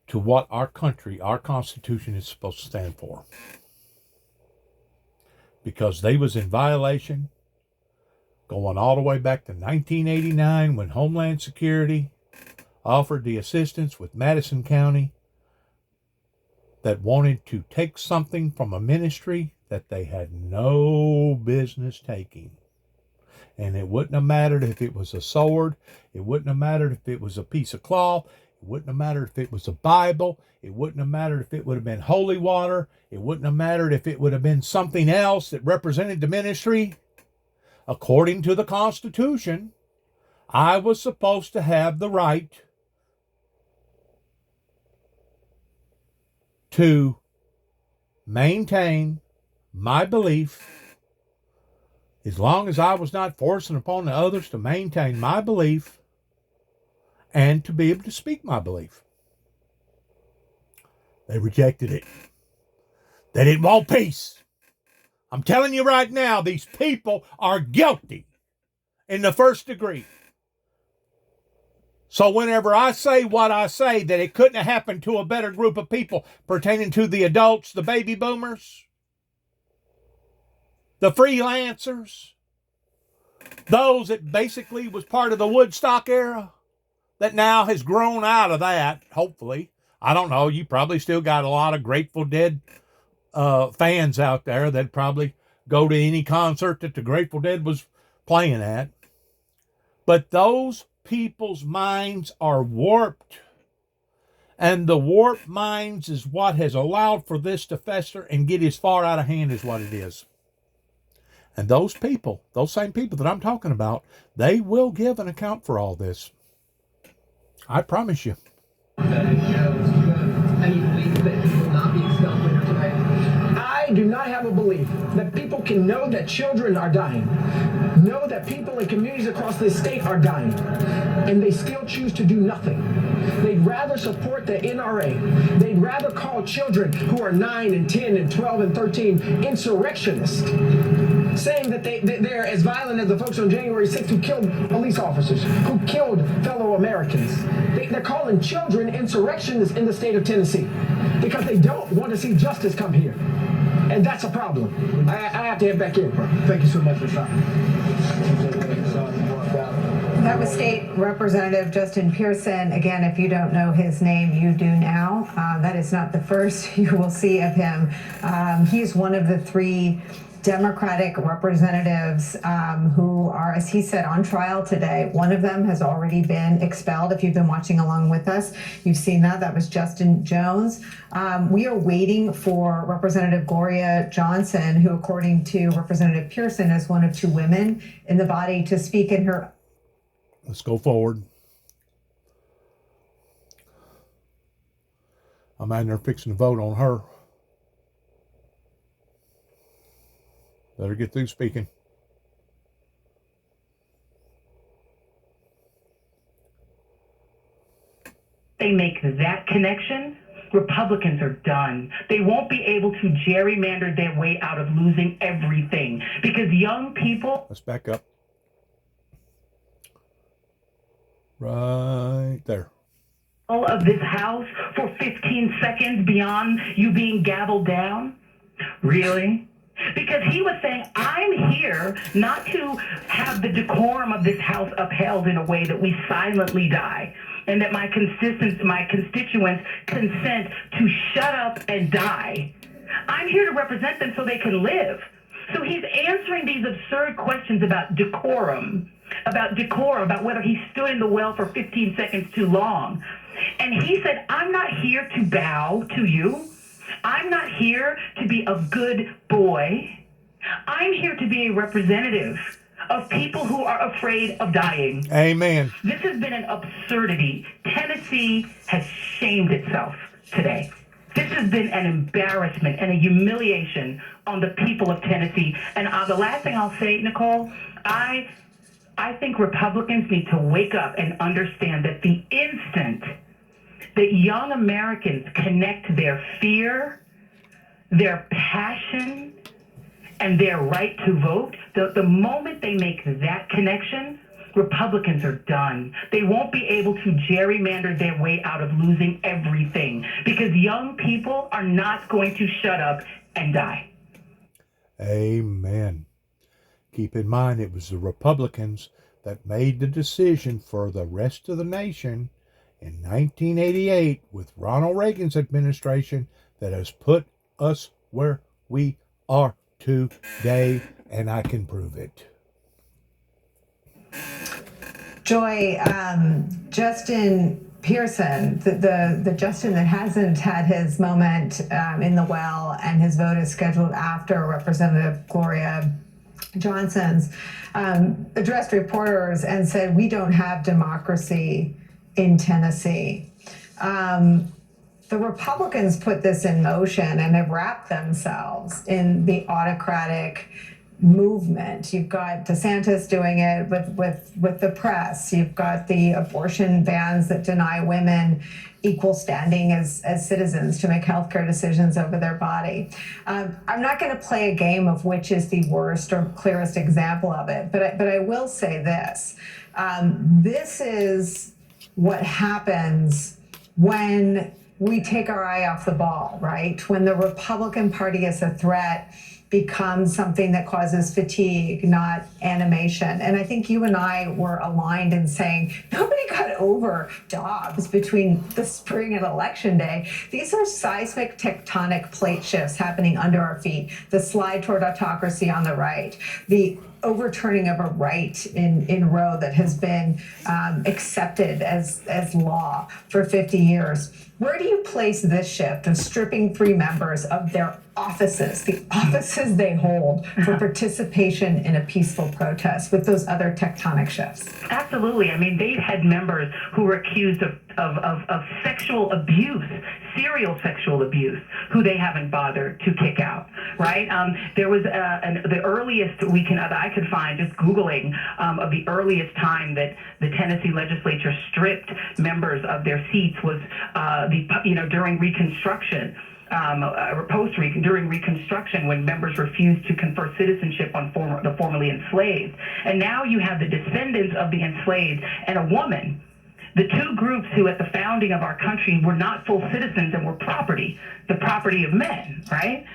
to what our country, our Constitution is supposed to stand for. Because they was in violation going all the way back to 1989 when Homeland Security offered the assistance with Madison County that wanted to take something from a ministry that they had no business taking. And it wouldn't have mattered if it was a sword. It wouldn't have mattered if it was a piece of cloth. It wouldn't have mattered if it was a Bible. It wouldn't have mattered if it would have been holy water. It wouldn't have mattered if it would have been something else that represented the ministry. According to the Constitution, I was supposed to have the right to maintain my belief as long as I was not forcing upon the others to maintain my belief and to be able to speak my belief. They rejected it. They didn't want peace. I'm telling you right now, these people are guilty in the first degree. So whenever I say what I say, that it couldn't have happened to a better group of people pertaining to the adults, the baby boomers, the freelancers, those that basically was part of the Woodstock era, that now has grown out of that, hopefully. I don't know, you probably still got a lot of Grateful Dead fans out there that probably go to any concert that the Grateful Dead was playing at. But those people's minds are warped. And the warped minds is what has allowed for this to fester and get as far out of hand as what it is. And those people, those same people that I'm talking about, they will give an account for all this. I promise you. I do not have a belief that people can know that children are dying, know that people in communities across this state are dying, and they still choose to do nothing. They'd rather support the NRA. They'd rather call children who are 9 and 10 and 12 and 13 insurrectionists, saying that they're as violent as the folks on January 6th who killed police officers, who killed fellow Americans. They're calling children insurrectionists in the state of Tennessee because they don't want to see justice come here. And that's a problem. I have to head back in. Thank you so much for stopping. That was State Representative Justin Pearson. Again, if you don't know his name, you do now. That is not the first you will see of him. He's one of the 3 Democratic representatives who are, as he said, on trial today. One of them has already been expelled. If you've been watching along with us, you've seen that. That was Justin Jones. We are waiting for Representative Gloria Johnson, who, according to Representative Pearson, is one of 2 women in the body to speak in her. Let's go forward. I'm out there fixing to vote on her. Better get through speaking. They make that connection, Republicans are done. They won't be able to gerrymander their way out of losing everything because young people... Let's back up. Right there. ...of this House for 15 seconds beyond you being gabbled down? Really? Because he was saying, I'm here not to have the decorum of this House upheld in a way that we silently die. and that my constituents consent to shut up and die. I'm here to represent them so they can live. So he's answering these absurd questions about decorum, about whether he stood in the well for 15 seconds too long. And he said, I'm not here to bow to you. I'm not here to be a good boy. I'm here to be a representative of people who are afraid of dying. Amen. This has been an absurdity. Tennessee has shamed itself today. This has been an embarrassment and a humiliation on the people of Tennessee. And the last thing I'll say, Nicole, I think Republicans need to wake up and understand that the instant that young Americans connect their fear, their passion, and their right to vote, the moment they make that connection, Republicans are done. They won't be able to gerrymander their way out of losing everything because young people are not going to shut up and die. Amen. Keep in mind, it was the Republicans that made the decision for the rest of the nation in 1988 with Ronald Reagan's administration that has put us where we are today, and I can prove it. Joy, Justin Pearson, the Justin that hasn't had his moment in the well and his vote is scheduled after Representative Gloria Johnson's, addressed reporters and said, we don't have democracy in Tennessee. The Republicans put this in motion and have wrapped themselves in the autocratic movement. You've got DeSantis doing it with the press. You've got the abortion bans that deny women equal standing as citizens to make healthcare decisions over their body. I'm not going to play a game of which is the worst or clearest example of it, but I will say this. This is what happens when we take our eye off the ball, right? When the Republican Party as a threat becomes something that causes fatigue, not animation. And I think you and I were aligned in saying nobody got over Dobbs between the spring and election day. These are seismic tectonic plate shifts happening under our feet. The slide toward autocracy on the right, the overturning of a right in Roe that has been accepted as law for 50 years. Where do you place this shift of stripping 3 members of their offices, the offices they hold for participation in a peaceful protest with those other tectonic shifts? Absolutely. I mean, they've had members who were accused of sexual abuse, serial sexual abuse, who they haven't bothered to kick out, right? There was the earliest that I could find, just Googling, of the earliest time that the Tennessee legislature stripped members of their seats was during Reconstruction. During Reconstruction, when members refused to confer citizenship on the formerly enslaved. And now you have the descendants of the enslaved and a woman, the two groups who at the founding of our country were not full citizens and were the property of men, right?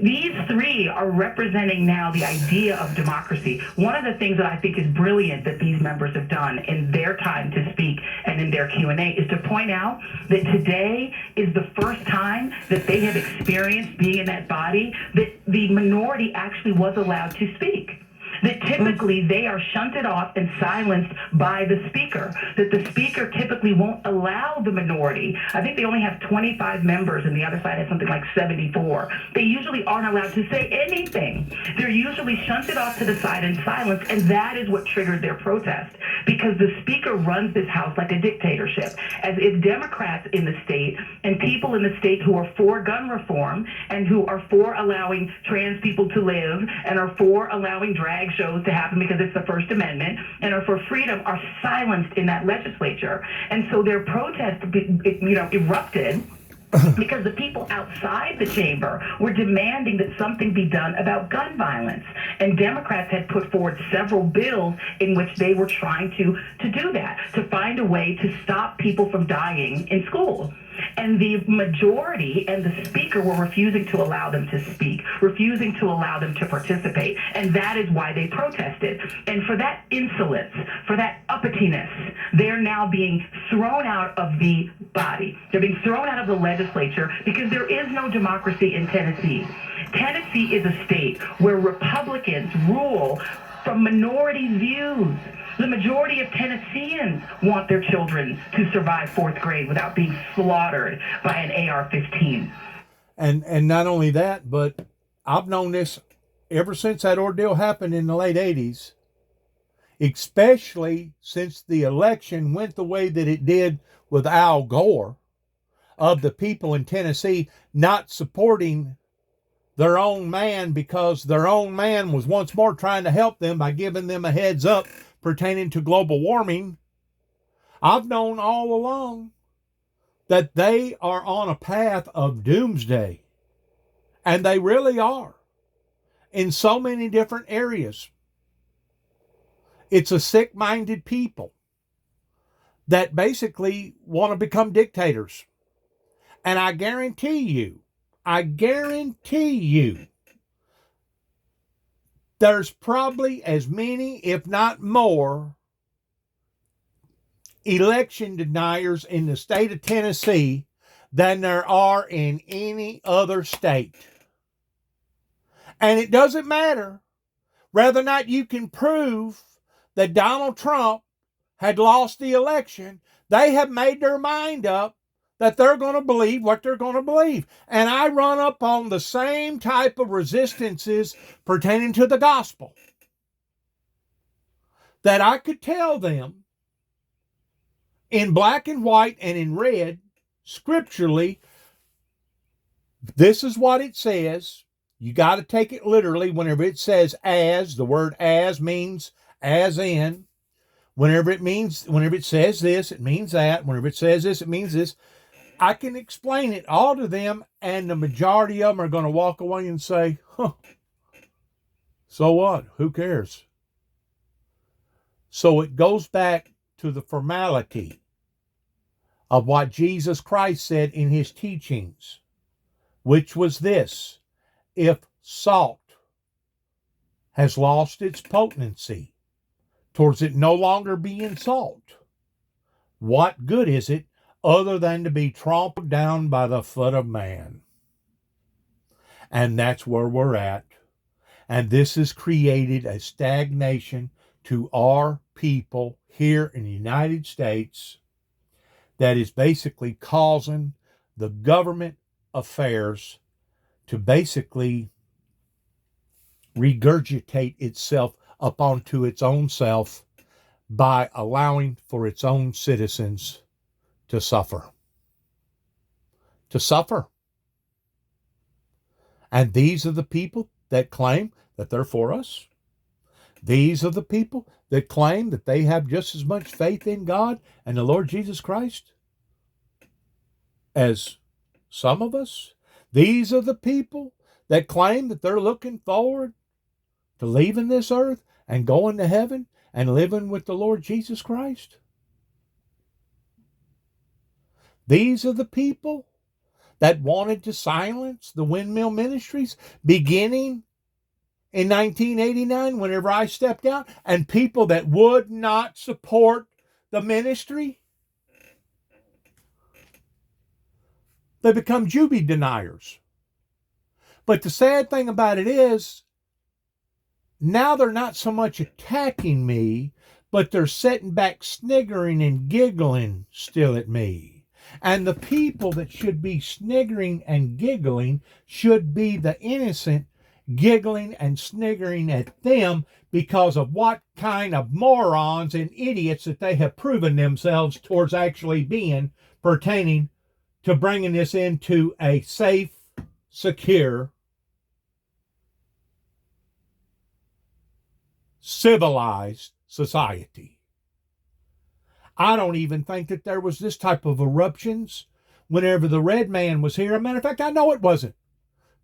These 3 are representing now the idea of democracy. One of the things that I think is brilliant that these members have done in their time to speak and in their Q&A is to point out that today is the first time that they have experienced being in that body that the minority actually was allowed to speak. That typically they are shunted off and silenced by the speaker, that the speaker typically won't allow the minority. I think they only have 25 members and the other side has something like 74. They usually aren't allowed to say anything. They're usually shunted off to the side and silenced, and that is what triggered their protest, because the speaker runs this house like a dictatorship, as if Democrats in the state and people in the state who are for gun reform and who are for allowing trans people to live and are for allowing drag shows to happen because it's the First Amendment and are for freedom are silenced in that legislature. And so their protest, erupted because the people outside the chamber were demanding that something be done about gun violence. And Democrats had put forward several bills in which they were trying to do that, to find a way to stop people from dying in school. And the majority and the speaker were refusing to allow them to speak, refusing to allow them to participate. And that is why they protested. And for that insolence, for that uppityness, they're now being thrown out of the body. They're being thrown out of the legislature because there is no democracy in Tennessee. Tennessee is a state where Republicans rule from minority views. The majority of Tennesseans want their children to survive fourth grade without being slaughtered by an AR-15. And not only that, but I've known this ever since that ordeal happened in the late 80s, especially since the election went the way that it did with Al Gore, of the people in Tennessee not supporting their own man because their own man was once more trying to help them by giving them a heads up pertaining to global warming. I've known all along that they are on a path of doomsday. And they really are. In so many different areas. It's a sick-minded people that basically want to become dictators. And I guarantee you, there's probably as many, if not more, election deniers in the state of Tennessee than there are in any other state. And it doesn't matter whether or not you can prove that Donald Trump had lost the election. They have made their mind up that they're going to believe what they're going to believe. And I run up on the same type of resistances pertaining to the gospel that I could tell them in black and white and in red, scripturally, this is what it says. You got to take it literally. Whenever it says as, the word as means as in. Whenever it says this, it means that. Whenever it says this, it means this. I can explain it all to them, and the majority of them are going to walk away and say, so what? Who cares? So it goes back to the formality of what Jesus Christ said in his teachings, which was this: if salt has lost its potency towards it no longer being salt, what good is it other than to be trampled down by the foot of man? And that's where we're at. And this has created a stagnation to our people here in the United States that is basically causing the government affairs to basically regurgitate itself up onto its own self by allowing for its own citizens to suffer. To suffer. And these are the people that claim that they're for us. These are the people that claim that they have just as much faith in God and the Lord Jesus Christ as some of us. These are the people that claim that they're looking forward to leaving this earth and going to heaven and living with the Lord Jesus Christ. These are the people that wanted to silence the windmill ministries beginning in 1989 whenever I stepped out, and people that would not support the ministry. They become Jewbee deniers. But the sad thing about it is, now they're not so much attacking me, but they're sitting back sniggering and giggling still at me. And the people that should be sniggering and giggling should be the innocent giggling and sniggering at them because of what kind of morons and idiots that they have proven themselves towards actually being pertaining to bringing this into a safe, secure, civilized society. I don't even think that there was this type of eruptions whenever the red man was here. As a matter of fact, I know it wasn't.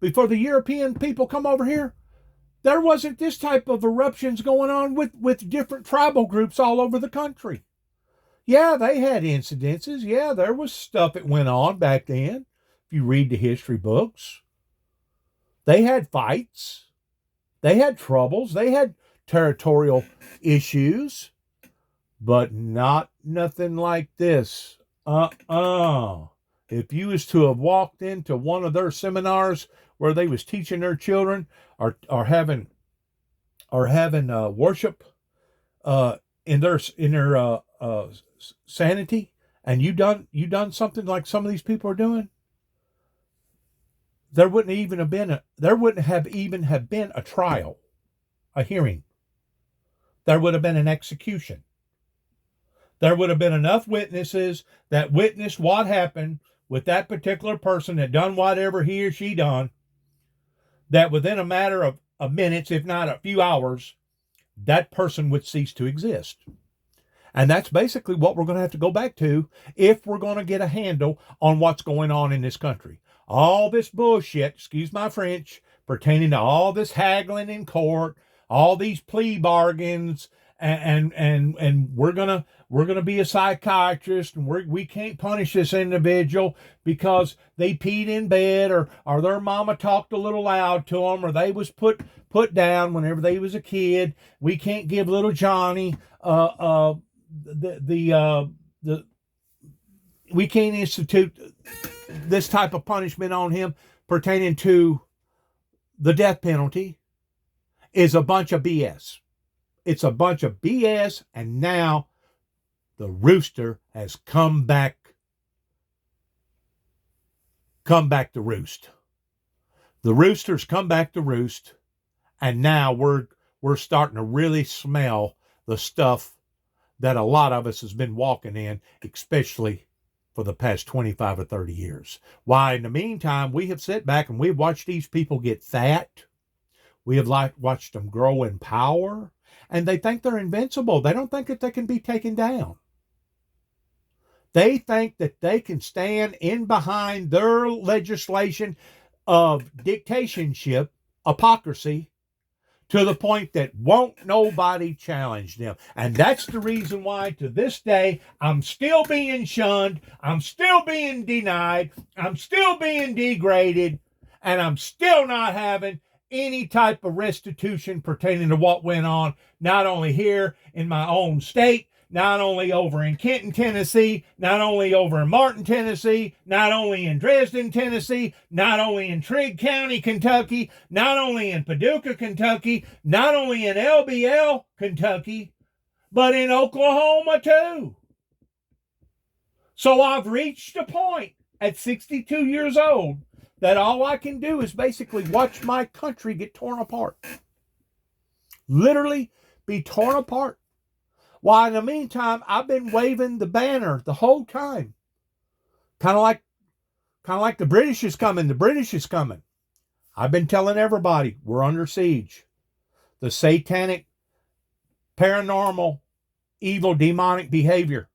Before the European people come over here, there wasn't this type of eruptions going on with different tribal groups all over the country. Yeah, they had incidences. Yeah, there was stuff that went on back then. If you read the history books, they had fights. They had troubles. They had territorial issues, but not nothing like this. If you was to have walked into one of their seminars where they was teaching their children or having worship in their sanity, and you done something like some of these people are doing, there wouldn't have even been a trial, a hearing. There would have been an execution. There would have been enough witnesses that witnessed what happened with that particular person that done whatever he or she done, that within a matter of minutes, if not a few hours, that person would cease to exist. And that's basically what we're going to have to go back to if we're going to get a handle on what's going on in this country. All this bullshit, excuse my French, pertaining to all this haggling in court, all these plea bargains, and we're gonna be a psychiatrist, and we can't punish this individual because they peed in bed, or their mama talked a little loud to them, or they was put down whenever they was a kid. We can't give little Johnny we can't institute this type of punishment on him pertaining to the death penalty. Is a bunch of BS. It's a bunch of BS, and now the rooster has come back to roost. The rooster's come back to roost, and now we're starting to really smell the stuff that a lot of us has been walking in, especially for the past 25 or 30 years. Why, in the meantime, we have sat back and we've watched these people get fat. We have watched them grow in power, and they think they're invincible. They don't think that they can be taken down. They think that they can stand in behind their legislation of dictatorship, hypocrisy, to the point that won't nobody challenge them. And that's the reason why, to this day, I'm still being shunned, I'm still being denied, I'm still being degraded, and I'm still not having any type of restitution pertaining to what went on, not only here in my own state, not only over in Kenton, Tennessee, not only over in Martin, Tennessee, not only in Dresden, Tennessee, not only in Trigg County, Kentucky, not only in Paducah, Kentucky, not only in LBL, Kentucky, but in Oklahoma too. So I've reached a point at 62 years old that all I can do is basically watch my country get torn apart. Literally be torn apart. While in the meantime, I've been waving the banner the whole time. Kind of like the British is coming. The British is coming. I've been telling everybody we're under siege. The satanic, paranormal, evil, demonic behavior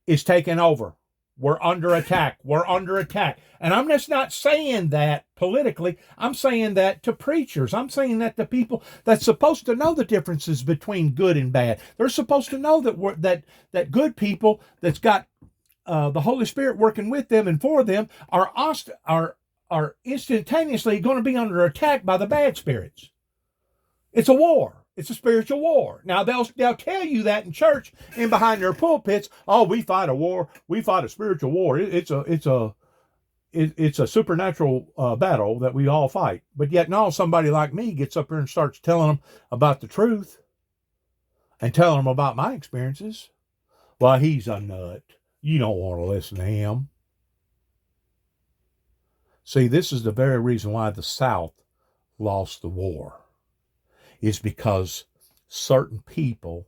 is taking over. We're under attack. We're under attack. And I'm just not saying that politically. I'm saying that to preachers. I'm saying that to people that's supposed to know the differences between good and bad. They're supposed to know that good people that's got the Holy Spirit working with them and for them are instantaneously going to be under attack by the bad spirits. It's a war. It's a spiritual war. Now, they'll tell you that in church and behind their pulpits. Oh, we fight a war. We fight a spiritual war. It's a supernatural battle that we all fight. But yet now somebody like me gets up here and starts telling them about the truth and telling them about my experiences. Well, he's a nut. You don't want to listen to him. See, this is the very reason why the South lost the war. Is because certain people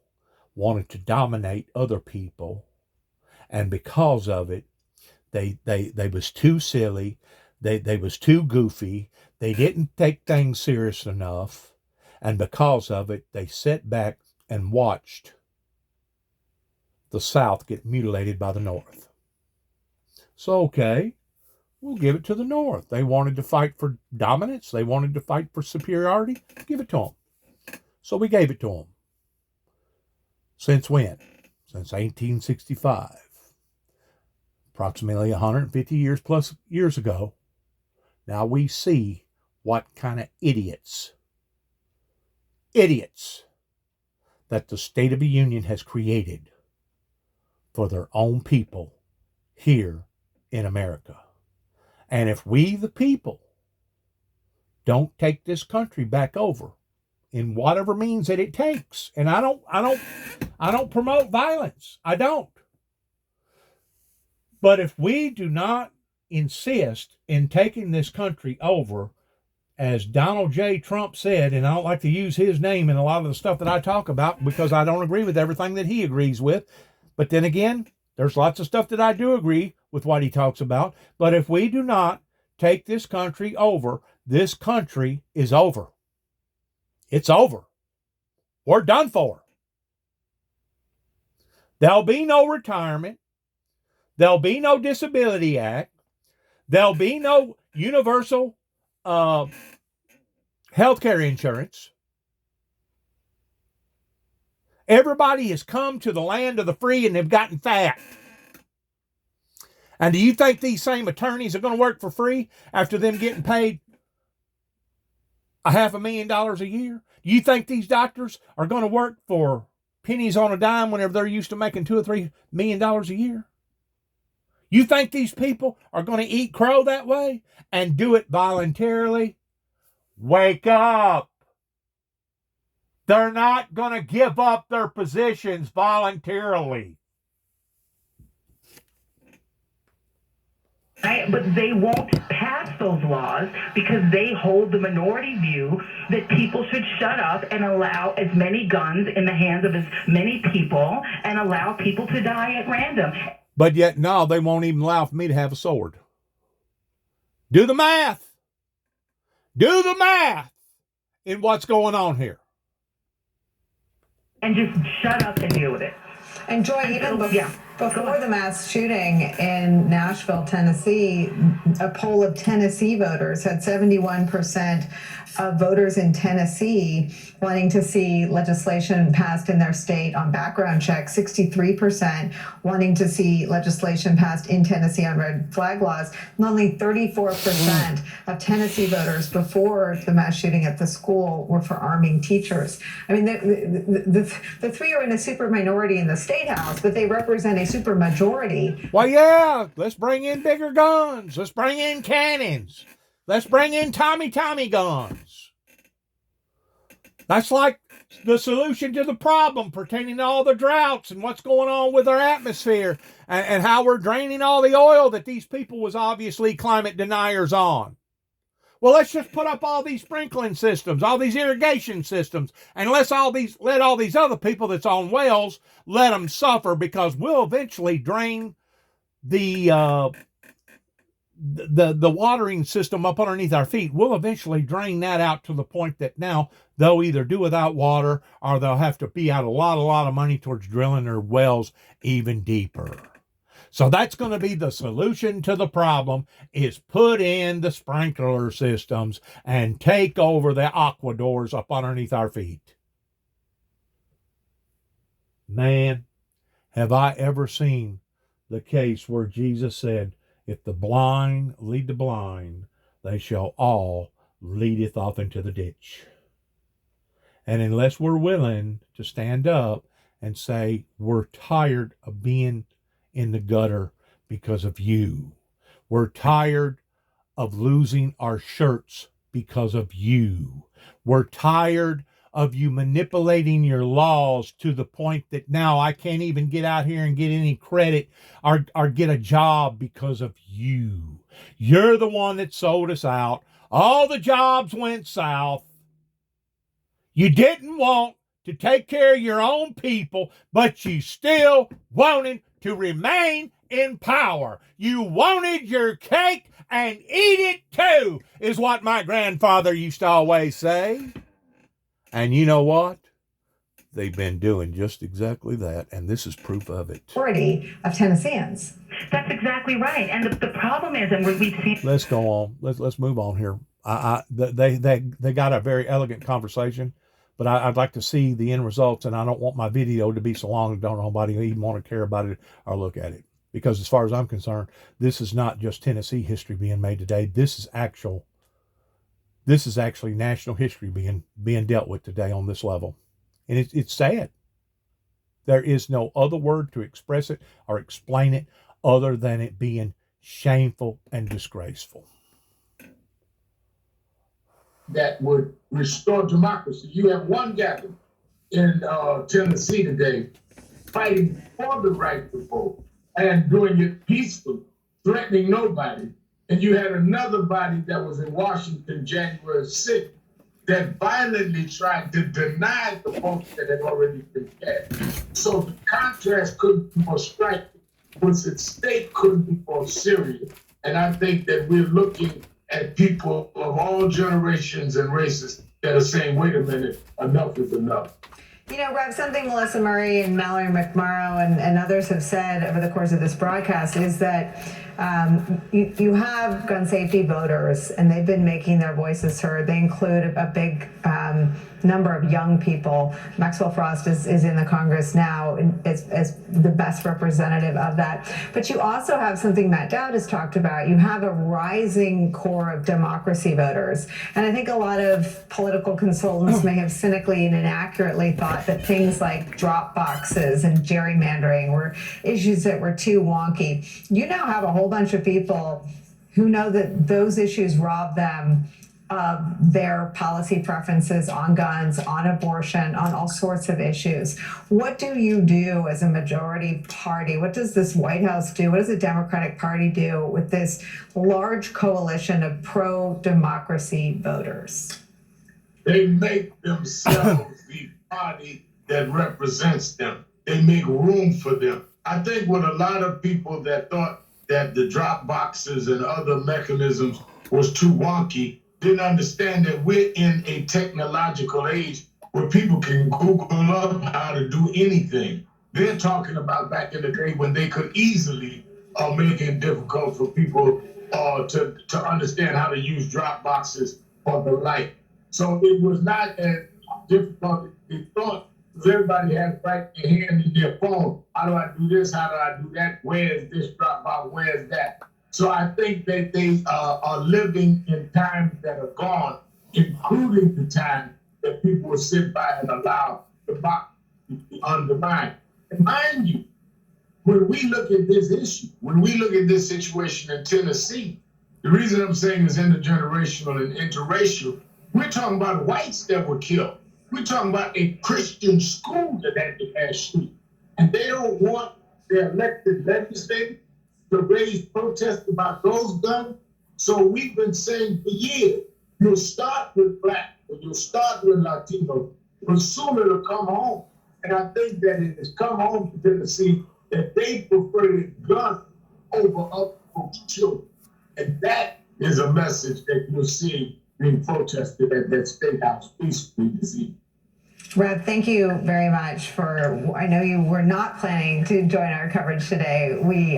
wanted to dominate other people, and because of it, they was too silly, they was too goofy, they didn't take things serious enough, and because of it, they sat back and watched the South get mutilated by the North. So, okay, we'll give it to the North. They wanted to fight for dominance. They wanted to fight for superiority. Give it to them. So we gave it to them. Since when? Since 1865. Approximately 150 years ago. Now we see what kind of idiots that the State of the Union has created for their own people here in America. And if we, the people, don't take this country back over in whatever means that it takes, and I don't promote violence. I don't. But if we do not insist in taking this country over, as Donald J. Trump said, and I don't like to use his name in a lot of the stuff that I talk about because I don't agree with everything that he agrees with. But then again, there's lots of stuff that I do agree with what he talks about. But if we do not take this country over, this country is over. It's over. We're done for. There'll be no retirement. There'll be no Disability Act. There'll be no universal health care insurance. Everybody has come to the land of the free and they've gotten fat. And do you think these same attorneys are going to work for free after them getting paid $500,000 a year? Do you think these doctors are going to work for pennies on a dime whenever they're used to making $2 or $3 million a year? You think these people are going to eat crow that way and do it voluntarily? Wake up. They're not going to give up their positions voluntarily. Right? But they won't pass those laws because they hold the minority view that people should shut up and allow as many guns in the hands of as many people and allow people to die at random. But yet, no, they won't even allow for me to have a sword. Do the math. Do the math in what's going on here. And just shut up and deal with it. And Joy, even before the mass shooting in Nashville, Tennessee, a poll of Tennessee voters had 71% of voters in Tennessee wanting to see legislation passed in their state on background checks, 63% wanting to see legislation passed in Tennessee on red flag laws, and only 34% of Tennessee voters before the mass shooting at the school were for arming teachers. I mean, the three are in a super minority in the state house, but they represent a super majority. Well, yeah, let's bring in bigger guns. Let's bring in cannons. Let's bring in Tommy guns. That's like the solution to the problem pertaining to all the droughts and what's going on with our atmosphere and how we're draining all the oil that these people was obviously climate deniers on. Well, let's just put up all these sprinkling systems, all these irrigation systems, and let all these other people that's on wells, let them suffer, because we'll eventually drain the watering system up underneath our feet. We'll eventually drain that out to the point that now they'll either do without water or they'll have to pay out a lot of money towards drilling their wells even deeper. So that's going to be the solution to the problem, is put in the sprinkler systems and take over the aquadors up underneath our feet. Man, have I ever seen the case where Jesus said, if the blind lead the blind, they shall all leadeth off into the ditch. And unless we're willing to stand up and say, we're tired of being in the gutter because of you. We're tired of losing our shirts because of you. We're tired of you manipulating your laws to the point that now I can't even get out here and get any credit or get a job because of you. You're the one that sold us out. All the jobs went south. You didn't want to take care of your own people, but you still wanted to remain in power. You wanted your cake and eat it too, is what my grandfather used to always say. And you know what? They've been doing just exactly that, and this is proof of it. Majority of Tennesseans. That's exactly right. And the problem is, and we've seen. Let's go on. Let's move on here. They got a very elegant conversation, but I'd like to see the end results, and I don't want my video to be so long that don't nobody even want to care about it or look at it. Because as far as I'm concerned, this is not just Tennessee history being made today. This is actually national history being dealt with today on this level. And it's sad. There is no other word to express it or explain it other than it being shameful and disgraceful. That would restore democracy. You have one guy in Tennessee today fighting for the right to vote and doing it peacefully, threatening nobody. And you had another body that was in Washington January 6th that violently tried to deny the votes that had already been cast. So the contrast couldn't be more striking. What's at stake couldn't be more serious. And I think that we're looking at people of all generations and races that are saying, wait a minute, enough is enough. You know, Rev, something Melissa Murray and Mallory McMorrow and others have said over the course of this broadcast is that you have gun safety voters, and they've been making their voices heard. They include a big number of young people. Maxwell Frost is in the Congress now as the best representative of that. But you also have something Matt Dowd has talked about. You have a rising core of democracy voters. And I think a lot of political consultants may have cynically and inaccurately thought that things like drop boxes and gerrymandering were issues that were too wonky. You now have a whole bunch of people who know that those issues rob them of their policy preferences on guns, on abortion, on all sorts of issues. What do you do as a majority party? What does this White House do? What does the Democratic Party do with this large coalition of pro-democracy voters? They make themselves the party that represents them. They make room for them. I think what a lot of people that thought that the drop boxes and other mechanisms was too wonky didn't understand that we're in a technological age where people can Google up how to do anything. They're talking about back in the day when they could easily make it difficult for people to understand how to use drop boxes or the like. So it was not as difficult as they thought, because everybody has right in their hand in their phone. How do I do this? How do I do that? Where is this drop box? Where is that? So I think that they are living in times that are gone, including the time that people will sit by and allow the box to be undermined. And mind you, when we look at this issue, when we look at this situation in Tennessee, the reason I'm saying is intergenerational and interracial, we're talking about whites that were killed. We're talking about a Christian school that had to pass street. And they don't want their elected legislators to raise protests about those guns. So we've been saying for years, you'll start with black, or you'll start with Latino, but soon it'll come home. And I think that it has come home to Tennessee that they prefer guns over other folks' children. And that is a message that you'll see being protested at that State House peacefully this evening. Rev, thank you very much I know you were not planning to join our coverage today. We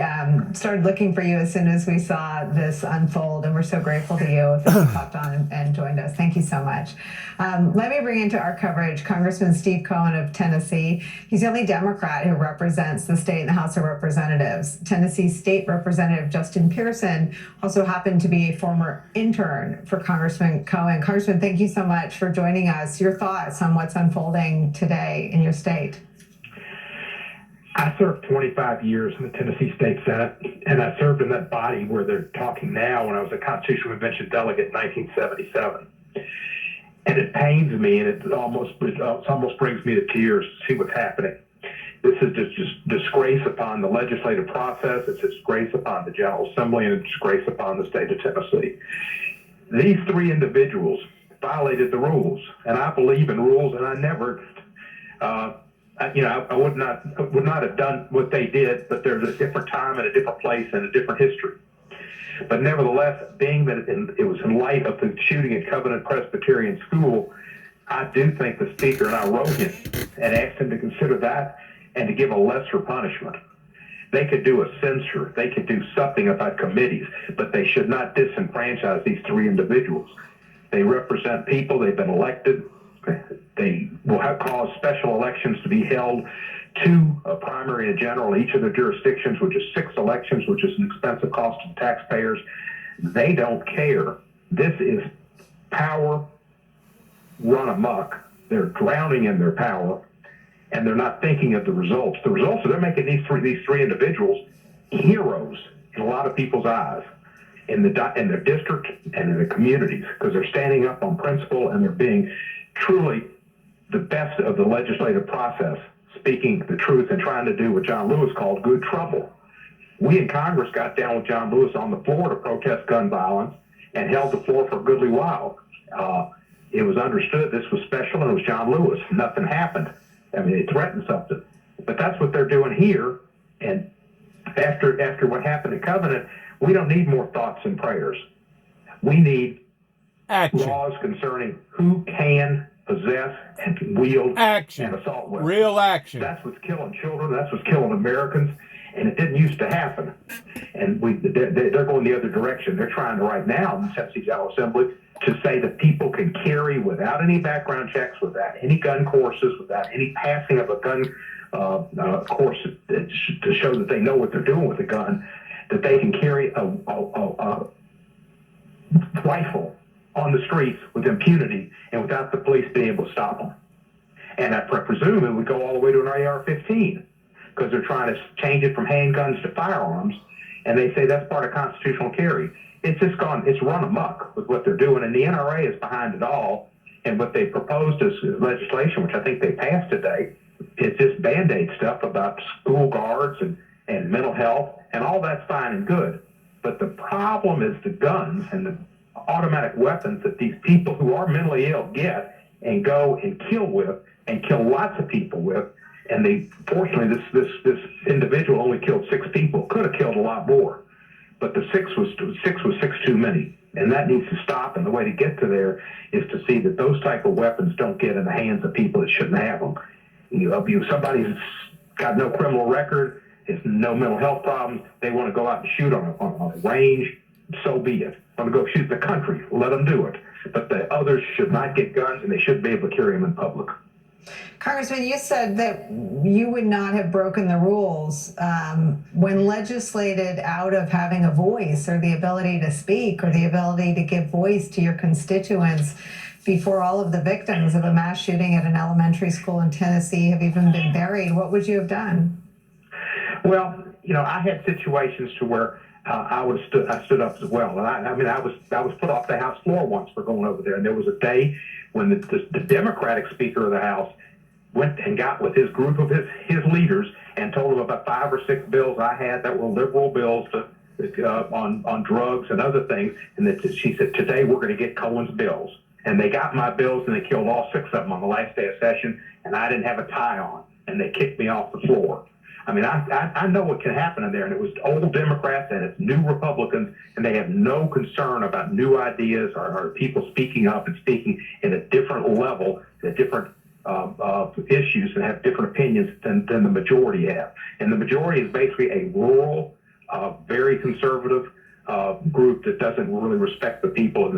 started looking for you as soon as we saw this unfold, and we're so grateful to you that you popped on and joined us. Thank you so much. Let me bring into our coverage Congressman Steve Cohen of Tennessee. He's the only Democrat who represents the state in the House of Representatives. Tennessee State Representative Justin Pearson also happened to be a former intern for Congressman Cohen. Congressman, thank you so much for joining us. Your thoughts on what's unfolding today in your state? I served 25 years in the Tennessee State Senate, and I served in that body where they're talking now when I was a Constitutional Convention delegate in 1977. And it pains me, and it almost brings me to tears to see what's happening. This is just disgrace upon the legislative process. It's a disgrace upon the General Assembly, and a disgrace upon the state of Tennessee. These three individuals violated the rules, and I believe in rules, and I never, I would not have done what they did, but there's a different time and a different place and a different history. But nevertheless, being that it was in light of the shooting at Covenant Presbyterian School, I do think the Speaker, and I wrote him and asked him to consider that and to give a lesser punishment. They could do a censure. They could do something about committees, but they should not disenfranchise these three individuals. They represent people. They've been elected. They will have caused special elections to be held, 2 a primary and general in each of their jurisdictions, which is 6 elections, which is an expensive cost to the taxpayers. They don't care. This is power run amok. They're drowning in their power, and they're not thinking of the results. The results are they're making these three individuals heroes in a lot of people's eyes in their district and in the communities, because they're standing up on principle and they're being truly the best of the legislative process, speaking the truth and trying to do what John Lewis called good trouble. We in Congress got down with John Lewis on the floor to protest gun violence and held the floor for a goodly while. It was understood this was special and it was John Lewis. Nothing happened. I mean, it threatened something. But that's what they're doing here. And after what happened in Covenant, we don't need more thoughts and prayers. We need action. Laws concerning who can possess and wield action. And assault weapons. Real action. That's what's killing children. That's what's killing Americans. And it didn't used to happen. And they're going the other direction. They're trying to right now in the Tennessee General Assembly to say that people can carry without any background checks, without any gun courses, without any passing of a gun course to show that they know what they're doing with a gun, that they can carry a rifle on the streets with impunity and without the police being able to stop them. And I presume it would go all the way to an AR-15 because they're trying to change it from handguns to firearms, and they say that's part of constitutional carry. It's just it's run amok with what they're doing, and the NRA is behind it all. And what they proposed as legislation, which I think they passed today, is just Band-Aid stuff about school guards and mental health, and all that's fine and good. But the problem is the guns and the automatic weapons that these people who are mentally ill get and go and kill with and kill lots of people with. And fortunately, this individual only killed 6 people. Could have killed a lot more, but the 6 was 6 too many, and that needs to stop. And the way to get to there is to see that those type of weapons don't get in the hands of people that shouldn't have them. Somebody's got no criminal record, has no mental health problems. They want to go out and shoot on a range. So be it. Want to go shoot the country? Let them do it. But the others should not get guns, and they shouldn't be able to carry them in public. Congressman, you said that you would not have broken the rules when legislated out of having a voice or the ability to speak or the ability to give voice to your constituents before all of the victims of a mass shooting at an elementary school in Tennessee have even been buried. What would you have done? Well, I had situations to where I stood up as well. And I was put off the House floor once for going over there. And there was a day when the Democratic Speaker of the House went and got with his group of his leaders and told them about 5 or 6 bills I had that were liberal bills on drugs and other things. And that she said, today we're going to get Cohen's bills. And they got my bills and they killed all 6 of them on the last day of session. And I didn't have a tie on. And they kicked me off the floor. I mean, I know what can happen in there, and it was old Democrats and it's new Republicans, and they have no concern about new ideas or people speaking up and speaking in a different level, at different issues, and have different opinions than the majority have. And the majority is basically a rural, very conservative group that doesn't really respect the people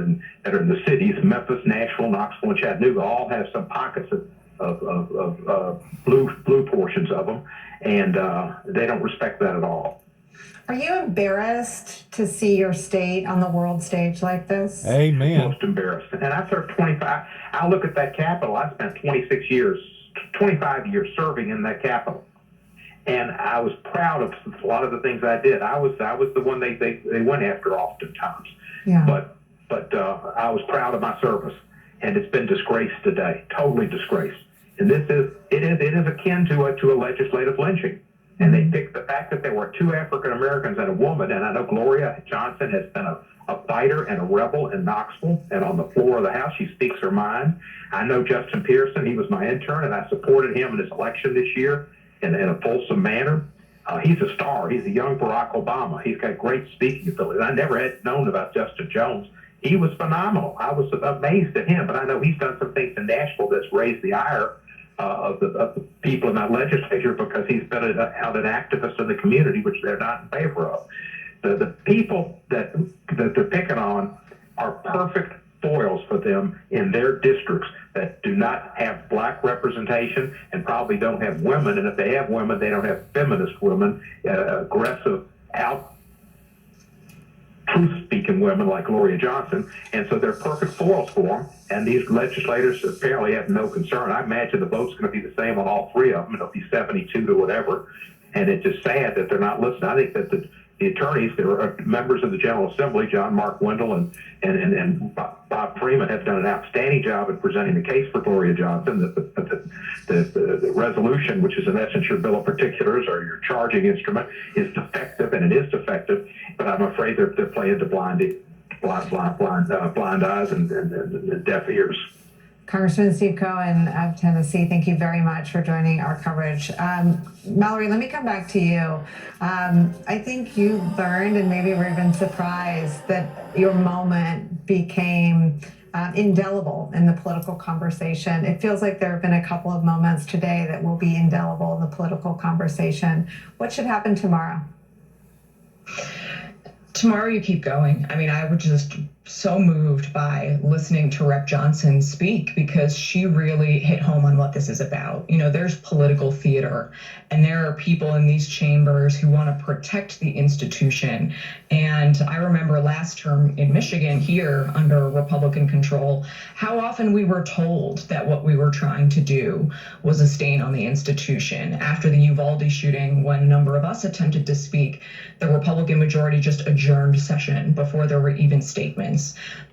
that are in the cities. Memphis, Nashville, Knoxville, and Chattanooga all have some pockets of blue portions of them. And they don't respect that at all. Are you embarrassed to see your state on the world stage like this? Amen. Most embarrassed. And I served 25. I look at that Capitol. I spent 25 years serving in that Capitol. And I was proud of a lot of the things I did. I was the one they went after oftentimes. Yeah. But I was proud of my service. And it's been disgraced today. Totally disgraced. And it is akin to a legislative lynching. And they picked the fact that there were 2 African Americans and a woman. And I know Gloria Johnson has been a fighter and a rebel in Knoxville and on the floor of the House. She speaks her mind. I know Justin Pearson. He was my intern, and I supported him in his election this year in a fulsome manner. He's a star. He's a young Barack Obama. He's got great speaking ability. I never had known about Justin Jones. He was phenomenal. I was amazed at him, but I know he's done some things in Nashville that's raised the ire of the people in that legislature because he's been out an activist in the community, which they're not in favor of. The people that they're picking on are perfect foils for them in their districts that do not have black representation and probably don't have women. And if they have women, they don't have feminist women, aggressive, truth-speaking women like Gloria Johnson. And so they're perfect foils for them. And these legislators apparently have no concern. I imagine the vote's going to be the same on all three of them. It'll be 72 to whatever. And it's just sad that they're not listening. I think that the attorneys, that are members of the General Assembly, John Mark Wendell and Bob Freeman, have done an outstanding job in presenting the case for Gloria Johnson. The resolution, which is in essence your bill of particulars or your charging instrument, is defective, and it is defective. But I'm afraid they're playing to blind eyes and deaf ears. Congressman Steve Cohen of Tennessee, thank you very much for joining our coverage. Mallory, let me come back to you. I think you learned and maybe were even surprised that your moment became indelible in the political conversation. It feels like there have been a couple of moments today that will be indelible in the political conversation. What should happen tomorrow? Tomorrow you keep going. I mean, I was just so moved by listening to Rep. Johnson speak because she really hit home on what this is about. You know, there's political theater, and there are people in these chambers who want to protect the institution. And I remember last term in Michigan here under Republican control, how often we were told that what we were trying to do was a stain on the institution. After the Uvalde shooting, when a number of us attempted to speak, the Republican majority just adjourned session before there were even statements.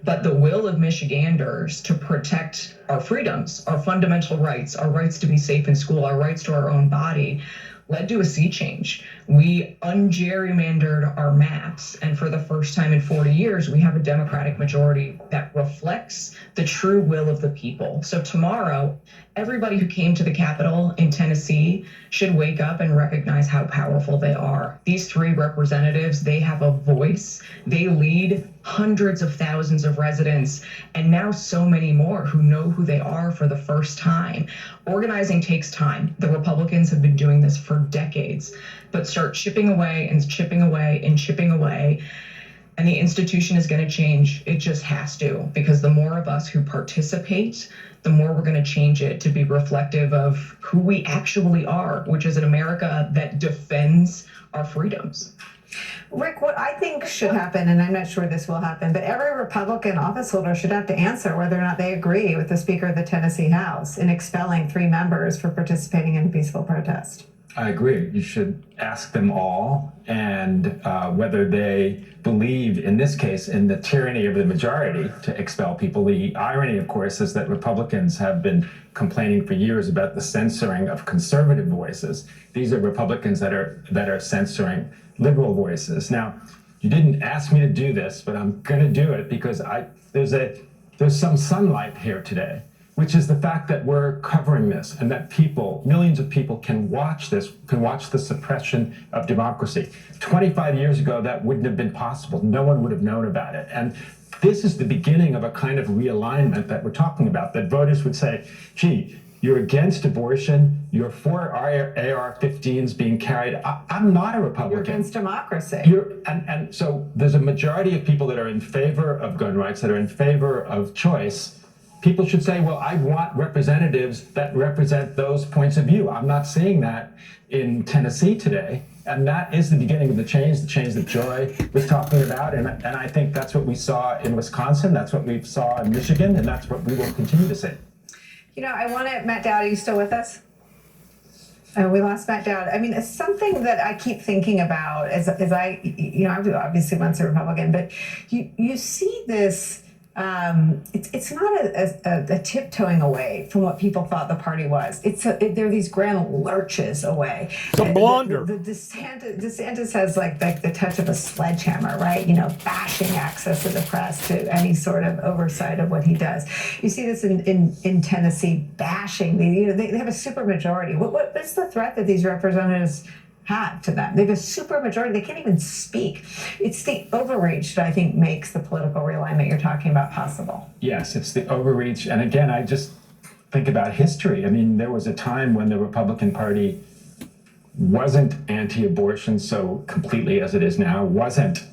But the will of Michiganders to protect our freedoms, our fundamental rights, our rights to be safe in school, our rights to our own body, led to a sea change. We ungerrymandered our maps, and for the first time in 40 years, we have a Democratic majority that reflects the true will of the people. So tomorrow, everybody who came to the Capitol in Tennessee should wake up and recognize how powerful they are. These three representatives, they have a voice. They lead hundreds of thousands of residents, and now so many more who know who they are for the first time. Organizing takes time. The Republicans have been doing this for decades, but start chipping away and chipping away and chipping away, and the institution is going to change. It just has to, because the more of us who participate, the more we're going to change it to be reflective of who we actually are, which is an America that defends our freedoms. Rick, what I think should happen, and I'm not sure this will happen, but every Republican office holder should have to answer whether or not they agree with the Speaker of the Tennessee House in expelling 3 members for participating in a peaceful protest. I agree. You should ask them all, and whether they believe, in this case, in the tyranny of the majority to expel people. The irony, of course, is that Republicans have been complaining for years about the censoring of conservative voices. These are Republicans that are censoring liberal voices. Now, you didn't ask me to do this, but I'm going to do it because there's some sunlight here today, which is the fact that we're covering this and that millions of people can watch this, can watch the suppression of democracy. 25 years ago, that wouldn't have been possible. No one would have known about it. And this is the beginning of a kind of realignment that we're talking about, that voters would say, gee, you're against abortion, you're for AR-15s being carried. I'm not a Republican. You're against democracy. And so there's a majority of people that are in favor of gun rights, that are in favor of choice. People should say, well, I want representatives that represent those points of view. I'm not seeing that in Tennessee today. And that is the beginning of the change that Joy was talking about. And I think that's what we saw in Wisconsin, that's what we saw in Michigan, and that's what we will continue to see. You know, I want to, Matt Dowd, are you still with us? We lost Matt Dowd. I mean, it's something that I keep thinking about as I, you know, I was obviously once a Republican, but you see this, it's not a tiptoeing away from what people thought the party was. There are these grand lurches away. It's a blunder. The DeSantis has like the touch of a sledgehammer, right? You know, bashing access to the press, to any sort of oversight of what he does. You see this in Tennessee, bashing. They have a supermajority. What's the threat that these representatives have to them? They have a super majority. They can't even speak. It's the overreach that I think makes the political realignment you're talking about possible. Yes, it's the overreach. And again, think about history. I mean, there was a time when the Republican Party wasn't anti-abortion so completely as it is now, wasn't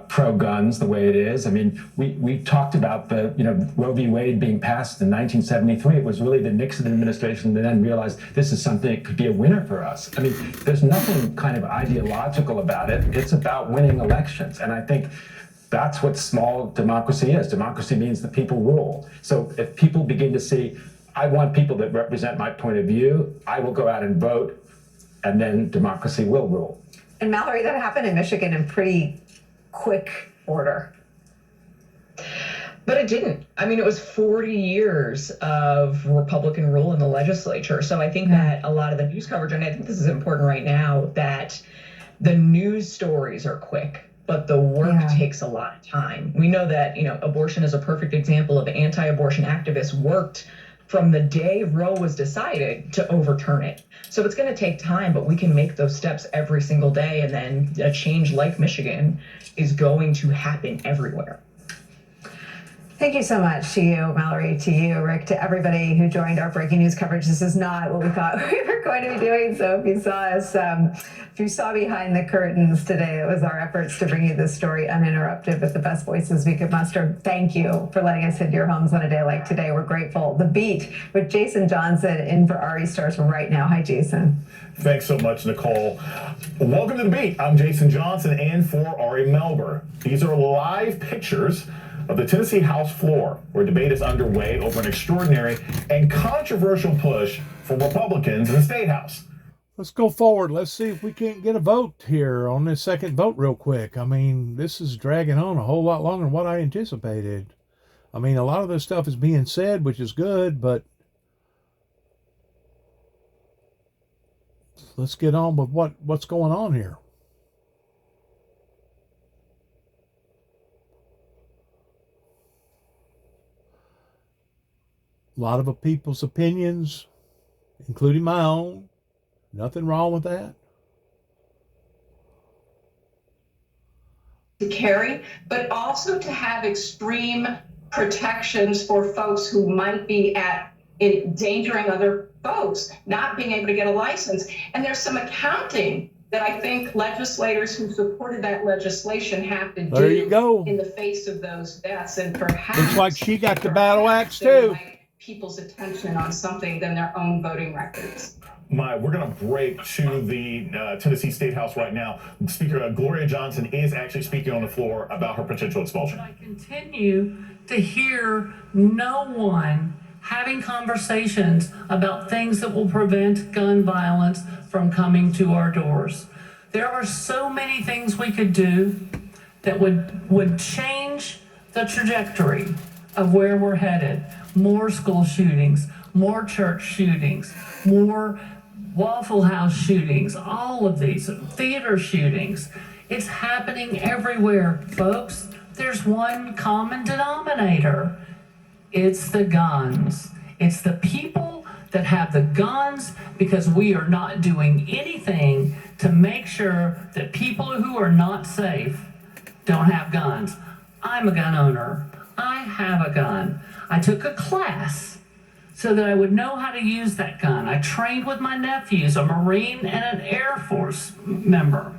pro-guns the way it is. I mean, we talked about the, Roe v. Wade being passed in 1973. It was really the Nixon administration that then realized this is something that could be a winner for us. I mean, there's nothing kind of ideological about it. It's about winning elections. And I think that's what small democracy is. Democracy means the people rule. So if people begin to see, I want people that represent my point of view, I will go out and vote, and then democracy will rule. And Mallory, that happened in Michigan in pretty quick order. But it didn't. I mean, it was 40 years of Republican rule in the legislature. So I think that a lot of the news coverage, and I think this is important right now, that the news stories are quick, but the work takes a lot of time. We know that, abortion is a perfect example of anti-abortion activists worked from the day Roe was decided to overturn it. So it's going to take time, but we can make those steps every single day. And then a change like Michigan is going to happen everywhere. Thank you so much to you, Mallory, to you, Rick, to everybody who joined our breaking news coverage. This is not what we thought we were going to be doing. So if you saw us, if you saw behind the curtains today, it was our efforts to bring you this story uninterrupted with the best voices we could muster. Thank you for letting us into your homes on a day like today. We're grateful. The Beat with Jason Johnson in for Ari starts right now. Hi, Jason. Thanks so much, Nicole. Welcome to The Beat. I'm Jason Johnson in for Ari Melber. These are live pictures of the Tennessee House floor, where debate is underway over an extraordinary and controversial push for Republicans in the State House. Let's go forward. Let's see if we can't get a vote here on this second vote real quick. I mean, this is dragging on a whole lot longer than what I anticipated. I mean, a lot of this stuff is being said, which is good, but let's get on with what's going on here. A lot of people's opinions, including my own. Nothing wrong with that. To carry, but also to have extreme protections for folks who might be endangering other folks, not being able to get a license. And there's some accounting that I think legislators who supported that legislation have to do in the face of those deaths. And perhaps looks like she got the battle axe too. People's attention on something than their own voting records. We're going to break to the Tennessee State House right now. Speaker Gloria Johnson is actually speaking on the floor about her potential expulsion. I continue to hear no one having conversations about things that will prevent gun violence from coming to our doors. There are so many things we could do that would change the trajectory of where we're headed. More school shootings, more church shootings, more Waffle House shootings, all of these, theater shootings. It's happening everywhere, folks. There's one common denominator. It's the guns. It's the people that have the guns, because we are not doing anything to make sure that people who are not safe don't have guns. I'm a gun owner. I have a gun. I took a class so that I would know how to use that gun. I trained with my nephews, a Marine and an Air Force member.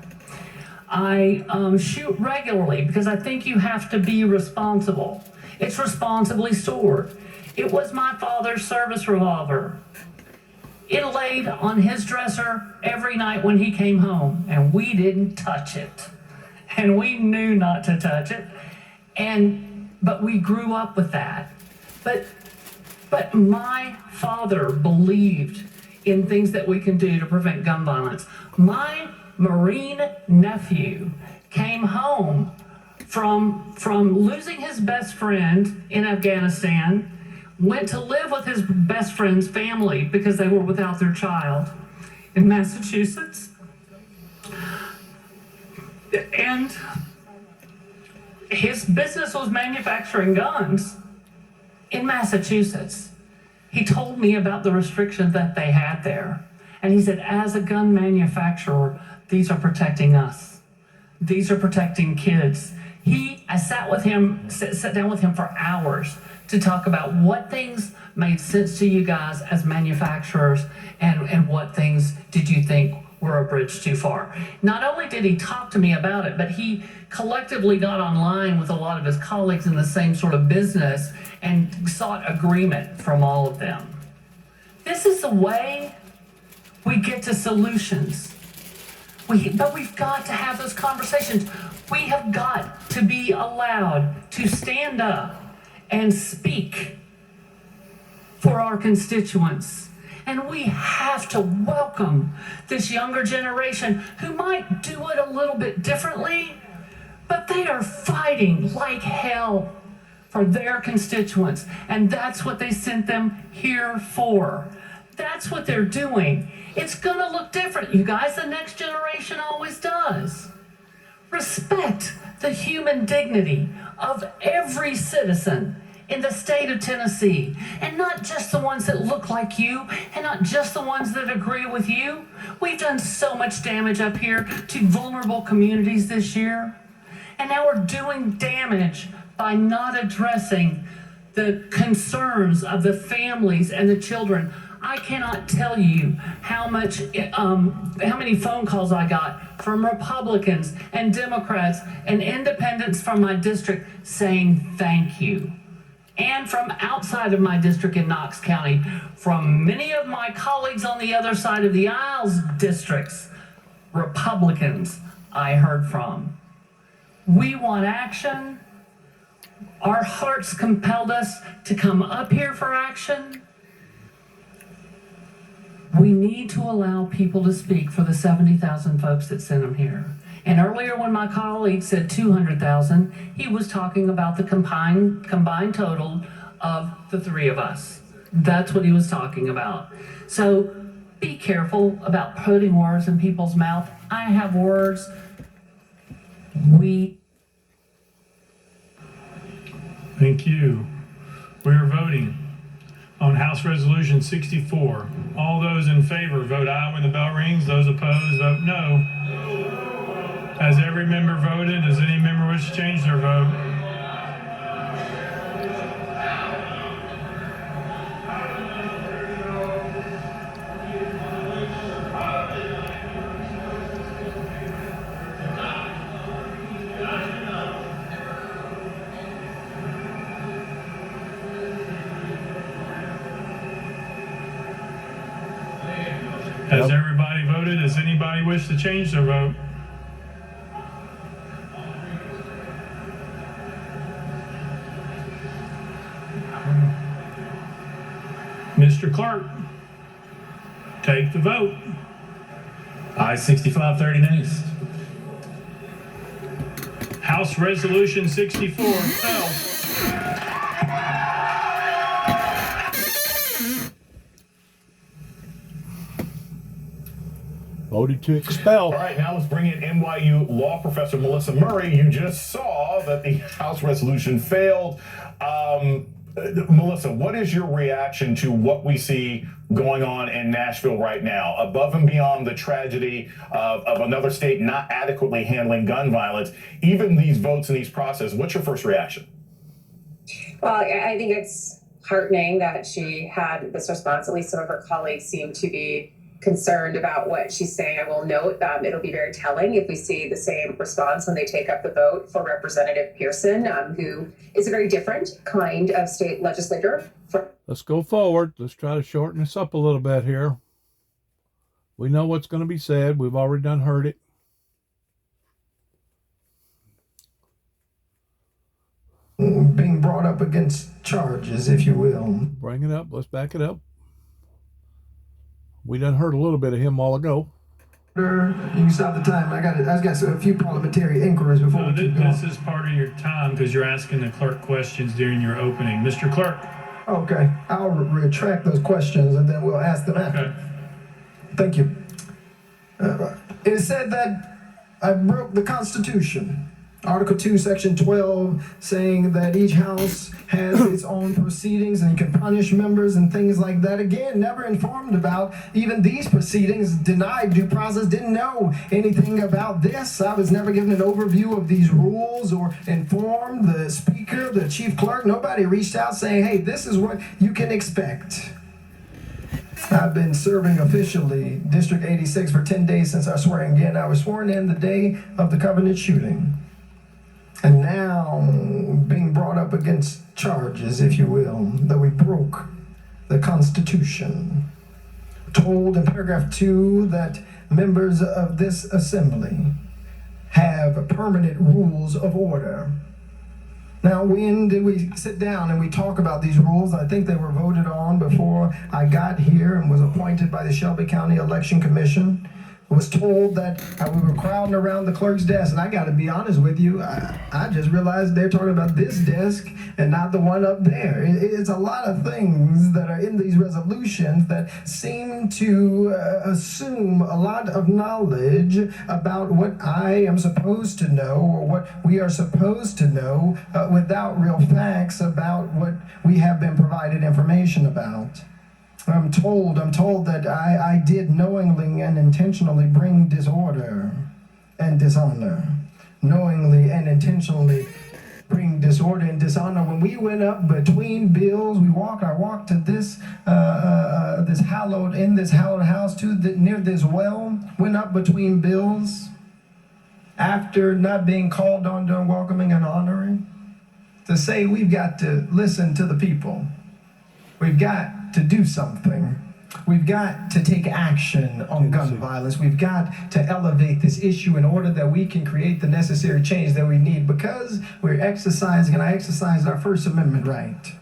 I shoot regularly because I think you have to be responsible. It's responsibly stored. It was my father's service revolver. It laid on his dresser every night when he came home, and we didn't touch it. And we knew not to touch it. But we grew up with that. But my father believed in things that we can do to prevent gun violence. My Marine nephew came home from losing his best friend in Afghanistan, went to live with his best friend's family because they were without their child in Massachusetts. And his business was manufacturing guns in Massachusetts. He told me about the restrictions that they had there. And he said, as a gun manufacturer, these are protecting us. These are protecting kids. I sat down with him for hours to talk about what things made sense to you guys as manufacturers and what things did you think were a bridge too far. Not only did he talk to me about it, but he collectively got online with a lot of his colleagues in the same sort of business and sought agreement from all of them. This is the way we get to solutions. But we've got to have those conversations. We have got to be allowed to stand up and speak for our constituents. And we have to welcome this younger generation who might do it a little bit differently, but they are fighting like hell for their constituents. And that's what they sent them here for. That's what they're doing. It's gonna look different, you guys. The next generation always does. Respect the human dignity of every citizen in the state of Tennessee, and not just the ones that look like you, and not just the ones that agree with you. We've done so much damage up here to vulnerable communities this year, and now we're doing damage by not addressing the concerns of the families and the children. I cannot tell you how many phone calls I got from Republicans and Democrats and independents from my district saying thank you. And from outside of my district in Knox County, from many of my colleagues on the other side of the aisles districts, Republicans I heard from. We want action. Our hearts compelled us to come up here for action. We need to allow people to speak for the 70,000 folks that sent them here. And earlier when my colleague said 200,000, he was talking about the combined total of the three of us. That's what he was talking about. So be careful about putting words in people's mouth. I have words. Thank you. We are voting on House Resolution 64. All those in favor vote aye when the bell rings. Those opposed vote no. Has every member voted? Does any member wish to change their vote? Has everybody voted? Does anybody wish to change their vote? Mr. Clerk, take the vote. Aye, 65, 30 nays. House Resolution 64 fell. Voted to expel. All right, now let's bring in NYU law professor Melissa Murray. You just saw that the House resolution failed. Melissa, what is your reaction to what we see going on in Nashville right now, above and beyond the tragedy of another state not adequately handling gun violence, even these votes and these processes? What's your first reaction? Well, I think it's heartening that she had this response. At least some of her colleagues seem to be concerned about what she's saying. I will note it'll be very telling if we see the same response when they take up the vote for Representative Pearson, who is a very different kind of state legislator. Let's go forward. Let's try to shorten this up a little bit here. We know what's going to be said. We've already heard it. Being brought up against charges, if you will. Bring it up. Let's back it up. We done heard a little bit of him a while ago. You can stop the time. I've got a few parliamentary inquiries before we keep going. This is part of your time because you're asking the clerk questions during your opening. Mr. Clerk. Okay, I'll retract those questions and then we'll ask them after. Okay. Thank you. It is said that I broke the Constitution. Article 2, Section 12, saying that each house has its own proceedings and you can punish members and things like that. Again, never informed about even these proceedings, denied due process, didn't know anything about this. I was never given an overview of these rules or informed the speaker, the chief clerk. Nobody reached out saying, hey, this is what you can expect. I've been serving officially District 86 for 10 days since our swearing in. I was sworn in the day of the Covenant shooting. And now being brought up against charges, if you will, that we broke the Constitution. Told in paragraph 2 that members of this assembly have permanent rules of order. Now, when did we sit down and we talk about these rules? I think they were voted on before I got here and was appointed by the Shelby County Election Commission. Was told that we were crowding around the clerk's desk, and I got to be honest with you, I just realized they're talking about this desk and not the one up there. It's a lot of things that are in these resolutions that seem to assume a lot of knowledge about what I am supposed to know or what we are supposed to know without real facts about what we have been provided information about. I'm told that I did knowingly and intentionally bring disorder and dishonor. Knowingly and intentionally bring disorder and dishonor. When we went up between bills, I walked to this hallowed house near this well, went up between bills after not being called on during welcoming and honoring to say we've got to listen to the people. We've got to do something. We've got to take action on gun violence. We've got to elevate this issue in order that we can create the necessary change that we need, because we're exercising, and I exercised our First Amendment right.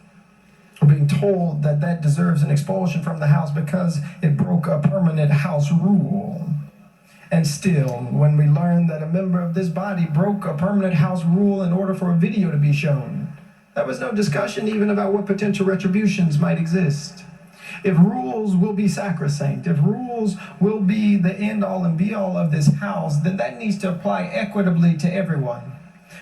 We're being told that that deserves an expulsion from the House because it broke a permanent House rule. And still, when we learn that a member of this body broke a permanent House rule in order for a video to be shown, there was no discussion even about what potential retributions might exist. If rules will be sacrosanct, if rules will be the end-all and be-all of this House, then that needs to apply equitably to everyone.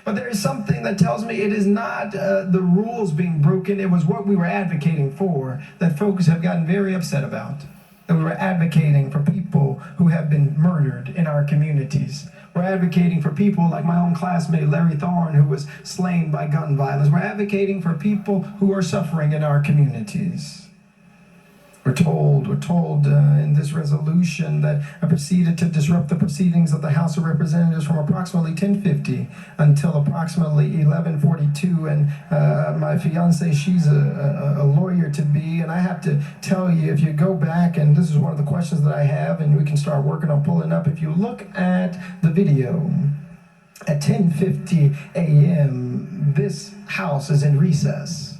But there is something that tells me it is not the rules being broken, it was what we were advocating for that folks have gotten very upset about. That we were advocating for people who have been murdered in our communities. We're advocating for people like my own classmate, Larry Thorne, who was slain by gun violence. We're advocating for people who are suffering in our communities. We're told in this resolution that I proceeded to disrupt the proceedings of the House of Representatives from approximately 10:50 until approximately 11:42. And my fiance, she's a lawyer to be, and I have to tell you, if you go back, and this is one of the questions that I have, and we can start working on pulling up, if you look at the video, at 10:50 a.m., this House is in recess.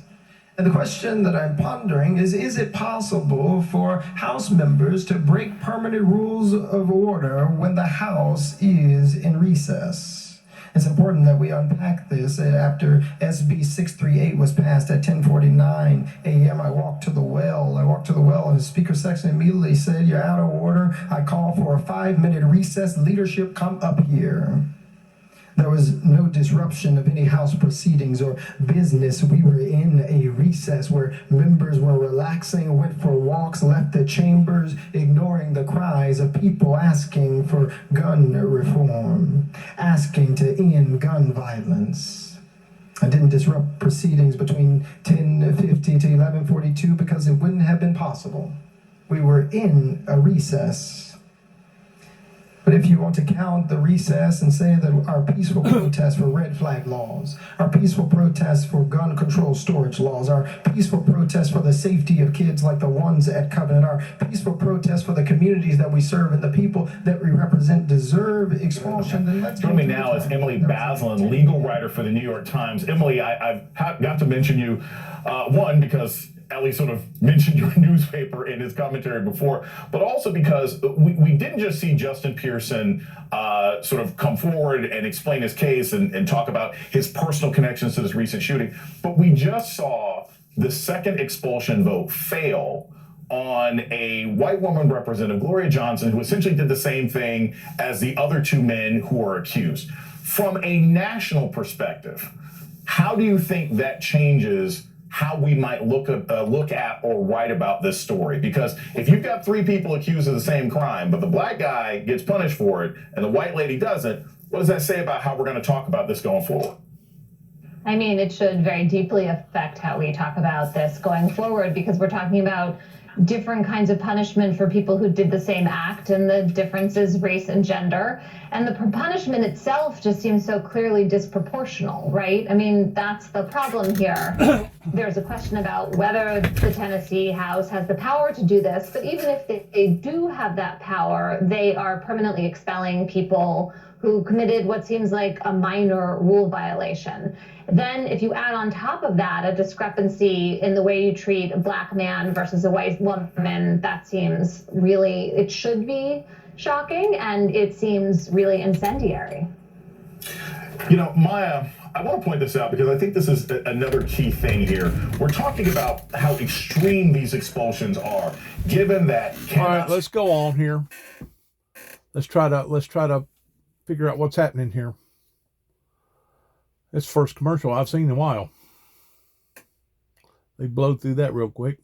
And the question that I'm pondering is it possible for House members to break permanent rules of order when the House is in recess? It's important that we unpack this. After SB 638 was passed at 10:49 a.m., I walked to the well, and the speaker section immediately said, "You're out of order. I call for a 5-minute recess. Leadership, come up here." There was no disruption of any House proceedings or business. We were in a recess where members were relaxing, went for walks, left the chambers, ignoring the cries of people asking for gun reform, asking to end gun violence. I didn't disrupt proceedings between 10:50 to 11:42 because it wouldn't have been possible. We were in a recess. But if you want to count the recess and say that our peaceful protests for red flag laws, our peaceful protests for gun control storage laws, our peaceful protests for the safety of kids like the ones at Covenant, our peaceful protests for the communities that we serve and the people that we represent deserve expulsion, then let's Joining me now is Emily Bazelon, legal writer for the New York Times. Emily, I've got to mention you, one, because Ellie sort of mentioned your newspaper in his commentary before, but also because we didn't just see Justin Pearson sort of come forward and explain his case and talk about his personal connections to this recent shooting, but we just saw the second expulsion vote fail on a white woman representative, Gloria Johnson, who essentially did the same thing as the other two men who are accused. From a national perspective, how do you think that changes how we might look at or write about this story? Because if you've got 3 people accused of the same crime, but the black guy gets punished for it and the white lady doesn't, what does that say about how we're going to talk about this going forward? I mean, it should very deeply affect how we talk about this going forward, because we're talking about different kinds of punishment for people who did the same act, and the difference is race and gender. And the punishment itself just seems so clearly disproportional, right? I mean, that's the problem here. There's a question about whether the Tennessee House has the power to do this, but even if they do have that power, they are permanently expelling people who committed what seems like a minor rule violation. Then if you add on top of that a discrepancy in the way you treat a black man versus a white woman, that seems really, it should be shocking, and it seems really incendiary. You know, Maya, I want to point this out because I think this is another key thing here. We're talking about how extreme these expulsions are, given that... All right, let's go on here. Let's try to figure out what's happening here. It's the first commercial I've seen in a while. They blow through that real quick.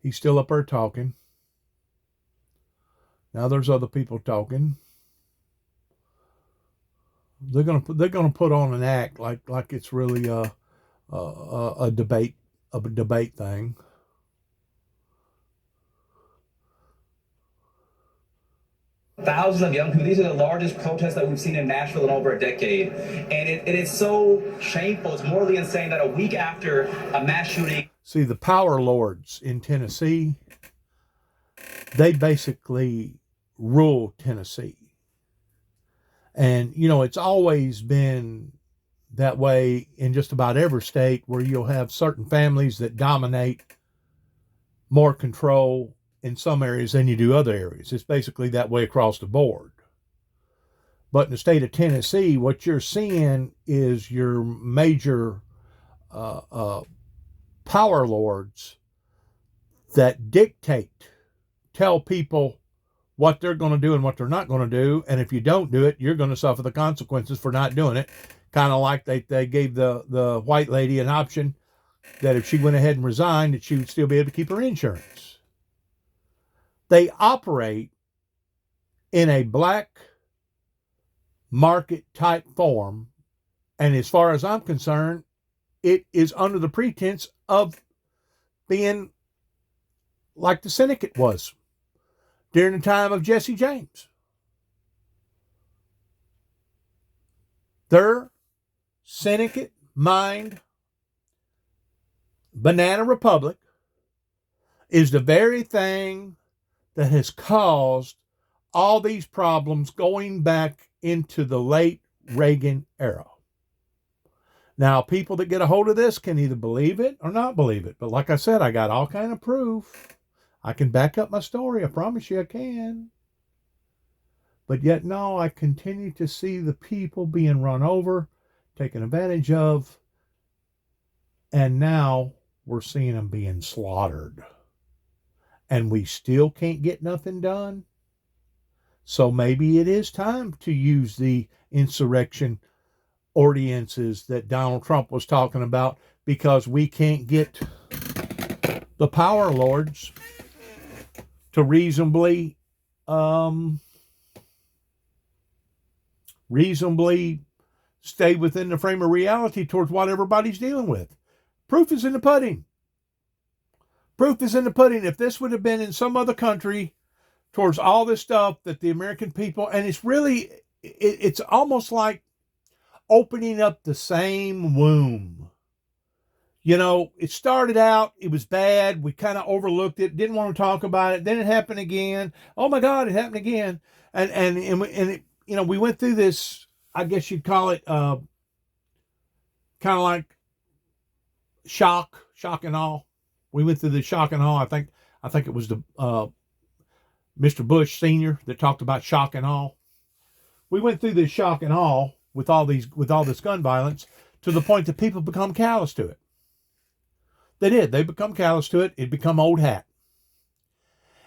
He's still up there talking. Now there's other people talking. They're gonna put on an act like it's really a debate thing. Thousands of young people. These are the largest protests that we've seen in Nashville in over a decade. And it is so shameful. It's morally insane that a week after a mass shooting. See, the power lords in Tennessee, they basically rule Tennessee. And, you know, it's always been that way in just about every state, where you'll have certain families that dominate more control in some areas than you do other areas. It's basically that way across the board. But in the state of Tennessee, what you're seeing is your major power lords that dictate, tell people what they're going to do and what they're not going to do. And if you don't do it, you're going to suffer the consequences for not doing it. Kind of like they gave the white lady an option that if she went ahead and resigned, that she would still be able to keep her insurance. They operate in a black market type form. And as far as I'm concerned, it is under the pretense of being like the syndicate was during the time of Jesse James. Their syndicate mind, banana republic, is the very thing that has caused all these problems going back into the late Reagan era. Now, people that get a hold of this can either believe it or not believe it. But like I said, I got all kind of proof. I can back up my story. I promise you I can. But yet, no, I continue to see the people being run over, taken advantage of, and now we're seeing them being slaughtered. And we still can't get nothing done. So maybe it is time to use the insurrection ordinances that Donald Trump was talking about, because we can't get the power lords to reasonably stay within the frame of reality towards what everybody's dealing with. Proof is in the pudding. Proof is in the pudding. If this would have been in some other country towards all this stuff that the American people, and it's really, it's almost like opening up the same womb. You know, it started out, it was bad. We kind of overlooked it, didn't want to talk about it. Then it happened again. Oh my God, it happened again. And it, you know, we went through this, I guess you'd call it kind of like shock and awe. We went through the shock and awe. I think it was the Mr. Bush Sr. that talked about shock and awe. We went through this shock and awe with all this gun violence, to the point that people become callous to it. They did. They become callous to it. It become old hat.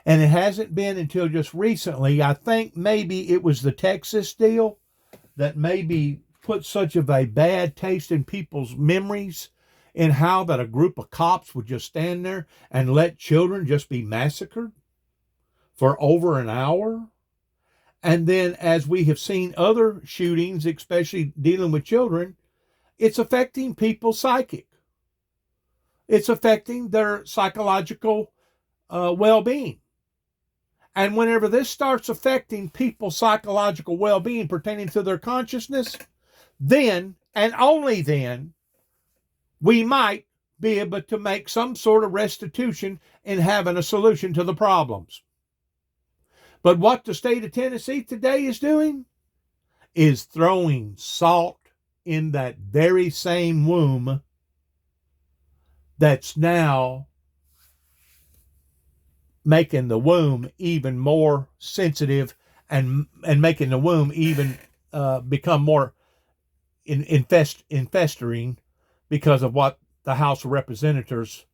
And it hasn't been until just recently, I think maybe it was the Texas deal that maybe put such of a bad taste in people's memories, in how that a group of cops would just stand there and let children just be massacred for over an hour. And then, as we have seen other shootings, especially dealing with children, it's affecting people's psychic. It's affecting their psychological well-being. And whenever this starts affecting people's psychological well-being pertaining to their consciousness, then, and only then, we might be able to make some sort of restitution in having a solution to the problems. But what the state of Tennessee today is doing is throwing salt in that very same womb that's now making the womb even more sensitive, and making the womb even become more infestering because of what the House of Representatives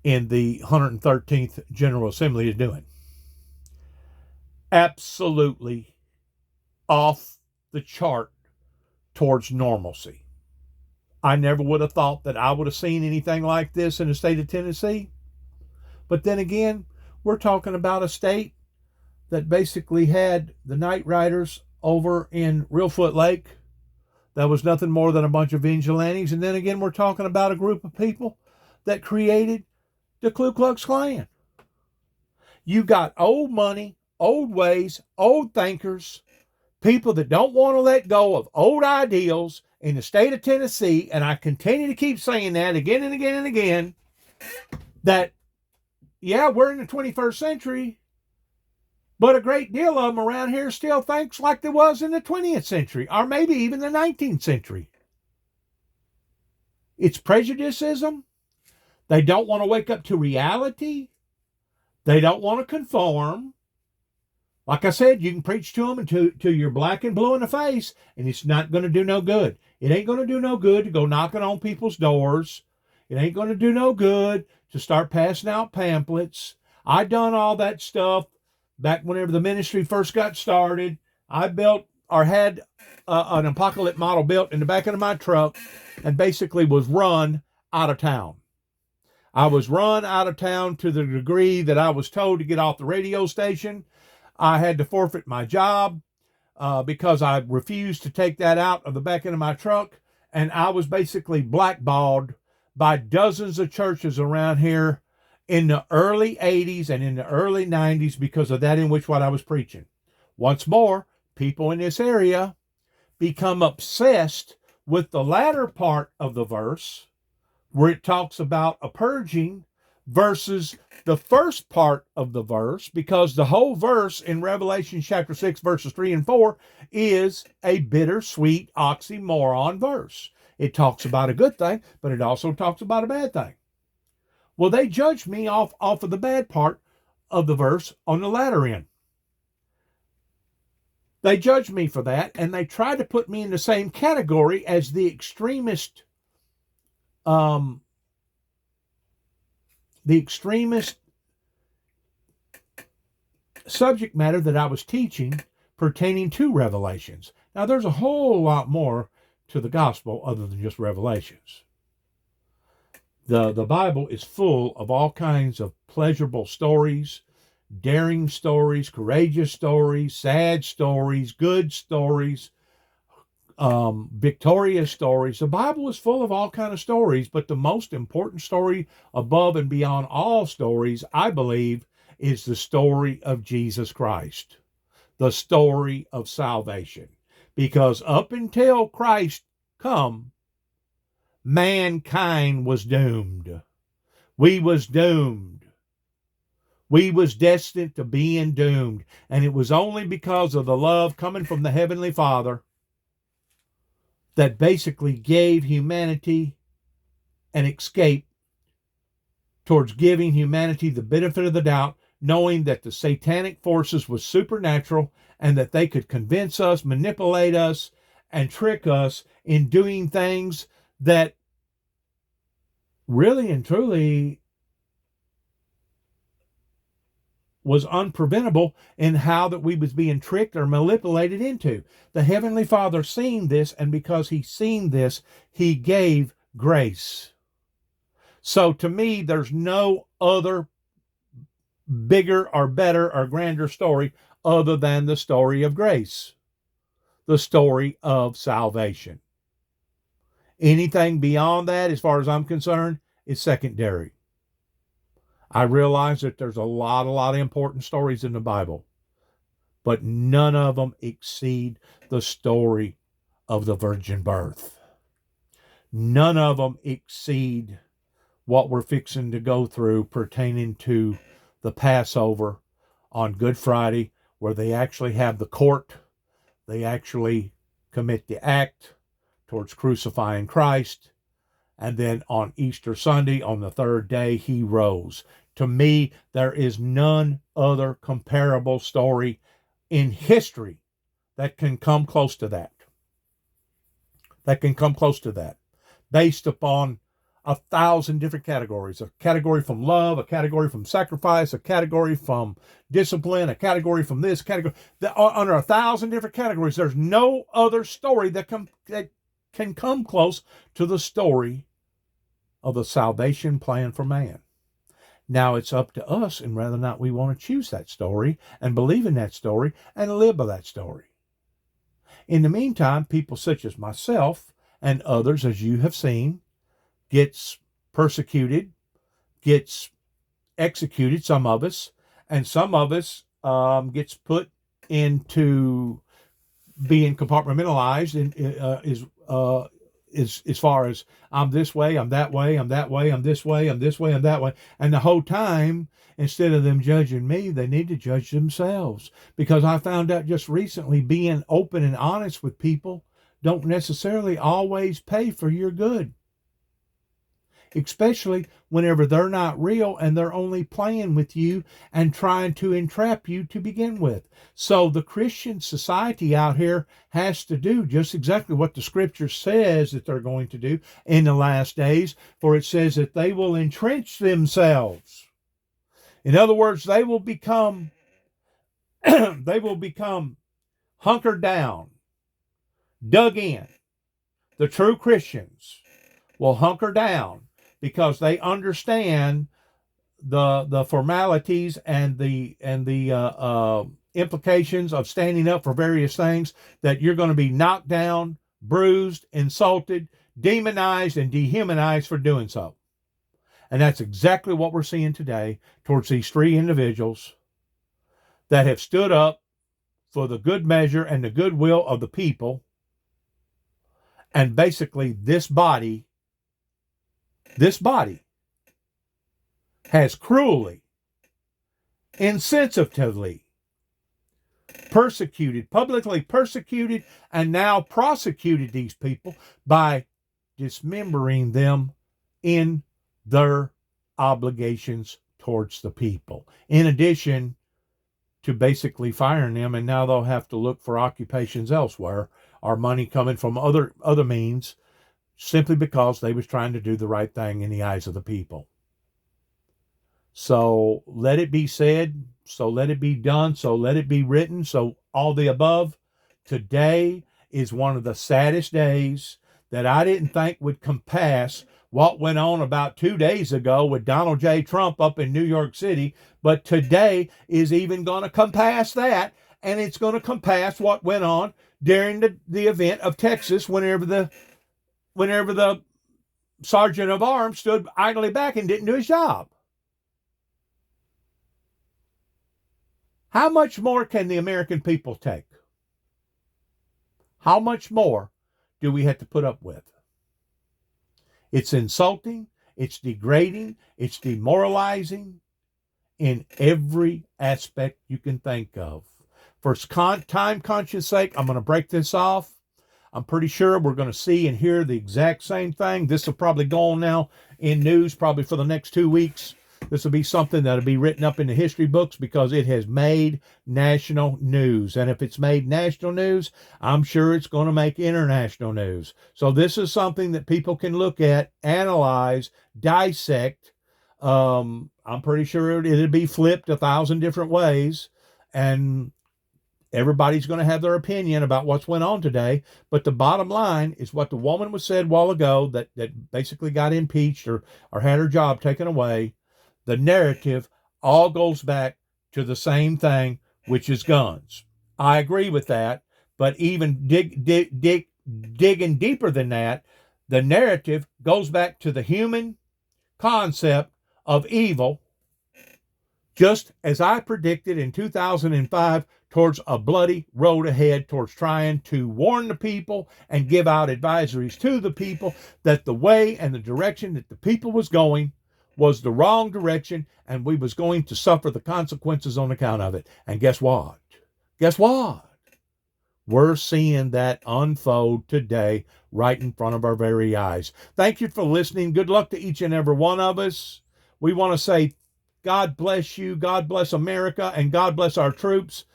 in the 113th General Assembly is doing. Absolutely off the chart towards normalcy. I never would have thought that I would have seen anything like this in the state of Tennessee. But then again, we're talking about a state that basically had the Night Riders over in Reelfoot Lake. That was nothing more than a bunch of vigilantes. And then again, we're talking about a group of people that created the Ku Klux Klan. You got old money, old ways, old thinkers, people that don't want to let go of old ideals in the state of Tennessee, and I continue to keep saying that again and again and again, that, yeah, we're in the 21st century, but a great deal of them around here still thinks like there was in the 20th century, or maybe even the 19th century. It's prejudicism. They don't want to wake up to reality. They don't want to conform. Like I said, you can preach to them until you're black and blue in the face, and it's not going to do no good. It ain't going to do no good to go knocking on people's doors. It ain't going to do no good to start passing out pamphlets. I done all that stuff back whenever the ministry first got started. I built or had an apocalypse model built in the back of my truck, and basically was run out of town. I was run out of town to the degree that I was told to get off the radio station. I had to forfeit my job because I refused to take that out of the back end of my truck. And I was basically blackballed by dozens of churches around here in the early 80s and in the early 90s because of that in which what I was preaching. Once more, people in this area become obsessed with the latter part of the verse where it talks about a purging versus the first part of the verse, because the whole verse in Revelation chapter 6, verses 3 and 4 is a bittersweet oxymoron verse. It talks about a good thing, but it also talks about a bad thing. Well, they judged me off of the bad part of the verse on the latter end. They judged me for that, and they tried to put me in the same category as the extremist subject matter that I was teaching pertaining to Revelations. Now, there's a whole lot more to the gospel other than just Revelations. The Bible is full of all kinds of pleasurable stories, daring stories, courageous stories, sad stories, good stories, victorious stories. The Bible is full of all kinds of stories, but the most important story above and beyond all stories, I believe, is the story of Jesus Christ, the story of salvation. Because up until Christ come, mankind was doomed. We was doomed. We was destined to being doomed. And it was only because of the love coming from the Heavenly Father that basically gave humanity an escape towards giving humanity the benefit of the doubt, knowing that the satanic forces was supernatural and that they could convince us, manipulate us, and trick us in doing things that really and truly was unpreventable in how that we was being tricked or manipulated into. The Heavenly Father seen this, and because he seen this, he gave grace. So to me, there's no other bigger or better or grander story other than the story of grace, the story of salvation. Anything beyond that, as far as I'm concerned, is secondary. I realize that there's a lot of important stories in the Bible, but none of them exceed the story of the virgin birth. None of them exceed what we're fixing to go through pertaining to the Passover on Good Friday, where they actually have the court. They actually commit the act towards crucifying Christ. And then on Easter Sunday, on the third day, he rose. To me, there is none other comparable story in history that can come close to that. Based upon 1,000 different categories. A category from love, a category from sacrifice, a category from discipline, a category from this category. Under 1,000 different categories, there's no other story that can come close to the story of the salvation plan for man. Now it's up to us and whether or not we want to choose that story and believe in that story and live by that story. In the meantime, people such as myself and others, as you have seen, gets persecuted, gets executed, some of us, and some of us gets put into being compartmentalized as far as I'm this way, I'm that way, I'm that way, I'm this way, I'm this way, I'm that way. And the whole time, instead of them judging me, they need to judge themselves. Because I found out just recently, being open and honest with people don't necessarily always pay for your good. Especially whenever they're not real and they're only playing with you and trying to entrap you to begin with. So the Christian society out here has to do just exactly what the scripture says that they're going to do in the last days, for it says that they will entrench themselves. In other words, they will become hunkered down, dug in. The true Christians will hunker down, because they understand the formalities and the implications of standing up for various things, that you're going to be knocked down, bruised, insulted, demonized, and dehumanized for doing so. And that's exactly what we're seeing today towards these three individuals that have stood up for the good measure and the goodwill of the people. And basically this body has cruelly, insensitively publicly persecuted, and now prosecuted these people by dismembering them in their obligations towards the people. In addition to basically firing them, and now they'll have to look for occupations elsewhere or money coming from other means, simply because they was trying to do the right thing in the eyes of the people. So let it be said, so let it be done, so let it be written, so all the above. Today is one of the saddest days that I didn't think would compass what went on about 2 days ago with Donald J. Trump up in New York City, but today is even going to compass that, and it's going to compass what went on during the event of Texas, whenever the sergeant of arms stood idly back and didn't do his job. How much more can the American people take? How much more do we have to put up with? It's insulting, it's degrading, it's demoralizing in every aspect you can think of. For time conscious sake, I'm going to break this off. I'm pretty sure we're going to see and hear the exact same thing. This will probably go on now in news probably for the next 2 weeks. This will be something that'll be written up in the history books because it has made national news. And if it's made national news, I'm sure it's going to make international news. So this is something that people can look at, analyze, dissect, I'm pretty sure it'd be flipped 1,000 different ways, and everybody's going to have their opinion about what's went on today. But the bottom line is what the woman was said a while ago that basically got impeached or had her job taken away. The narrative all goes back to the same thing, which is guns. I agree with that, but even digging deeper than that, the narrative goes back to the human concept of evil, just as I predicted in 2005, towards a bloody road ahead, towards trying to warn the people and give out advisories to the people that the way and the direction that the people was going was the wrong direction, and we was going to suffer the consequences on account of it. And guess what? Guess what? We're seeing that unfold today right in front of our very eyes. Thank you for listening. Good luck to each and every one of us. We want to say God bless you, God bless America, and God bless our troops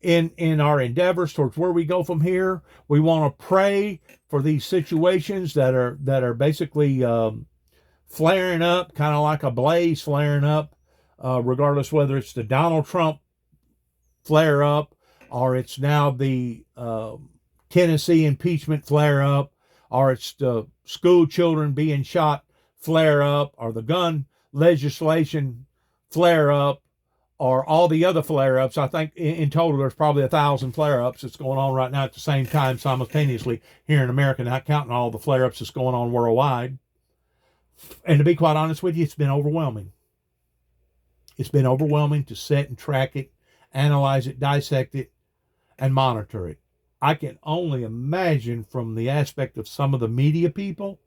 in our endeavors towards where we go from here. We want to pray for these situations that are basically flaring up, kind of like a blaze flaring up, regardless whether it's the Donald Trump flare up, or it's now the Tennessee impeachment flare up, or it's the school children being shot flare up, or the gun legislation flare up, or all the other flare ups. I think in total there's probably 1,000 flare ups that's going on right now at the same time simultaneously here in America, not counting all the flare ups that's going on worldwide. And to be quite honest with you, it's been overwhelming. It's been overwhelming to sit and track it, analyze it, dissect it, and monitor it. I can only imagine from the aspect of some of the media people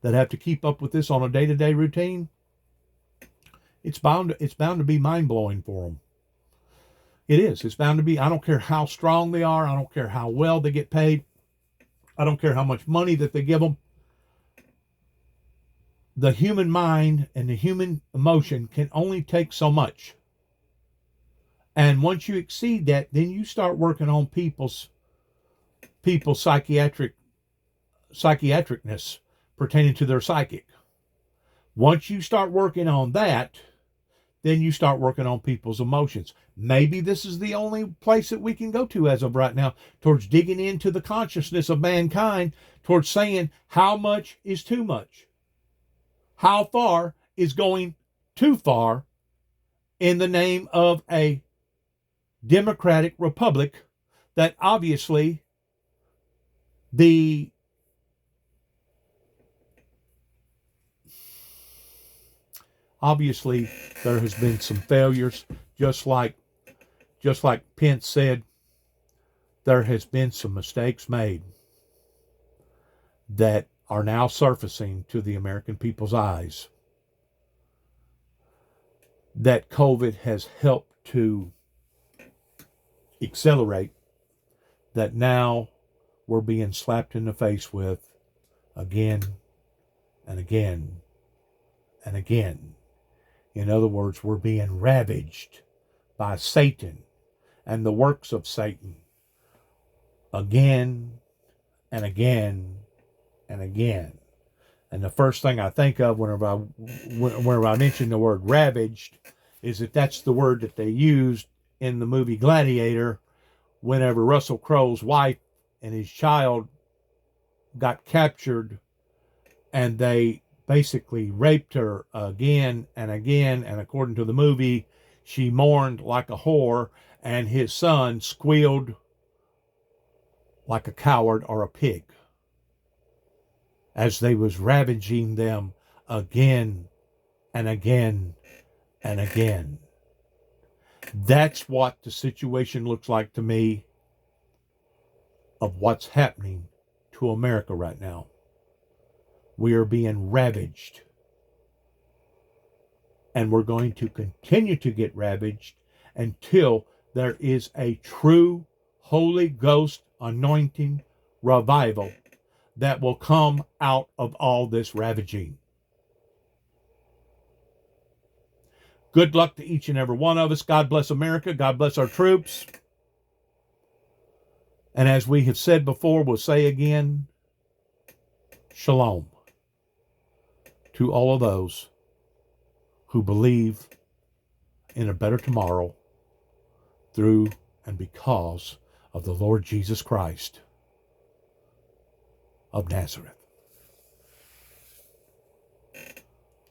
that have to keep up with this on a day-to-day routine. It's bound to be mind-blowing for them. It is. It's bound to be. I don't care how strong they are. I don't care how well they get paid. I don't care how much money that they give them. The human mind and the human emotion can only take so much. And once you exceed that, then you start working on people's psychiatricness pertaining to their psychic. Once you start working on that, then you start working on people's emotions. Maybe this is the only place that we can go to as of right now towards digging into the consciousness of mankind, towards saying how much is too much. How far is going too far in the name of a democratic republic that obviously there has been some failures, just like Pence said, there has been some mistakes made that are now surfacing to the American people's eyes. That COVID has helped to accelerate, that now we're being slapped in the face with again and again and again. In other words, we're being ravaged by Satan and the works of Satan again and again and again. And the first thing I think of whenever I mention the word ravaged is that's the word that they used in the movie Gladiator whenever Russell Crowe's wife and his child got captured and they basically raped her again and again. And according to the movie, she mourned like a whore and his son squealed like a coward or a pig as they was ravaging them again and again and again. That's what the situation looks like to me of what's happening to America right now. We are being ravaged. And we're going to continue to get ravaged until there is a true Holy Ghost anointing revival that will come out of all this ravaging. Good luck to each and every one of us. God bless America. God bless our troops. And as we have said before, we'll say again, shalom to all of those who believe in a better tomorrow through and because of the Lord Jesus Christ of Nazareth.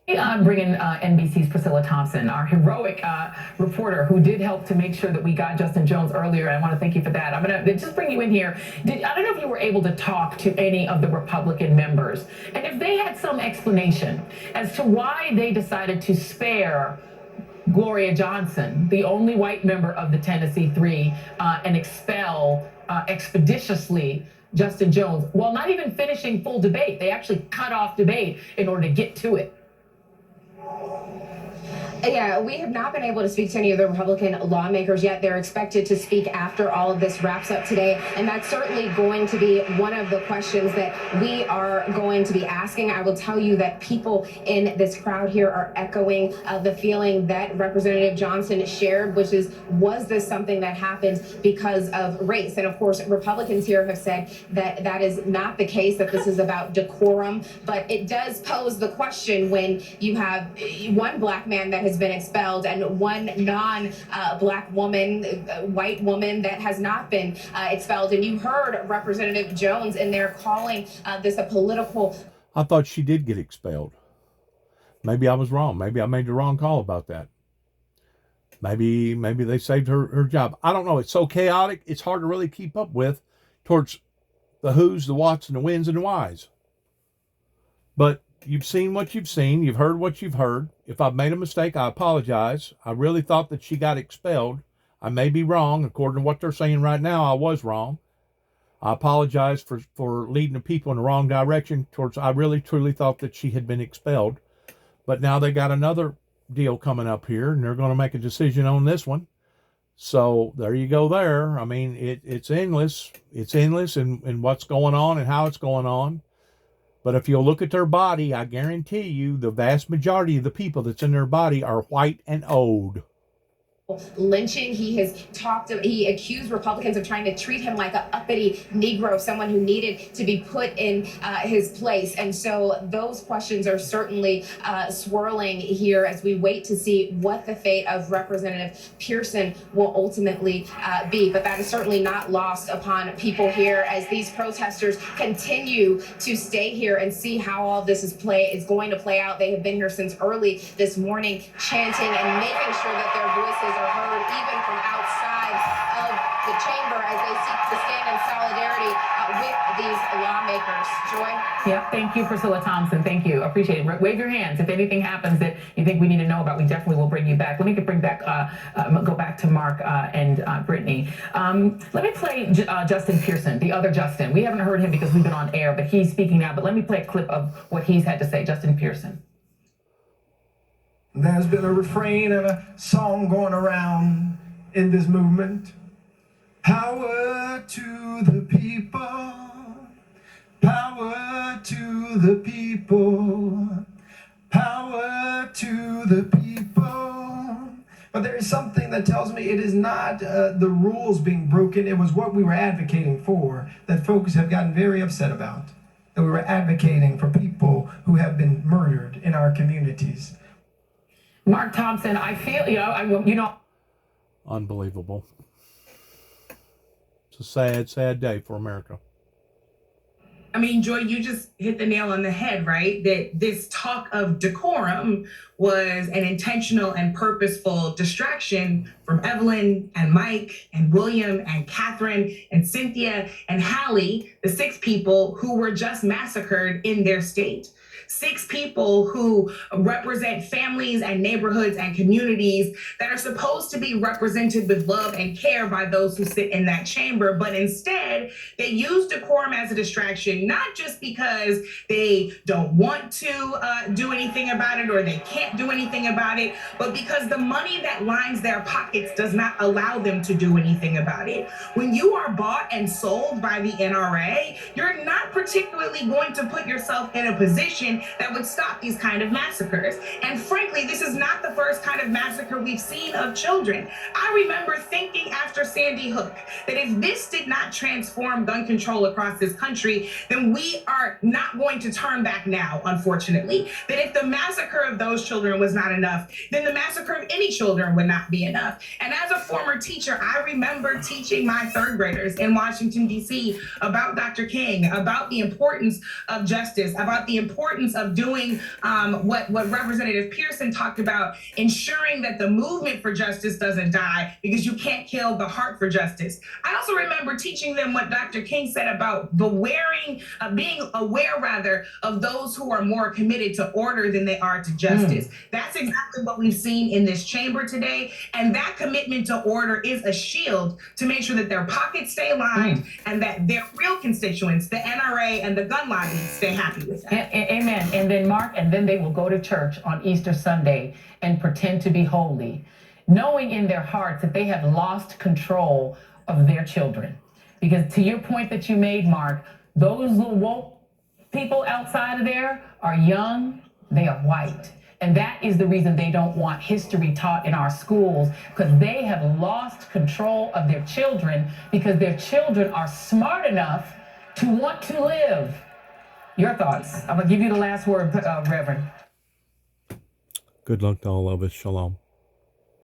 I'm bringing NBC's Priscilla Thompson, our heroic reporter who did help to make sure that we got Justin Jones earlier. I want to thank you for that. I'm going to just bring you in here. I don't know if you were able to talk to any of the Republican members and if they had some explanation as to why they decided to spare Gloria Johnson, the only white member of the Tennessee Three, and expel expeditiously Justin Jones while not even finishing full debate. They actually cut off debate in order to get to it. Yeah, we have not been able to speak to any of the Republican lawmakers yet. They're expected to speak after all of this wraps up today. And that's certainly going to be one of the questions that we are going to be asking. I will tell you that people in this crowd here are echoing the feeling that Representative Johnson shared, which is, was this something that happened because of race? And of course, Republicans here have said that that is not the case, that this is about decorum. But it does pose the question when you have one black man that has been expelled and one non-black woman, white woman that has not been expelled. And you heard Representative Jones in there calling this a political. I thought she did get expelled. Maybe I was wrong. Maybe I made the wrong call about that. Maybe they saved her job. I don't know. It's so chaotic. It's hard to really keep up with towards the who's, the whats, and the whens and the whys. But you've seen what you've seen. You've heard what you've heard. If I've made a mistake, I apologize. I really thought that she got expelled. I may be wrong. According to what they're saying right now, I was wrong. I apologize for leading the people in the wrong direction towards, I really truly thought that she had been expelled. But now they got another deal coming up here, and they're going to make a decision on this one. So there you go there. I mean, it's endless. It's endless in what's going on and how it's going on. But if you'll look at their body, I guarantee you the vast majority of the people that's in their body are white and old. Lynching. He accused Republicans of trying to treat him like a uppity Negro, someone who needed to be put in his place. And so those questions are certainly swirling here as we wait to see what the fate of Representative Pearson will ultimately be. But that is certainly not lost upon people here as these protesters continue to stay here and see how all this is going to play out. They have been here since early this morning, chanting and making sure that their voices are heard even from outside of the chamber as they seek to stand in solidarity with these lawmakers. Joy? Yeah, thank you, Priscilla Thompson. Thank you. Appreciate it. Wave your hands. If anything happens that you think we need to know about, we definitely will bring you back. Let me go back to Mark and Brittany. Let me play Justin Pearson, the other Justin. We haven't heard him because we've been on air, but he's speaking now. But let me play a clip of what he's had to say. Justin Pearson. There's been a refrain and a song going around in this movement. Power to the people, power to the people, power to the people. But there is something that tells me it is not the rules being broken. It was what we were advocating for that folks have gotten very upset about. That we were advocating for people who have been murdered in our communities. Mark Thompson, I feel, Unbelievable. It's a sad, sad day for America. I mean, Joy, you just hit the nail on the head, right? That this talk of decorum was an intentional and purposeful distraction from Evelyn and Mike and William and Catherine and Cynthia and Hallie, the 6 people who were just massacred in their state. 6 people who represent families and neighborhoods and communities that are supposed to be represented with love and care by those who sit in that chamber. But instead, they use decorum as a distraction, not just because they don't want to do anything about it or they can't do anything about it, but because the money that lines their pockets does not allow them to do anything about it. When you are bought and sold by the NRA, you're not particularly going to put yourself in a position that would stop these kind of massacres. And frankly, this is not the first first kind of massacre we've seen of children. I remember thinking after Sandy Hook that if this did not transform gun control across this country, then we are not going to turn back now, unfortunately. That if the massacre of those children was not enough, then the massacre of any children would not be enough. And as a former teacher, I remember teaching my third graders in Washington, D.C. about Dr. King, about the importance of justice, about the importance of doing what Representative Pearson talked about, ensuring that the movement for justice doesn't die, because you can't kill the heart for justice. I also remember teaching them what Dr. King said about being aware rather of those who are more committed to order than they are to justice. That's exactly what we've seen in this chamber today. And that commitment to order is a shield to make sure that their pockets stay aligned and that their real constituents, the NRA and the gun lobby, stay happy with that. Amen. And then Mark, and then they will go to church on Easter Sunday and pretend to be holy, knowing in their hearts that they have lost control of their children. Because to your point that you made, Mark, those little woke people outside of there are young, they are white. And that is the reason they don't want history taught in our schools, because they have lost control of their children, because their children are smart enough to want to live. Your thoughts? I'm going to give you the last word, Reverend. Good luck to all of us. Shalom.